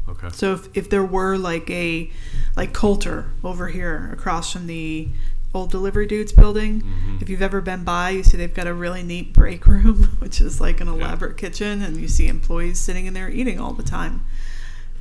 Okay. So if there were like Coulter over here across from the old Delivery Dudes building, if you've ever been by, you see they've got a really neat break room, which is like an elaborate kitchen, and you see employees sitting in there eating all the time.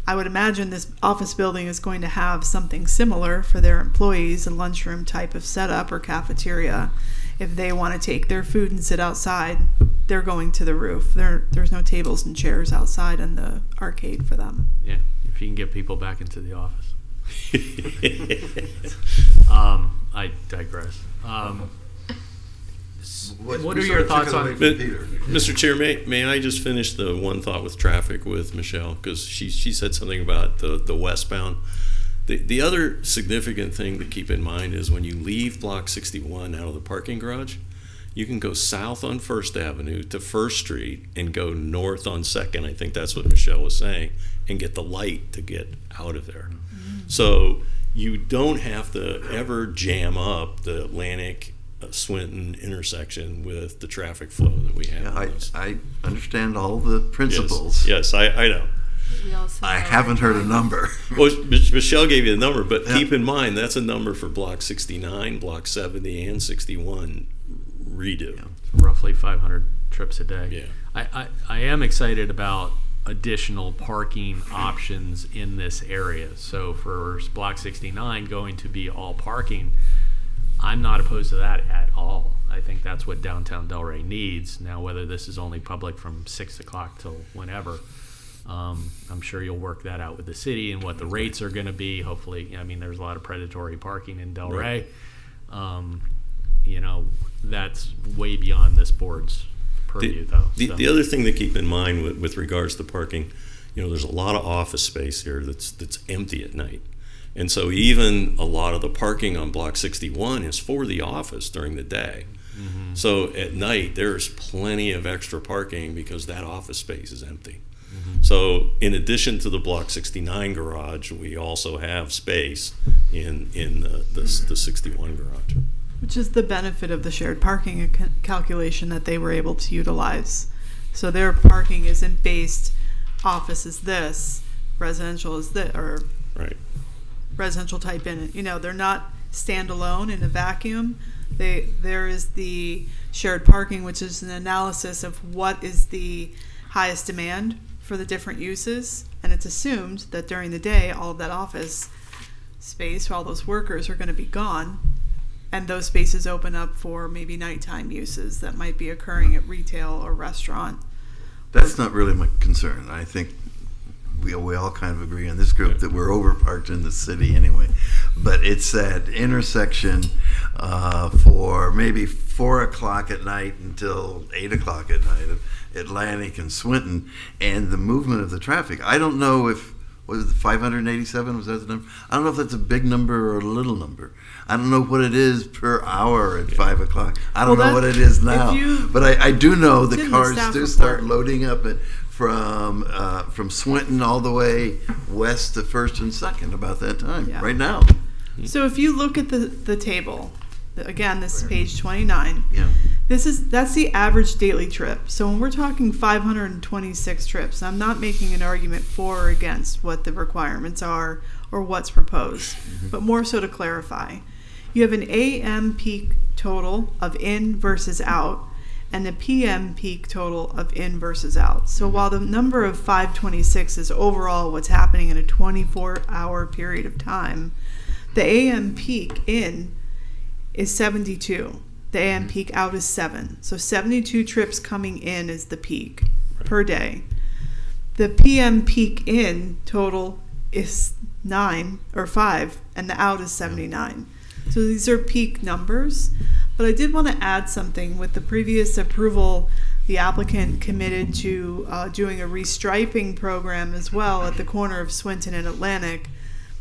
I would imagine this office building is going to have something similar for their employees, a lunchroom type of setup or cafeteria. If they want to take their food and sit outside, they're going to the roof. There's no tables and chairs outside in the arcade for them. Yeah, if you can get people back into the office. I digress. What We are sort your of took thoughts it away on? from Peter. Mr. Chair, may I just finish the one thought with traffic with Michelle? Because she said something about the westbound. The other significant thing to keep in mind is when you leave Block 61 out of the parking garage, you can go south on First Avenue to First Street and go north on Second. I think that's what Michelle was saying, and get the light to get out of there. So you don't have to ever jam up the Atlantic Swinton intersection with the traffic flow that we have. Yeah, on those. I understand all the principles. Yes, I know. We also I know haven't heard a that- number. Well, Michelle gave you a number, but Yeah. keep in mind that's a number for Block 69, Block 70, and 61 redo. Yeah. Roughly 500 trips a day. Yeah. I am excited about additional parking options in this area. So for Block 69 going to be all parking, I'm not opposed to that at all. I think that's what downtown Delray needs. Now, whether this is only public from 6 o'clock till whenever, I'm sure you'll work that out with the city and what the rates are going to be. Hopefully, I mean, there's a lot of predatory parking in Delray. You know, that's way beyond this board's purview, though. So. The other thing to keep in mind with regards to parking, there's a lot of office space here that's empty at night. And so even a lot of the parking on Block 61 is for the office during the day. Mm-hmm. So at night, there's plenty of extra parking because that office space is empty. Mm-hmm. So in addition to the Block 69 garage, we also have space in the 61 garage. Which is the benefit of the shared parking calculation that they were able to utilize. So their parking isn't based, office is this, residential is this, or Right. residential type in it. They're not standalone in a vacuum. There is the shared parking, which is an analysis of what is the highest demand for the different uses, and it's assumed that during the day all of that office space for all those workers are going to be gone, and those spaces open up for maybe nighttime uses that might be occurring at retail or restaurant. That's not really my concern. I think we all kind of agree in this group that we're overparked in the city anyway. But it's that intersection for maybe 4 o'clock at night until 8 o'clock at night of Atlantic and Swinton, and the movement of the traffic. I don't know if, was it 587, was that the number? I don't know if that's a big number or a little number. I don't know what it is per hour at 5 o'clock. I don't Well, know that- what it is if now. you- But I do know It's the in the cars staff do report. start loading up from Swinton all the way west to First and Second about that time, Yeah. right now. So if you look at the table, again, this is page 29. Yeah. That's the average daily trip. So when we're talking 526 trips, I'm not making an argument for or against what the requirements are or what's proposed, but more so to clarify. You have an AM peak total of in versus out, and a PM peak total of in versus out. So while the number of 526 is overall what's happening in a 24-hour period of time, the AM peak in is 72. The AM peak out is 7. So 72 trips coming in is the peak per day. The PM peak in total is 9 or 5, and the out is 79. So these are peak numbers. But I did want to add something. With the previous approval, the applicant committed to doing a restriping program as well at the corner of Swinton and Atlantic,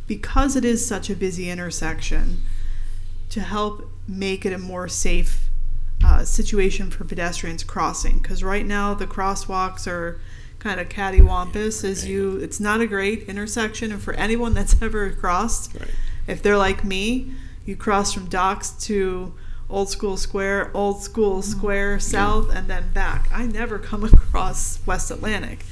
because it is such a busy intersection, to help make it a more safe situation for pedestrians crossing. Because right now the crosswalks are kind of cattywampus. It's not a great intersection, and for anyone that's ever crossed, Right. if they're like me, you cross from Docks to Old School Square South, and then back. I never come across West Atlantic.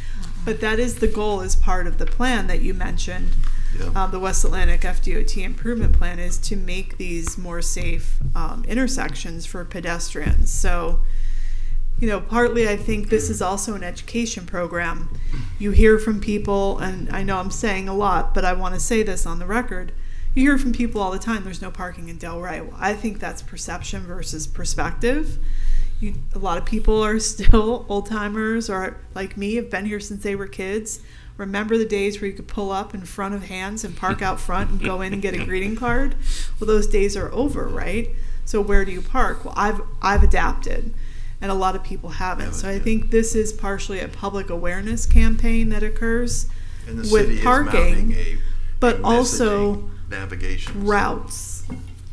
But that is the goal as part of the plan that you mentioned. Yeah. The West Atlantic FDOT improvement plan is to make these more safe intersections for pedestrians. So, partly I think this is also an education program. You hear from people, and I know I'm saying a lot, but I want to say this on the record. You hear from people all the time, there's no parking in Delray. Well, I think that's perception versus perspective. A lot of people are still old timers, or like me, have been here since they were kids. Remember the days where you could pull up in front of Hands and park out front and go in and get a greeting card? Well, those days are over, right? So where do you park? Well, I've adapted, and a lot of people haven't. So I think this is partially a public awareness campaign that occurs And the with city is parking, mounting a but messaging also navigation routes,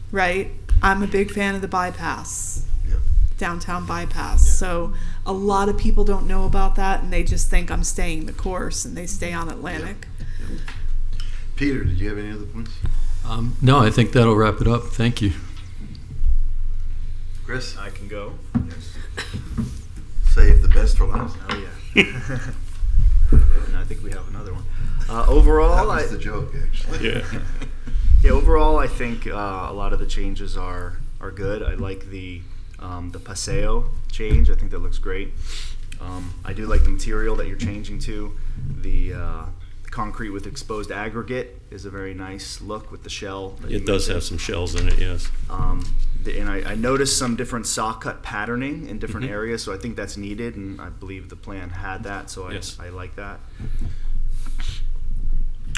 right? I'm a big fan of the bypass, Yep. downtown bypass. So a lot of people don't know about that, and they just think I'm staying the course, and they stay on Atlantic. Peter, did you have any other points? No, I think that'll wrap it up. Thank you. Chris, I can go. save the best for last. Oh, yeah. And I think we have another one. Overall, That was the joke, actually. Yeah. Yeah, overall, I think a lot of the changes are good. I like the paseo change. I think that looks great. I do like the material that you're changing to. The concrete with exposed aggregate is a very nice look with the shell. that you It does mentioned. have some shells in it, yes. And I noticed some different saw cut patterning in different Mhm. areas, so I think that's needed, and I believe the plan had that, so Yes. I like that.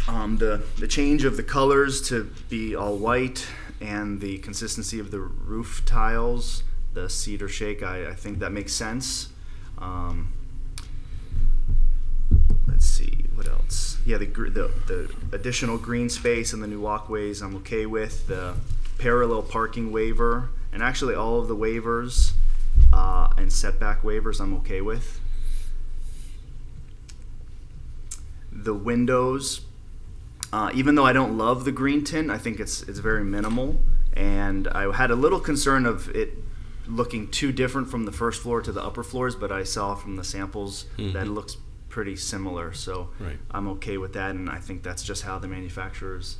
The change of the colors to be all white and the consistency of the roof tiles, the cedar shake, I think that makes sense. Let's see, what else? Yeah, the additional green space and the new walkways I'm okay with. The parallel parking waiver, and actually all of the waivers and setback waivers I'm okay with. The windows, even though I don't love the green tint, I think it's very minimal, and I had a little concern of it looking too different from the first floor to the upper floors, but I saw from the samples that it looks pretty similar, so Right. I'm okay with that, and I think that's just how the manufacturers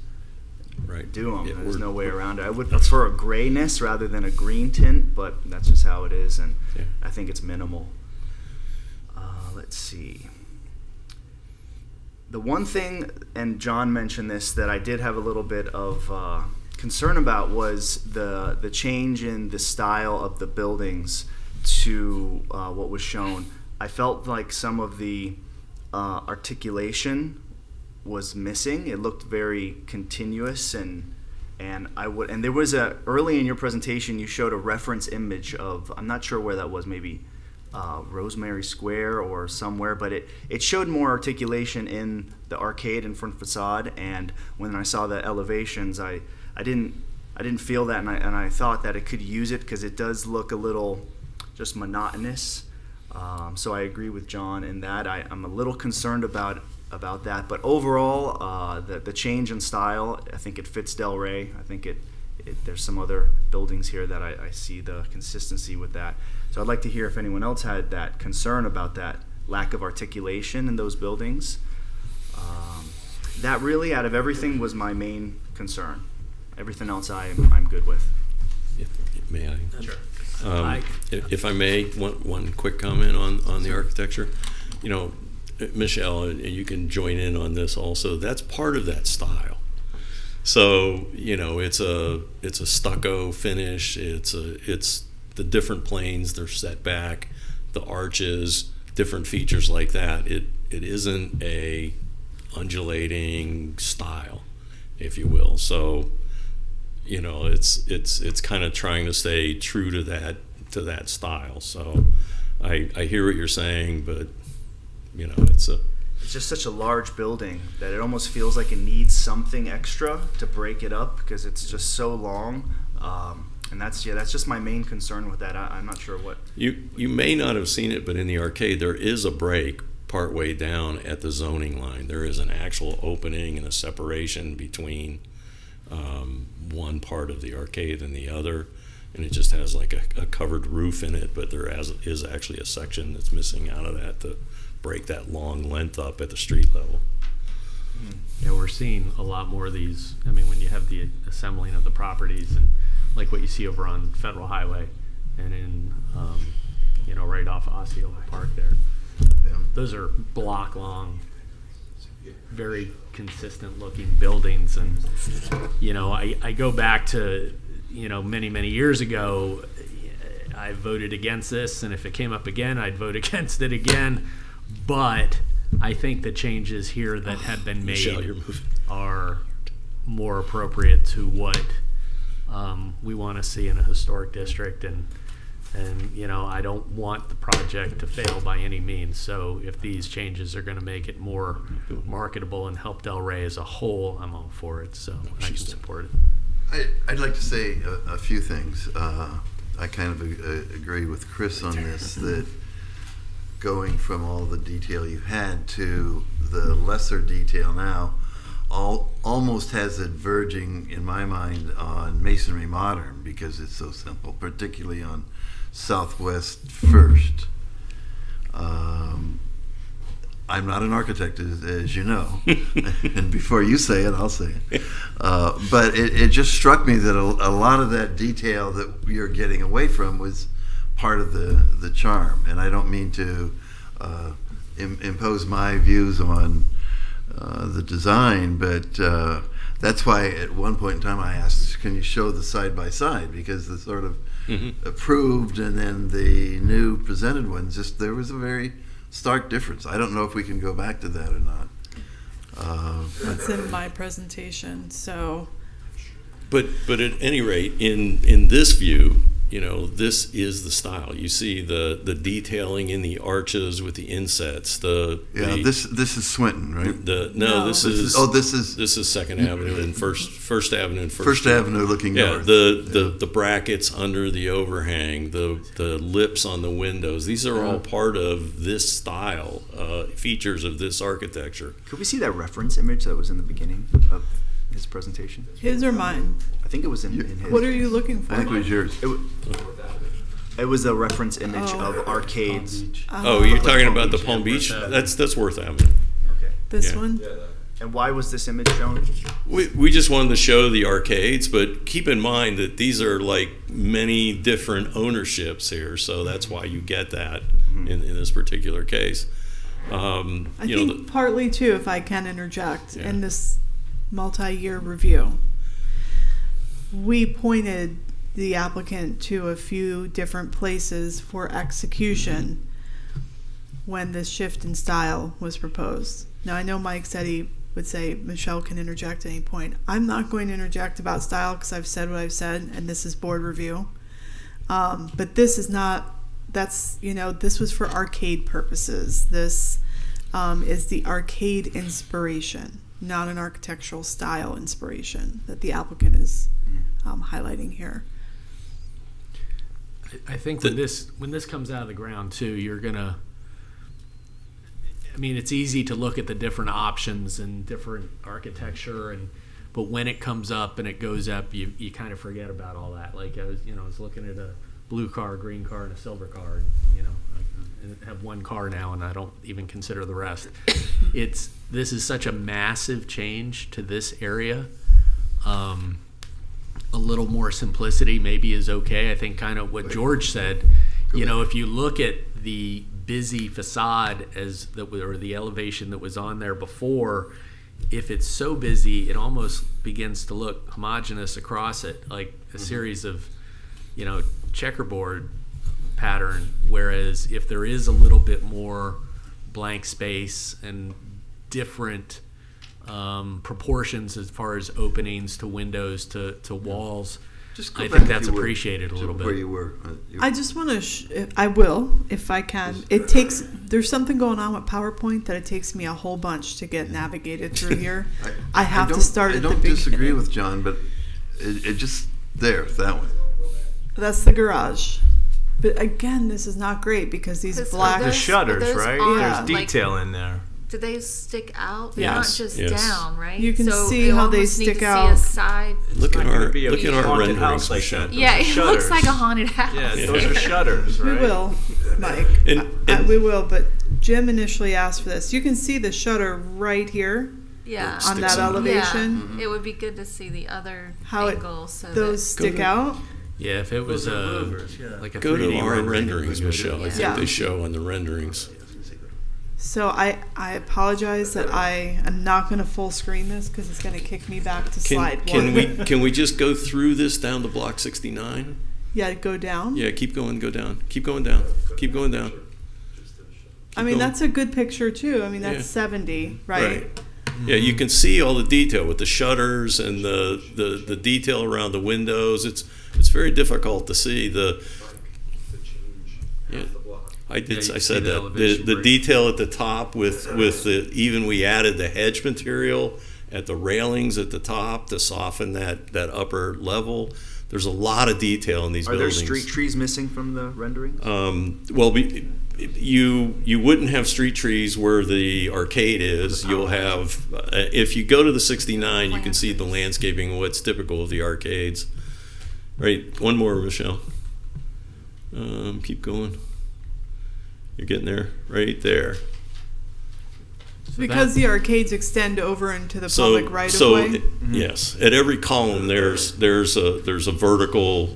Right. do them. Yeah, There's we're- no way around it. I would prefer a grayness rather than a green tint, but that's just how it is, and Yeah. I think it's minimal. Let's see. The one thing, and John mentioned this, that I did have a little bit of concern about was the change in the style of the buildings to what was shown. I felt like some of the articulation was missing. It looked very continuous, and there was early in your presentation you showed a reference image of, I'm not sure where that was, maybe Rosemary Square or somewhere, but it showed more articulation in the arcade and front facade, and when I saw the elevations I didn't feel that, and I thought that it could use it because it does look a little just monotonous. So I agree with John in that. I'm a little concerned about that, but overall, the change in style, I think it fits Delray. I think there's some other buildings here that I see the consistency with that. So I'd like to hear if anyone else had that concern about that lack of articulation in those buildings. That really, out of everything, was my main concern. Everything else I'm good with. May I? Sure. If I may, one quick comment on the architecture. You know, Michelle, and you can join in on this also. That's part of that style. So you know, it's a stucco finish. It's the different planes they're set back, the arches, different features like that. It isn't a undulating style, if you will. So you know, it's kind of trying to stay true to that style. So I hear what you're saying, but you know, it's just such a large building that it almost feels like it needs something extra to break it up because it's just so long. And that's just my main concern with that. I'm not sure what you may not have seen it, but in the arcade there is a break partway down at the zoning line. There is an actual opening and a separation between one part of the arcade and the other, and it just has like a covered roof in it, but there is actually a section that's missing out of that to break that long length up at the street level. Yeah, we're seeing a lot more of these. I mean, when you have the assembling of the properties and like what you see over on Federal Highway and in, right off Osceola Park there. Yeah. Those are block long, very consistent looking buildings. And, I go back to, many, many years ago, I voted against this. And if it came up again, I'd vote against it again. But I think the changes here that have been Michelle, you're made moving. are more appropriate to what we want to see in a historic district, and you know, I don't want the project to fail by any means. So if these changes are going to make it more marketable and help Delray as a whole, I'm all for it. So I can support it. I'd like to say a few things. I kind of agree with Chris on this, that going from all the detail you had to the lesser detail now almost has it verging, in my mind, on Masonry Modern, because it's so simple, particularly on Southwest First. I'm not an architect, as you know, and before you say it, I'll say it. But it just struck me that a lot of that detail that you're getting away from was part of the charm. And I don't mean to impose my views on the design, but that's why at one point in time I asked, can you show the side-by-side? Because the sort of approved and then the new presented ones, just there was a very stark difference. I don't know if we can go back to that or not. That's in my presentation, so. But at any rate, in this view, you know, this is the style. You see the detailing in the arches with the insets. This is Swinton, right? This is Second Avenue and First Avenue and First Avenue looking north. The brackets under the overhang, the lips on the windows. These are all part of this style, features of this architecture. Could we see that reference image that was in the beginning of his presentation? His or mine? I think it was in his. What are you looking for? I think it was yours. It was a reference image of arcades. Oh, you're talking about the Palm Beach? That's Worth Avenue. Okay. This Yeah. one? And why was this image shown? We just wanted to show the arcades, but keep in mind that these are like many different ownerships here, so that's why you get that in this particular case. I think partly too, if I can interject, in this multi-year review, we pointed the applicant to a few different places for execution when this shift in style was proposed. Now, I know Mike said he would say Michelle can interject at any point. I'm not going to interject about style because I've said what I've said, and this is board review. But this is not, this was for arcade purposes. This is the arcade inspiration, not an architectural style inspiration that the applicant is highlighting here. I think when this comes out of the ground too, you're gonna. I mean, it's easy to look at the different options and different architecture, but when it comes up and it goes up, you kind of forget about all that. Like I was looking at a blue car, green car, and a silver car, and I have one car now, and I don't even consider the rest. This is such a massive change to this area. A little more simplicity maybe is okay. I think kind of what George said, if you look at the busy facade or the elevation that was on there before, if it's so busy, it almost begins to look homogeneous across it, like a series of, checkerboard pattern. Whereas if there is a little bit more blank space and different proportions as far as openings to windows to walls, I think that's appreciated a little bit. Where you were. I just want to, I will, if I can. There's something going on with PowerPoint that it takes me a whole bunch to get navigated through here. I have to start at the beginning. I don't disagree with John, but it just, that one. That's the garage. But again, this is not great because these black... The shutters, right? Yeah. There's detail in there. Do they stick out? They're Yes. not just Yes. down, right? You can so see you how they almost need stick to out. See a side. Look at not our gonna be a haunted renderings, house like Michelle. that. Yeah, it Shutters. looks like a haunted house. Yeah, those are shutters, right? We will, Mike. And- We will, but Jim initially asked for this. You can see the shutter right here Yeah. on that Sticks out. elevation. Yeah. It would be good to see the other How angle so those that stick out. Yeah, if it was like a Go 3D to our rendering, renderings, it would be Michelle. good. I think Yeah. they show on the renderings. So I apologize that I am not going to full screen this because it's going to kick me back to slide one. Can we just go through this down to block 69? Yeah, go down. Yeah, keep going, go down. Keep going down. Keep going down. I mean, going. that's a good picture too. I mean, that's Yeah. 70, right? Yeah, you can see all the detail with the shutters and the detail around the windows. It's very difficult to see the. Yeah, I Yeah, you I can see said the that elevation the break. detail at the top with the even we added the hedge material at the railings at the top to soften that upper level. There's a lot of detail in these Are there buildings. street trees missing from the renderings? Well, you wouldn't have street trees where the arcade is. You'll have, if you go to the 69, you can see the landscaping, what's typical of the arcades. Right, one more, Michelle. Keep going. You're getting there, right there. Because the arcades extend over into the So, public right so of way. yes, at every column there's a vertical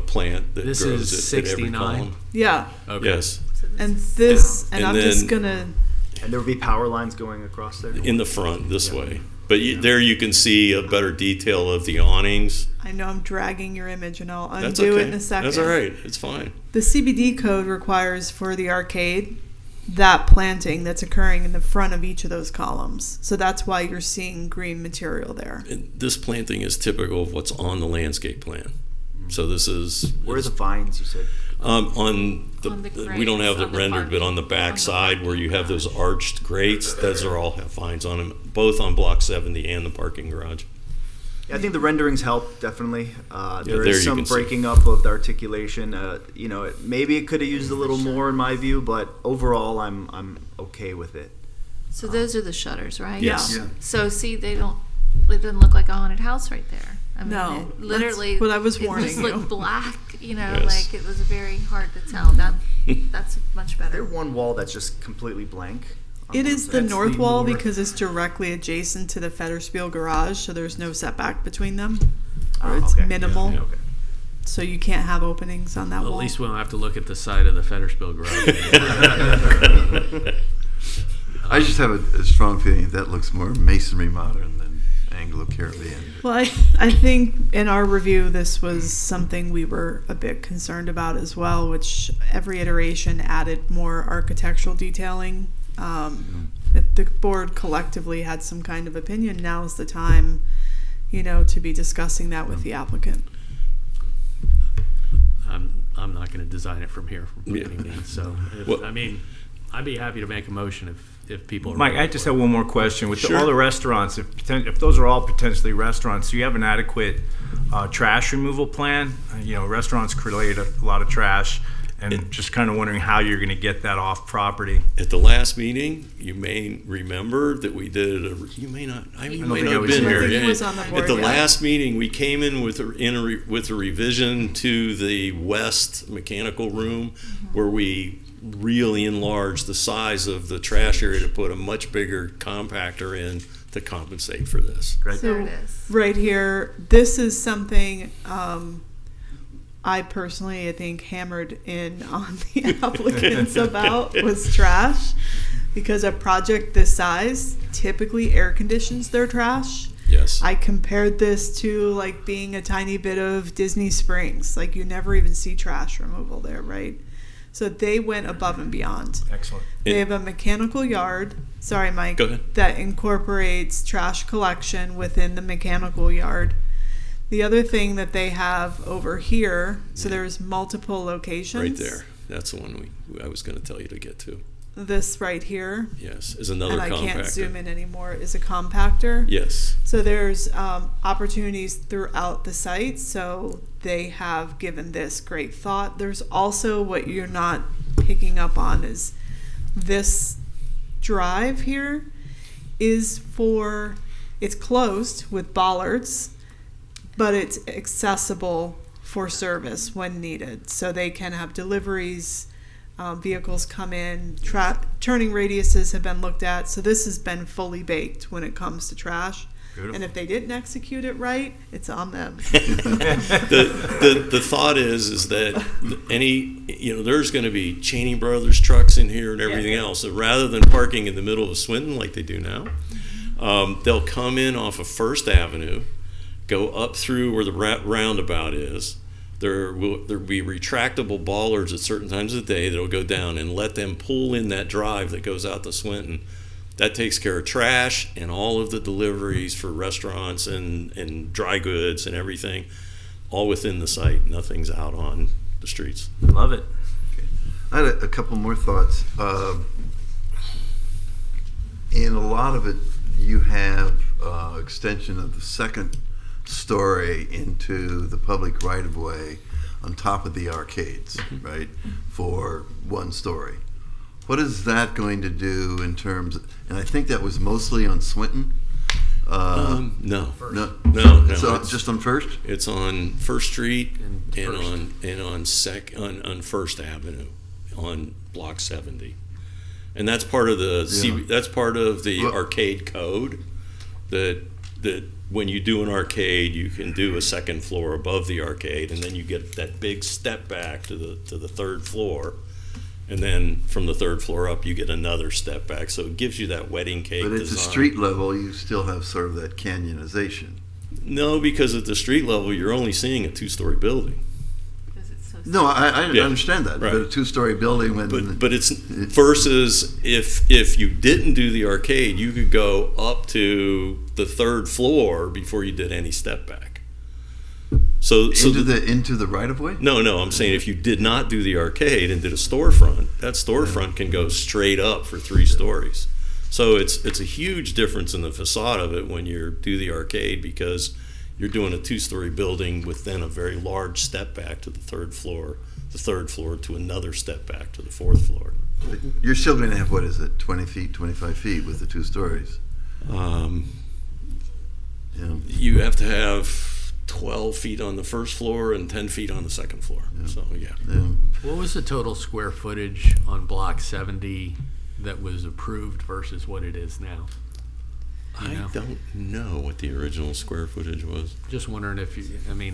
plant that This grows is at every 69? column. Yeah. Okay. Yes, And this, and, And I'm just then- gonna, And there would be power lines going across there? in the front this way. But there you can see a better detail of the awnings. I know I'm dragging your image and I'll That's undo okay. it in a second. That's all right. It's fine. The CBD code requires for the arcade that planting that's occurring in the front of each of those columns. So that's why you're seeing green material there. And this planting is typical of what's on the landscape plan. So this is Where are the vines, you said? on the On the we don't grates, have it on the rendered, but on the parking- back on the side where you have parking those arched grates, those are all have vines on them, both on block 70 and the parking garage. Yeah, I think the renderings help, definitely. There there is you some can see. breaking up of the articulation. Maybe it could have used a little more in my view, but overall, I'm okay with it. So those are the shutters, right? Yes. Yeah. So see, they didn't look like a haunted house right there. I mean, No, it that's literally. what I was it warning just you. looked black. Yes. Like it was very hard to tell. That's much Is there better. one wall that's just completely blank? on It one is side? the That's north the wall north. because it's directly adjacent to the Federspiel garage, so there's no setback between them. Or Oh, it's okay. minimal, Yeah, okay. so you can't have openings on that Well, wall. at least we don't have to look at the side of the Federspiel garage. I just have a strong feeling that looks more masonry modern than Anglo-Caribbean. Well, I think in our review, this was something we were a bit concerned about as well, which every iteration added more architectural detailing. If the board collectively had some kind of opinion, now's the time, to be discussing that with the applicant. I'm not going to design it from here from Yeah. any means. So, Well- I mean, I'd be happy to make a motion if people are Mike, ready I just for have it. one more question. With Sure. all the restaurants, if those are all potentially restaurants, do you have an adequate trash removal plan? Restaurants create a lot of trash, and just kind of wondering how you're going to get that off property. At the last meeting, you may remember that we did you may not. I mean, you don't may think not I have was been here. here. I think he Yeah. was on the board, At the yeah. last meeting, we came in with a revision to the west mechanical room, where we really enlarged the size of the trash area to put a much bigger compactor in to compensate for this. There it is. Right here, this is something I personally, I think, hammered in on the applicants about was trash, because a project this size typically air conditions their trash. Yes. I compared this to like being a tiny bit of Disney Springs. Like you never even see trash removal there, right? So they went above and beyond. Excellent. They have a mechanical yard, sorry Mike, Go ahead. that incorporates trash collection within the mechanical yard. The other thing that they have over here, so there's multiple locations. Right there. That's the one I was going to tell you to get to. This right here, Yes, is another and I compactor. can't zoom in anymore, is a compactor. Yes. So there's opportunities throughout the site, so they have given this great thought. There's also what you're not picking up on is this drive here is it's closed with bollards, but it's accessible for service when needed. So they can have deliveries, vehicles come in, turning radiuses have been looked at. So this has been fully baked when it comes to trash. Beautiful. And if they didn't execute it right, it's on them. The thought is that there's going to be Cheney Brothers trucks in here and everything else. So rather than parking in the middle of Swinton like they do now, they'll come in off of First Avenue, go up through where the roundabout is, There be retractable bollards at certain times of the day that'll go down and let them pull in that drive that goes out to Swinton. That takes care of trash and all of the deliveries for restaurants and dry goods and everything, all within the site. Nothing's out on the streets. Love it. I had a couple more thoughts. In a lot of it, you have extension of the second story into the public right-of-way on top of the arcades, right, for one story. What is that going to do in terms, and I think that was mostly on Swinton? No. No. So it's just on First? It's on First Street and First. on First Avenue on Block 70, and that's part of the that's part of the arcade code. That when you do an arcade, you can do a second floor above the arcade, and then you get that big step back to the third floor. And then from the third floor up, you get another step back. So it gives you that wedding cake But at design. the street level, you still have sort of that canyonization. No, because at the street level, you're only seeing a 2-story building. No, I Yeah. understand that. Right. But a 2-story building when... But it's versus if you didn't do the arcade, you could go up to the third floor before you did any step back. So into the right of way? No, I'm saying if you did not do the arcade and did a storefront, that storefront can go straight up for 3 stories. So it's a huge difference in the facade of it when you do the arcade, because you're doing a 2-story building with then a very large step back to the third floor to another step back to the 4th floor. You're still going to have, what is it, 20 feet, 25 feet with the 2 stories? You have to have 12 feet on the first floor and 10 feet on the second floor. So, yeah. What was the total square footage on Block 70 that was approved versus what it is now? I don't know what the original square footage was. Just wondering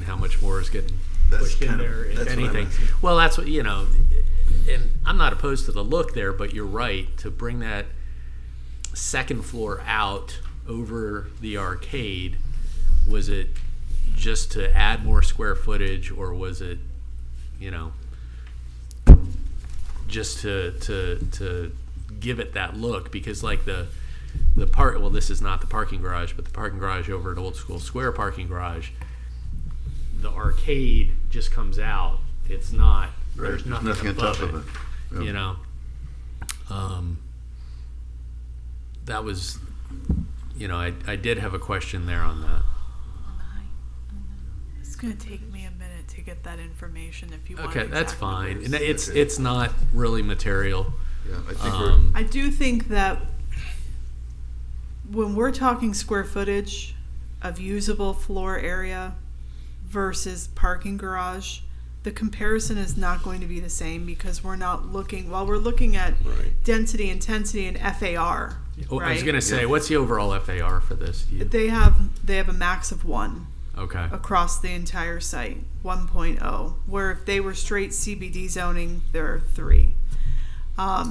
how much more is getting pushed in there, if anything. Well, that's what, and I'm not opposed to the look there, but you're right, to bring that second floor out over the arcade, was it just to add more square footage, or was it, just to give it that look? Because like the this is not the parking garage, but the parking garage over at Old School Square parking garage, the arcade just comes out. It's not, there's nothing above on top of it. Yeah. That was, I did have a question there on that. It's going to take me a minute to get that information if you want. Okay, that's exactly fine. what And it is. it's not really material. Yeah, I think I do think that when we're talking square footage of usable floor area versus parking garage, the comparison is not going to be the same, because we're not looking, while we're looking at density, intensity, and FAR. Oh, right? I was going to say, what's the overall FAR for this? They have a max of 1. Okay. Across the entire site, 1.0, where if they were straight CBD zoning, there are 3.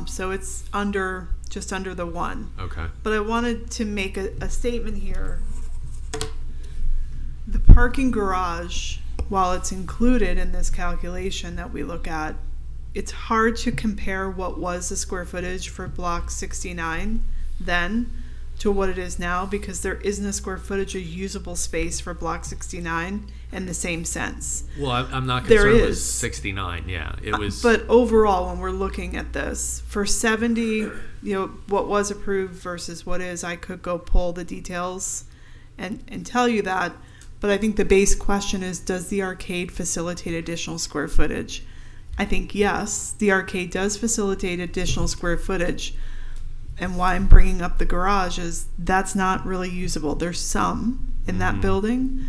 So it's just under the 1. Okay. But I wanted to make a statement here. The parking garage, while it's included in this calculation that we look at, it's hard to compare what was the square footage for Block 69 then to what it is now, because there isn't a square footage of usable space for Block 69 in the same sense. Well, I'm not There concerned with is. 69. Yeah, it was. But overall, when we're looking at this, for 70, what was approved versus what is, I could go pull the details and tell you that. But I think the base question is, does the arcade facilitate additional square footage? I think yes, the arcade does facilitate additional square footage. And why I'm bringing up the garage is that's not really usable. There's some in that building,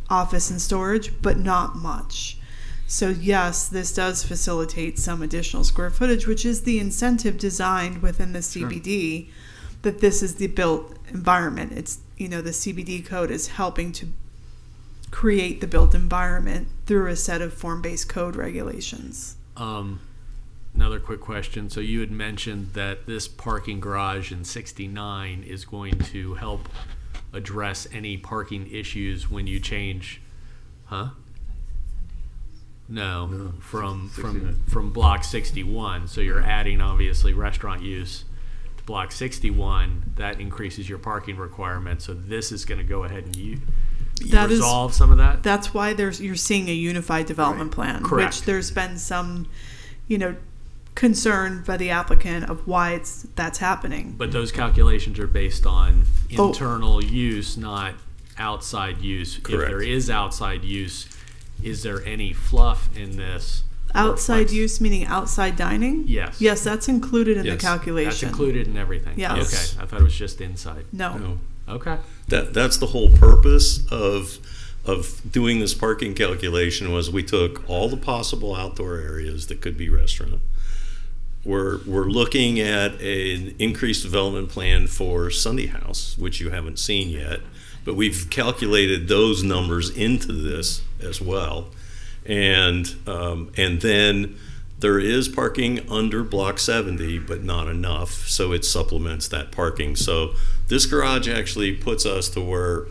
office and storage, but not much. So yes, this does facilitate some additional square footage, which is the incentive designed within the CBD, that this is the built environment. It's, the CBD code is helping to create the built environment through a set of form-based code regulations. Another quick question. So you had mentioned that this parking garage in 69 is going to help address any parking issues when you change, huh? No, No, from 69. block 61. So you're adding obviously restaurant use to block 61. That increases your parking requirement. So this is going to go ahead and That is- resolve some of that. That's why you're seeing a unified development plan, Correct. which there's been some, concern by the applicant of why that's happening. But those calculations are based on Oh. internal use, not outside use. If Correct. there is outside use, is there any fluff in this? Outside Reflects- use meaning outside dining? Yes. Yes, that's included in Yes. the calculation. That's included in everything. Yes. Okay, I thought it was just inside. No. No. Okay. That's the whole purpose of doing this parking calculation was we took all the possible outdoor areas that could be restaurant. We're looking at an increased development plan for Sunday House, which you haven't seen yet, but we've calculated those numbers into this as well. And then there is parking under block 70, but not enough, so it supplements that parking. So this garage actually puts us to where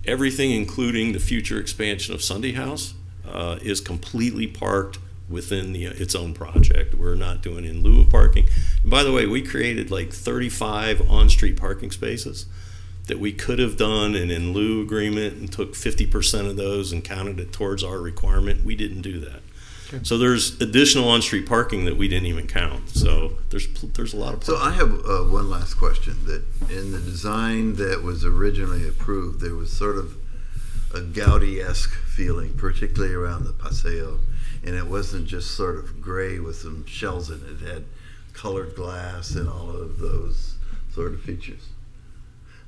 everything, including the future expansion of Sunday House, is completely parked within its own project. We're not doing in lieu of parking. And by the way, we created like 35 on-street parking spaces that we could have done an in lieu agreement and took 50% of those and counted it towards our requirement. We didn't do that. Okay. So there's additional on-street parking that we didn't even count. So there's a lot of So parking. I have one last question. That in the design that was originally approved, there was sort of a Gaudi-esque feeling, particularly around the Paseo, and it wasn't just sort of gray with some shells in it. It had colored glass and all of those sort of features.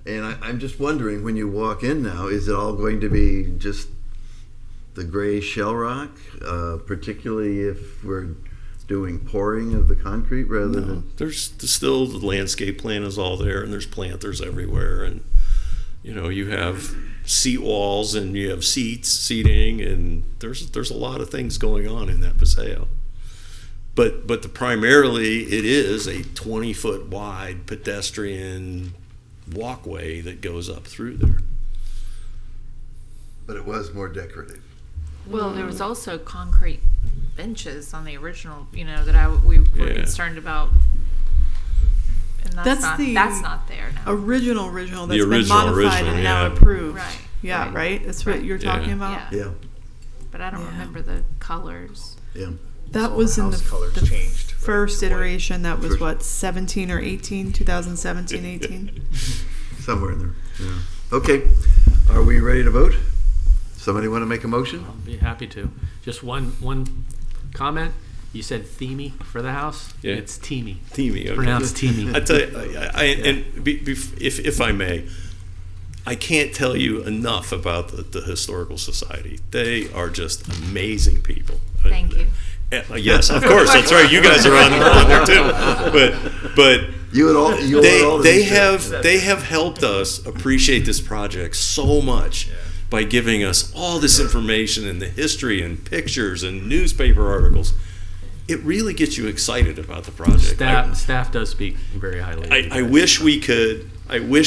And I'm just wondering, when you walk in now, is it all going to be just the gray shell rock, particularly if we're doing pouring of the concrete rather No, than... there's still the landscape plan is all there, and there's planters everywhere, and you have seat walls and you have seating, and there's a lot of things going on in that paseo. But primarily it is a 20-foot wide pedestrian walkway that goes up through there. But it was more decorative. Well, there was also concrete benches on the original, that we were Yeah. concerned about. And That's that's not there now. Original that's The been original, modified and now yeah. approved. Right. Yeah, right? That's what Right. you're talking about? Yeah. Yeah, But I don't Yeah. remember the colors. yeah. That So was the in the, house colors the changed, right, first to white. iteration. That was First- what, 17 or 18, 2017, 18? Somewhere in there. Yeah. Okay, are we ready to vote? Somebody want to make a motion? I'll be happy to. Just one comment. You said themey for the house. Yeah. It's teamy. Teamy, okay. Pronounced teamy. I tell you, if I may, I can't tell you enough about the Historical Society. They are just amazing people. Thank you. Yes, of course. That's right. You guys are on there too. But You and all, they have helped us appreciate this project so much by giving us all this information and the history and pictures and newspaper articles. It really gets you excited about the project. Staff does speak very highly. of you I guys. wish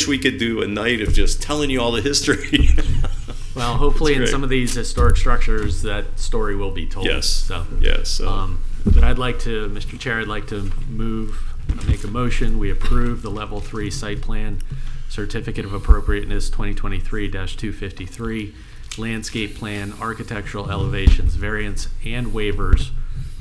we could do a night of just telling you all the history. Well, hopefully in That's great. some of these historic structures, that story will be told. Yes. So, Yes. but I'd like to, Mr. Chair, I'd like to make a motion. We approve the Level 3 Site Plan Certificate of Appropriateness 2023-253, Landscape Plan, Architectural Elevations, Variance, and Waivers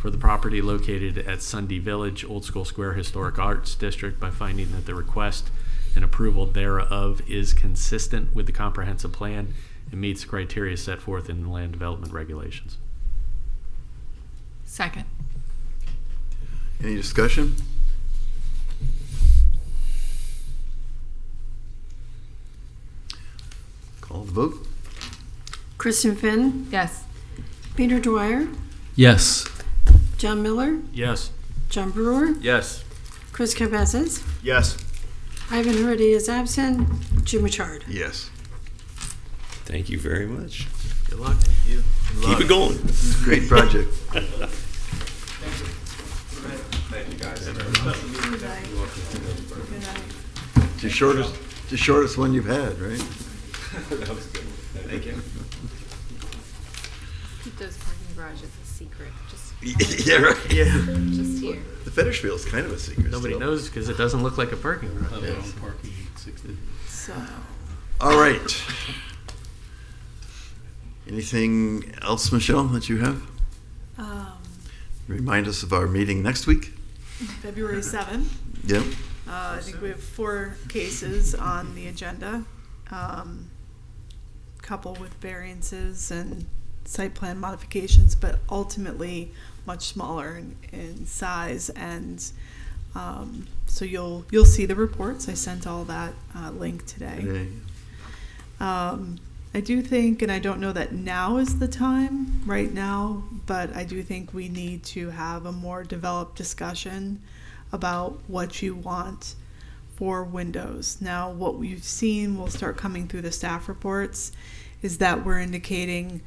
for the property located at Sunday Village, Old School Square Historic Arts District by finding that the request and approval thereof is consistent with the comprehensive plan and meets the criteria set forth in the land development regulations. Second. Any discussion? Call the vote. Kristen Finn, Yes. Peter Dwyer, Yes. John Miller, Yes. John Brewer, Yes. Chris Cabezas, Yes. Ivan Hurdy is absent, Jim Richard. Yes. Thank you very much. Good luck. Keep it going. Great project. It's the shortest one you've had, right? Keep those parking garage is a secret. Just Yeah, right. Yeah. just here. The fetish wheel is kind of a secret. Nobody still. knows because it doesn't look like a parking garage. Yes. So, All right. Anything else, Michelle, that you have? Remind us of our meeting next week. February 7th. Yep. I think we have 4 cases on the agenda. Couple with variances and site plan modifications, but ultimately much smaller in size. And so you'll see the reports. I sent all that link today. I do think, and I don't know that now is the time right now, but I do think we need to have a more developed discussion about what you want for windows. Now, what we've seen will start coming through the staff reports is that we're indicating,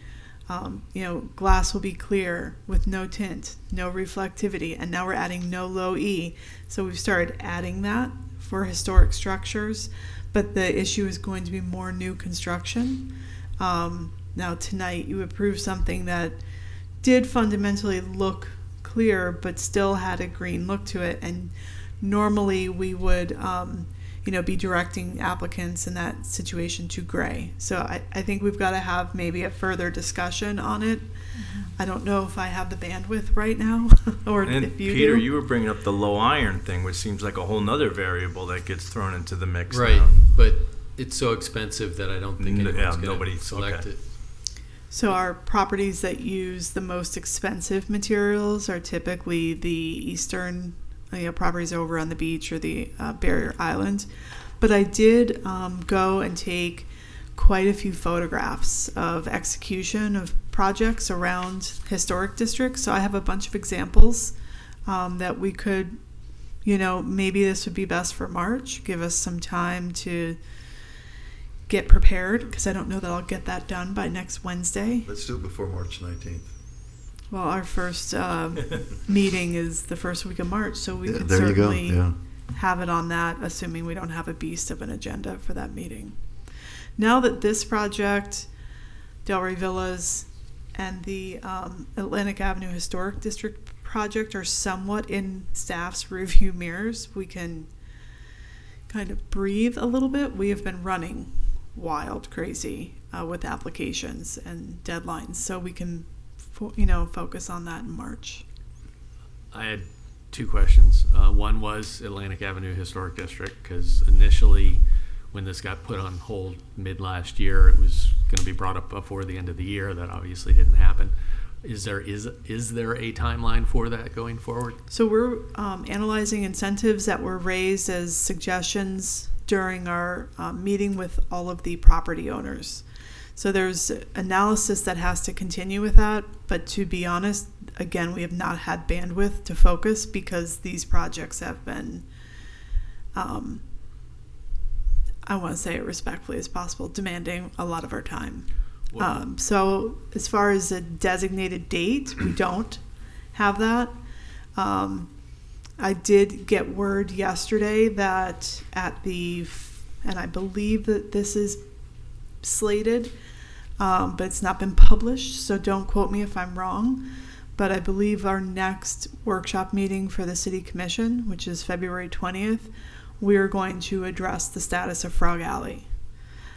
glass will be clear with no tint, no reflectivity, and now we're adding no low E. So we've started adding that for historic structures, but the issue is going to be more new construction. Now tonight you approved something that did fundamentally look clear, but still had a green look to it, and normally we would be directing applicants in that situation to gray. So I think we've got to have maybe a further discussion on it. I don't know if I have the bandwidth right now, or And if you Peter, do. you were bringing up the low iron thing, which seems like a whole nother variable that gets thrown into the mix Right, now. but it's so expensive that I don't think anyone's going nobody- to select okay. it. So our properties that use the most expensive materials are typically the eastern properties over on the beach or the barrier island. But I did go and take quite a few photographs of execution of projects around historic districts. So I have a bunch of examples that we could, maybe this would be best for March, give us some time to get prepared, because I don't know that I'll get that done by next Wednesday. Let's do it before March 19th. Well, our first meeting is the first week of March, so we Yeah, could there you go. certainly Yeah. have it on that, assuming we don't have a beast of an agenda for that meeting. Now that this project, Delray Villas, and the Atlantic Avenue Historic District project are somewhat in staff's review mirrors, we can kind of breathe a little bit. We have been running wild, crazy with applications and deadlines, so we can focus on that in March. I had 2 questions. One was Atlantic Avenue Historic District, because initially when this got put on hold mid last year, it was going to be brought up before the end of the year. That obviously didn't happen. Is there a timeline for that going forward? So we're analyzing incentives that were raised as suggestions during our meeting with all of the property owners. So there's analysis that has to continue with that, but to be honest, again, we have not had bandwidth to focus because these projects have been, I want to say it respectfully as possible, demanding a lot of our time. So as far as a designated date, we don't have that. I did get word yesterday that and I believe that this is slated, but it's not been published, so don't quote me if I'm wrong. But I believe our next workshop meeting for the City Commission, which is February 20th, we are going to address the status of Frog Alley.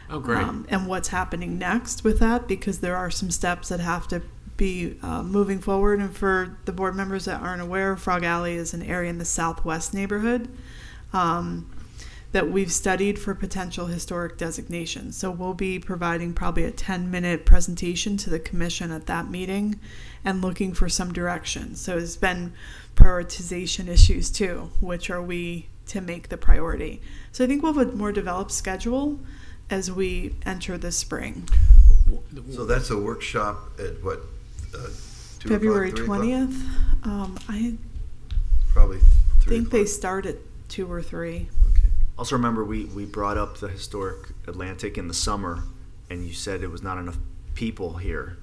Oh, great. And what's happening next with that, because there are some steps that have to be moving forward. And for the board members that aren't aware, Frog Alley is an area in the southwest neighborhood that we've studied for potential historic designation. So we'll be providing probably a 10-minute presentation to the commission at that meeting and looking for some direction. So it's been prioritization issues too, which are we to make the priority. So I think we'll have a more developed schedule as we enter the spring. So that's a workshop at what? 2 February o'clock, 3 o'clock? 20th. I Probably 3 think they o'clock. start at 2 or 3. Okay. Also remember, we brought up the historic Atlantic in the summer, and you said it was not enough people here.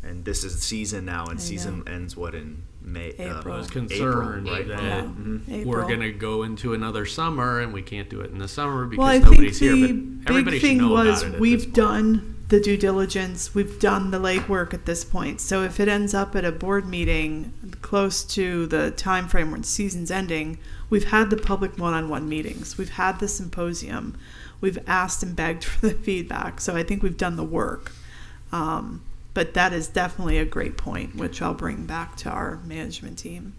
And this is the season now, and I season know. ends, what, in May? April. I was April, concerned right? that Yeah. Mhm. we're April. going to go into another summer and we can't do it in the summer because Well, I nobody's think here. the But everybody big should thing know was about it. we've done the due diligence, we've done the legwork at this point. So if it ends up at a board meeting close to the time frame when the season's ending, we've had the public one-on-one meetings, we've had the symposium, we've asked and begged for the feedback. So I think we've done the work. But that is definitely a great point, which I'll bring back to our management team.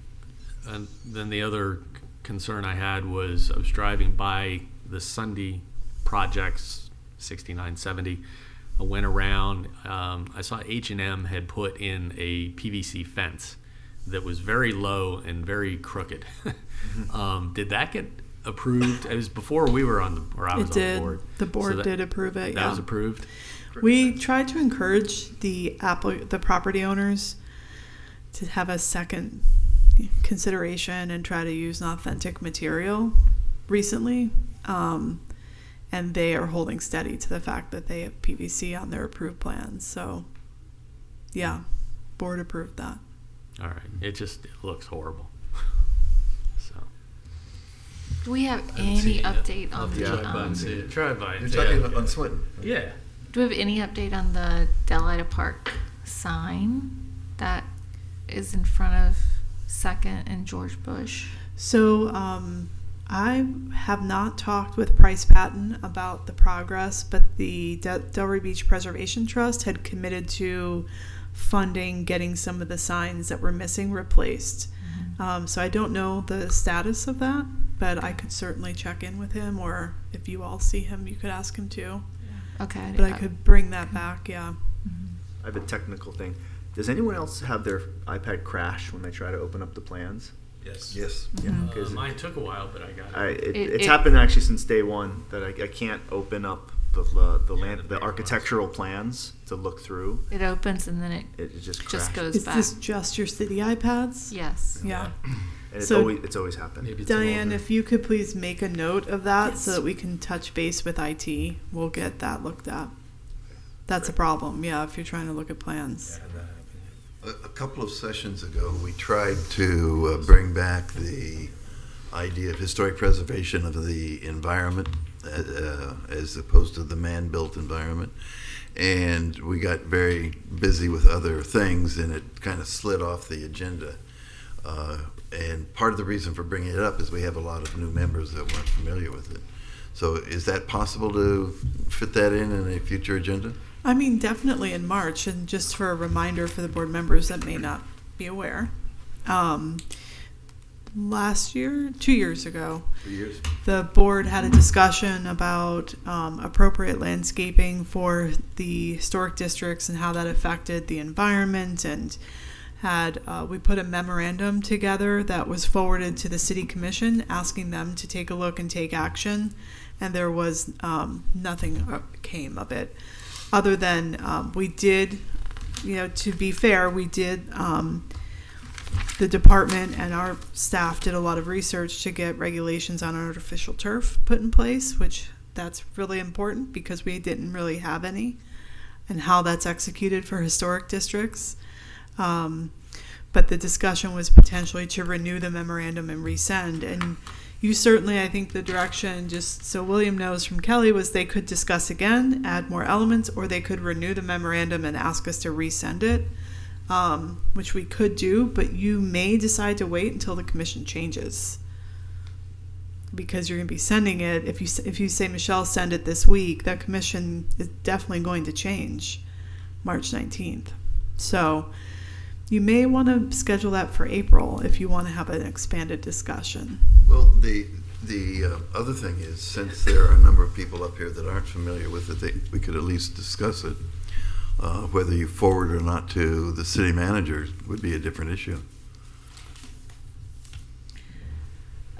And then the other concern I had was I was driving by the Sunday projects, 6970. I went around. I saw H&M had put in a PVC fence that was very low and very crooked. Did that get approved? It was before we were on the, or I was It on did. the board. The board So that- did approve it. That Yeah. was approved. We tried to encourage the property owners to have a second consideration and try to use an authentic material recently. And they are holding steady to the fact that they have PVC on their approved plans. So, yeah, board approved that. All right. It looks horrible. So. Do we have haven't any seen it yet. update I'll on have to the, drive by and see it. Drive by. You're and talking say, on Swinton. Yeah. do we have any update on the Delita Park sign that is in front of 2nd and George Bush? So, I have not talked with Price Patton about the progress, but the Delray Beach Preservation Trust had committed to funding getting some of the signs that were missing replaced. So I don't know the status of that, but I could certainly check in with him, or if you all see him, you could ask him too. Okay. But I could bring that back, yeah. I have a technical thing. Does anyone else have their iPad crash when they try to open up the plans? Yes. Yes. Yeah, 'cause Mine took a while, but I got it. it's happened actually since day one that I can't open up the architectural plans to look through. It opens and then It just just crashed. goes Is back. this just your city iPads? Yes. Yeah. And So- it's always happened. Maybe it's Diane, older. if you could please make a note of that Yes. so that we can touch base with IT, we'll get that looked at. That's a problem, yeah, if you're trying to look at plans. A couple of sessions ago, we tried to bring back the idea of historic preservation of the environment as opposed to the man-built environment. And we got very busy with other things, and it kind of slid off the agenda. And part of the reason for bringing it up is we have a lot of new members that weren't familiar with it. So is that possible to fit that in a future agenda? I mean, definitely in March, and just for a reminder for the board members that may not be aware, last year, 2 years ago, 2 years? the board had a discussion about appropriate landscaping for the historic districts and how that affected the environment, and we put a memorandum together that was forwarded to the city commission asking them to take a look and take action, and there was nothing came of it other than we did, to be fair, we did the department and our staff did a lot of research to get regulations on artificial turf put in place, which that's really important because we didn't really have any, and how that's executed for historic districts. But the discussion was potentially to renew the memorandum and resend. And you certainly, I think the direction, just so William knows from Kelly, was they could discuss again, add more elements, or they could renew the memorandum and ask us to resend it, which we could do, but you may decide to wait until the commission changes. Because you're going to be sending it, if you say, Michelle, send it this week, that commission is definitely going to change March 19th. So you may want to schedule that for April if you want to have an expanded discussion. Well, the other thing is, since there are a number of people up here that aren't familiar with it, we could at least discuss it. Whether you forward or not to the city manager would be a different issue.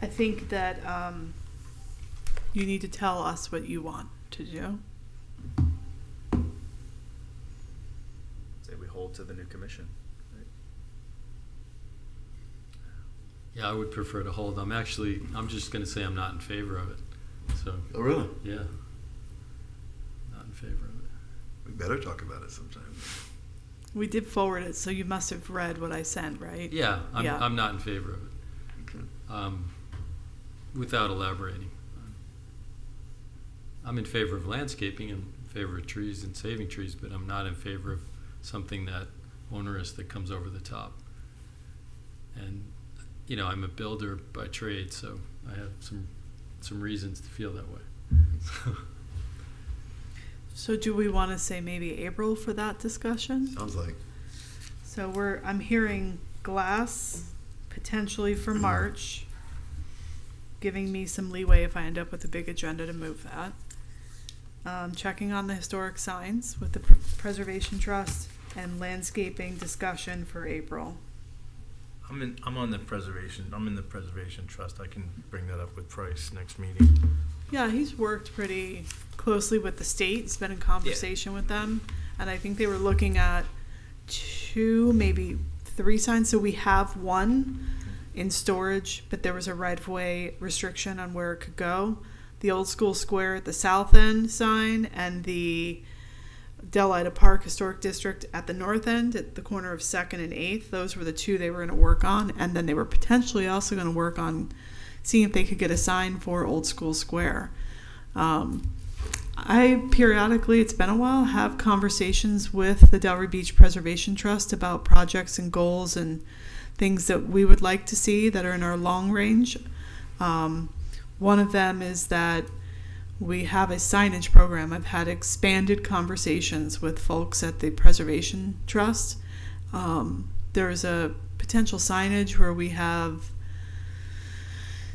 I think that you need to tell us what you want to do. Say we hold to the new commission. Yeah, I would prefer to hold. I'm just going to say I'm not in favor of it. So, Oh, really? yeah. Not in favor of it. We better talk about it sometime. We did forward it, so you must have read what I sent, right? Yeah, Yeah. I'm not in favor of it. Okay. Without elaborating. I'm in favor of landscaping and in favor of trees and saving trees, but I'm not in favor of something that onerous that comes over the top. And, you know, I'm a builder by trade, so I have some reasons to feel that way. So do we want to say maybe April for that discussion? Sounds like. So I'm hearing glass potentially for March, giving me some leeway if I end up with a big agenda to move that. Checking on the historic signs with the Preservation Trust, and landscaping discussion for April. I'm on the preservation. I'm in the preservation trust. I can bring that up with Price next meeting. Yeah, he's worked pretty closely with the state. He's been in conversation with them, and I think they were looking at 2, maybe 3 signs. So we have one in storage, but there was a right-of-way restriction on where it could go. The Old School Square at the south end sign, and the Delita Park Historic District at the north end at the corner of 2nd and 8th. Those were the 2 they were going to work on, and then they were potentially also going to work on seeing if they could get a sign for Old School Square. I periodically, it's been a while, have conversations with the Delray Beach Preservation Trust about projects and goals and things that we would like to see that are in our long range. One of them is that we have a signage program. I've had expanded conversations with folks at the Preservation Trust. There's a potential signage where we have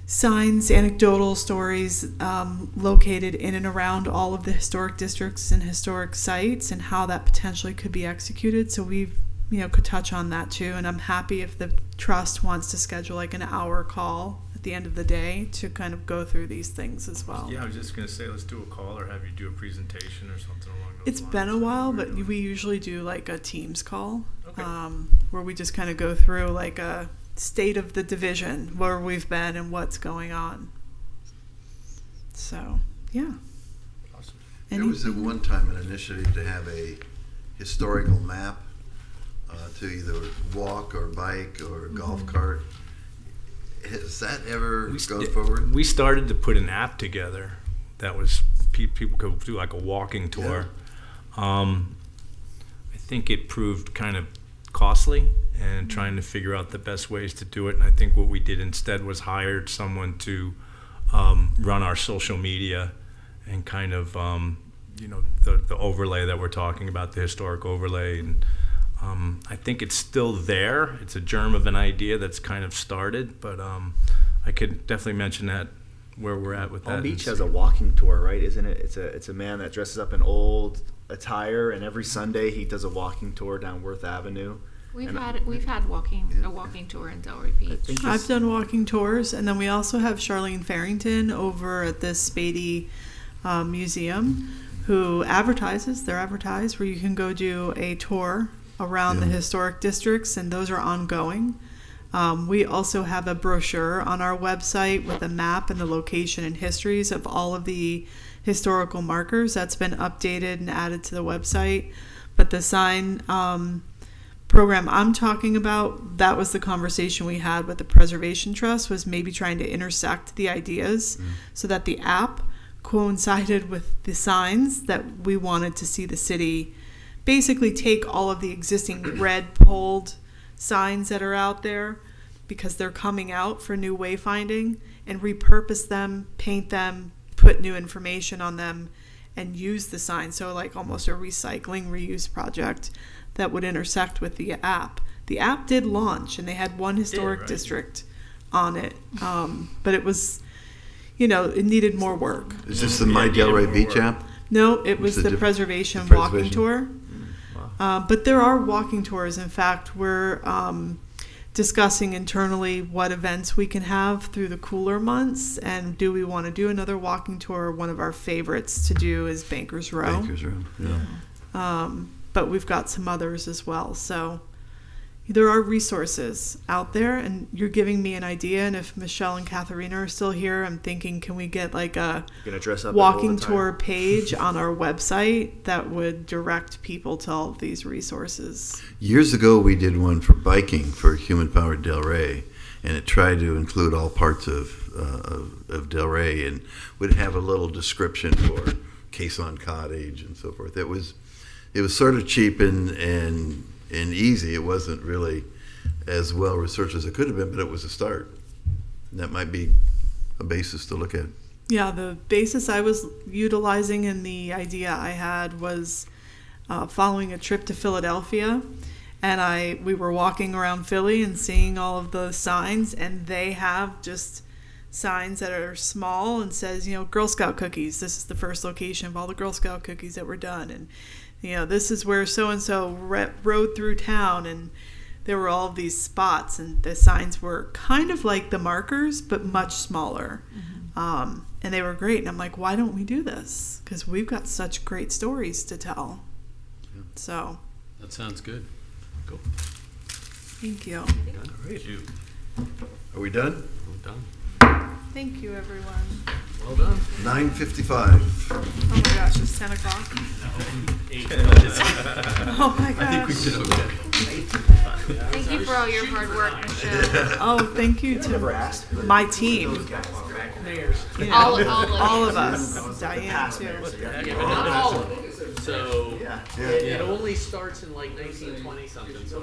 signs, anecdotal stories located in and around all of the historic districts and historic sites, and how that potentially could be executed. So we could touch on that too. And I'm happy if the trust wants to schedule like an hour call at the end of the day to kind of go through these things as well. Yeah, I was just going to say, let's do a call or have you do a presentation or something along those It's lines. been a while, but we usually do like a Teams call, Okay. where we just kind of go through like a state of the division, where we've been and what's going on. So, yeah. Awesome. There was at one time an initiative to have a historical map to either walk or bike or golf cart. Has that ever gone forward? We started to put an app together that was people could do like a walking tour. I think it proved kind of costly and trying to figure out the best ways to do it. And I think what we did instead was hired someone to run our social media and kind of the overlay that we're talking about, the historic overlay. And I think it's still there. It's a germ of an idea that's kind of started, but I could definitely mention that where we're at with that. Palm Beach has a walking tour, right? Isn't it? It's a man that dresses up in old attire, and every Sunday he does a walking tour down Worth Avenue. We've had a walking tour in Delray Beach. I've done walking tours, and then we also have Charlene Farrington over at the Spady Museum, who advertises. They're advertised where you can go do a tour around the historic districts, and those are ongoing. We also have a brochure on our website with a map and the location and histories of all of the historical markers. That's been updated and added to the website. But the sign program I'm talking about, that was the conversation we had with the Preservation Trust, was maybe trying to intersect the ideas so that the app coincided with the signs that we wanted to see the city basically take all of the existing red pulled signs that are out there, because they're coming out for new wayfinding, and repurpose them, paint them, put new information on them, and use the sign. So like almost a recycling, reuse project that would intersect with the app. The app did launch, and they had one historic district on it, but it was, it needed more work. Is this the My Delray Beach app? No, it was the Preservation Walking Tour. But there are walking tours. In fact, we're discussing internally what events we can have through the cooler months, and do we want to do another walking tour? One of our favorites to do is Bankers Row. Bankers Row, yeah. But we've got some others as well. So there are resources out there, and you're giving me an idea. And if Michelle and Katharina are still here, I'm thinking, can we get like a walking tour page on our website that would direct people to all of these resources? Years ago, we did one for biking for Human Powered Delray, and it tried to include all parts of Delray, and would have a little description for caisson cottage and so forth. It was sort of cheap and easy. It wasn't really as well researched as it could have been, but it was a start. And that might be a basis to look at. Yeah, the basis I was utilizing and the idea I had was following a trip to Philadelphia, and we were walking around Philly and seeing all of the signs, and they have just signs that are small and says, Girl Scout cookies. This is the first location of all the Girl Scout cookies that were done, and this is where so and so rode through town, and there were all of these spots, and the signs were kind of like the markers but much smaller. And they were great, and I'm like, why don't we do this? Because we've got such great stories to tell. Yeah. So That sounds good. Cool. thank you. All right. Are we done? Well done. Thank you, everyone. Well done. 9:55. Oh my gosh, it's 10 o'clock. Oh my gosh. I think we did okay. Thank you for all your hard work, Michelle. Oh, thank you to my team. All of All of us. Diane, too. Yeah, but not all of them. So Yeah. it only starts in like 1920 something. So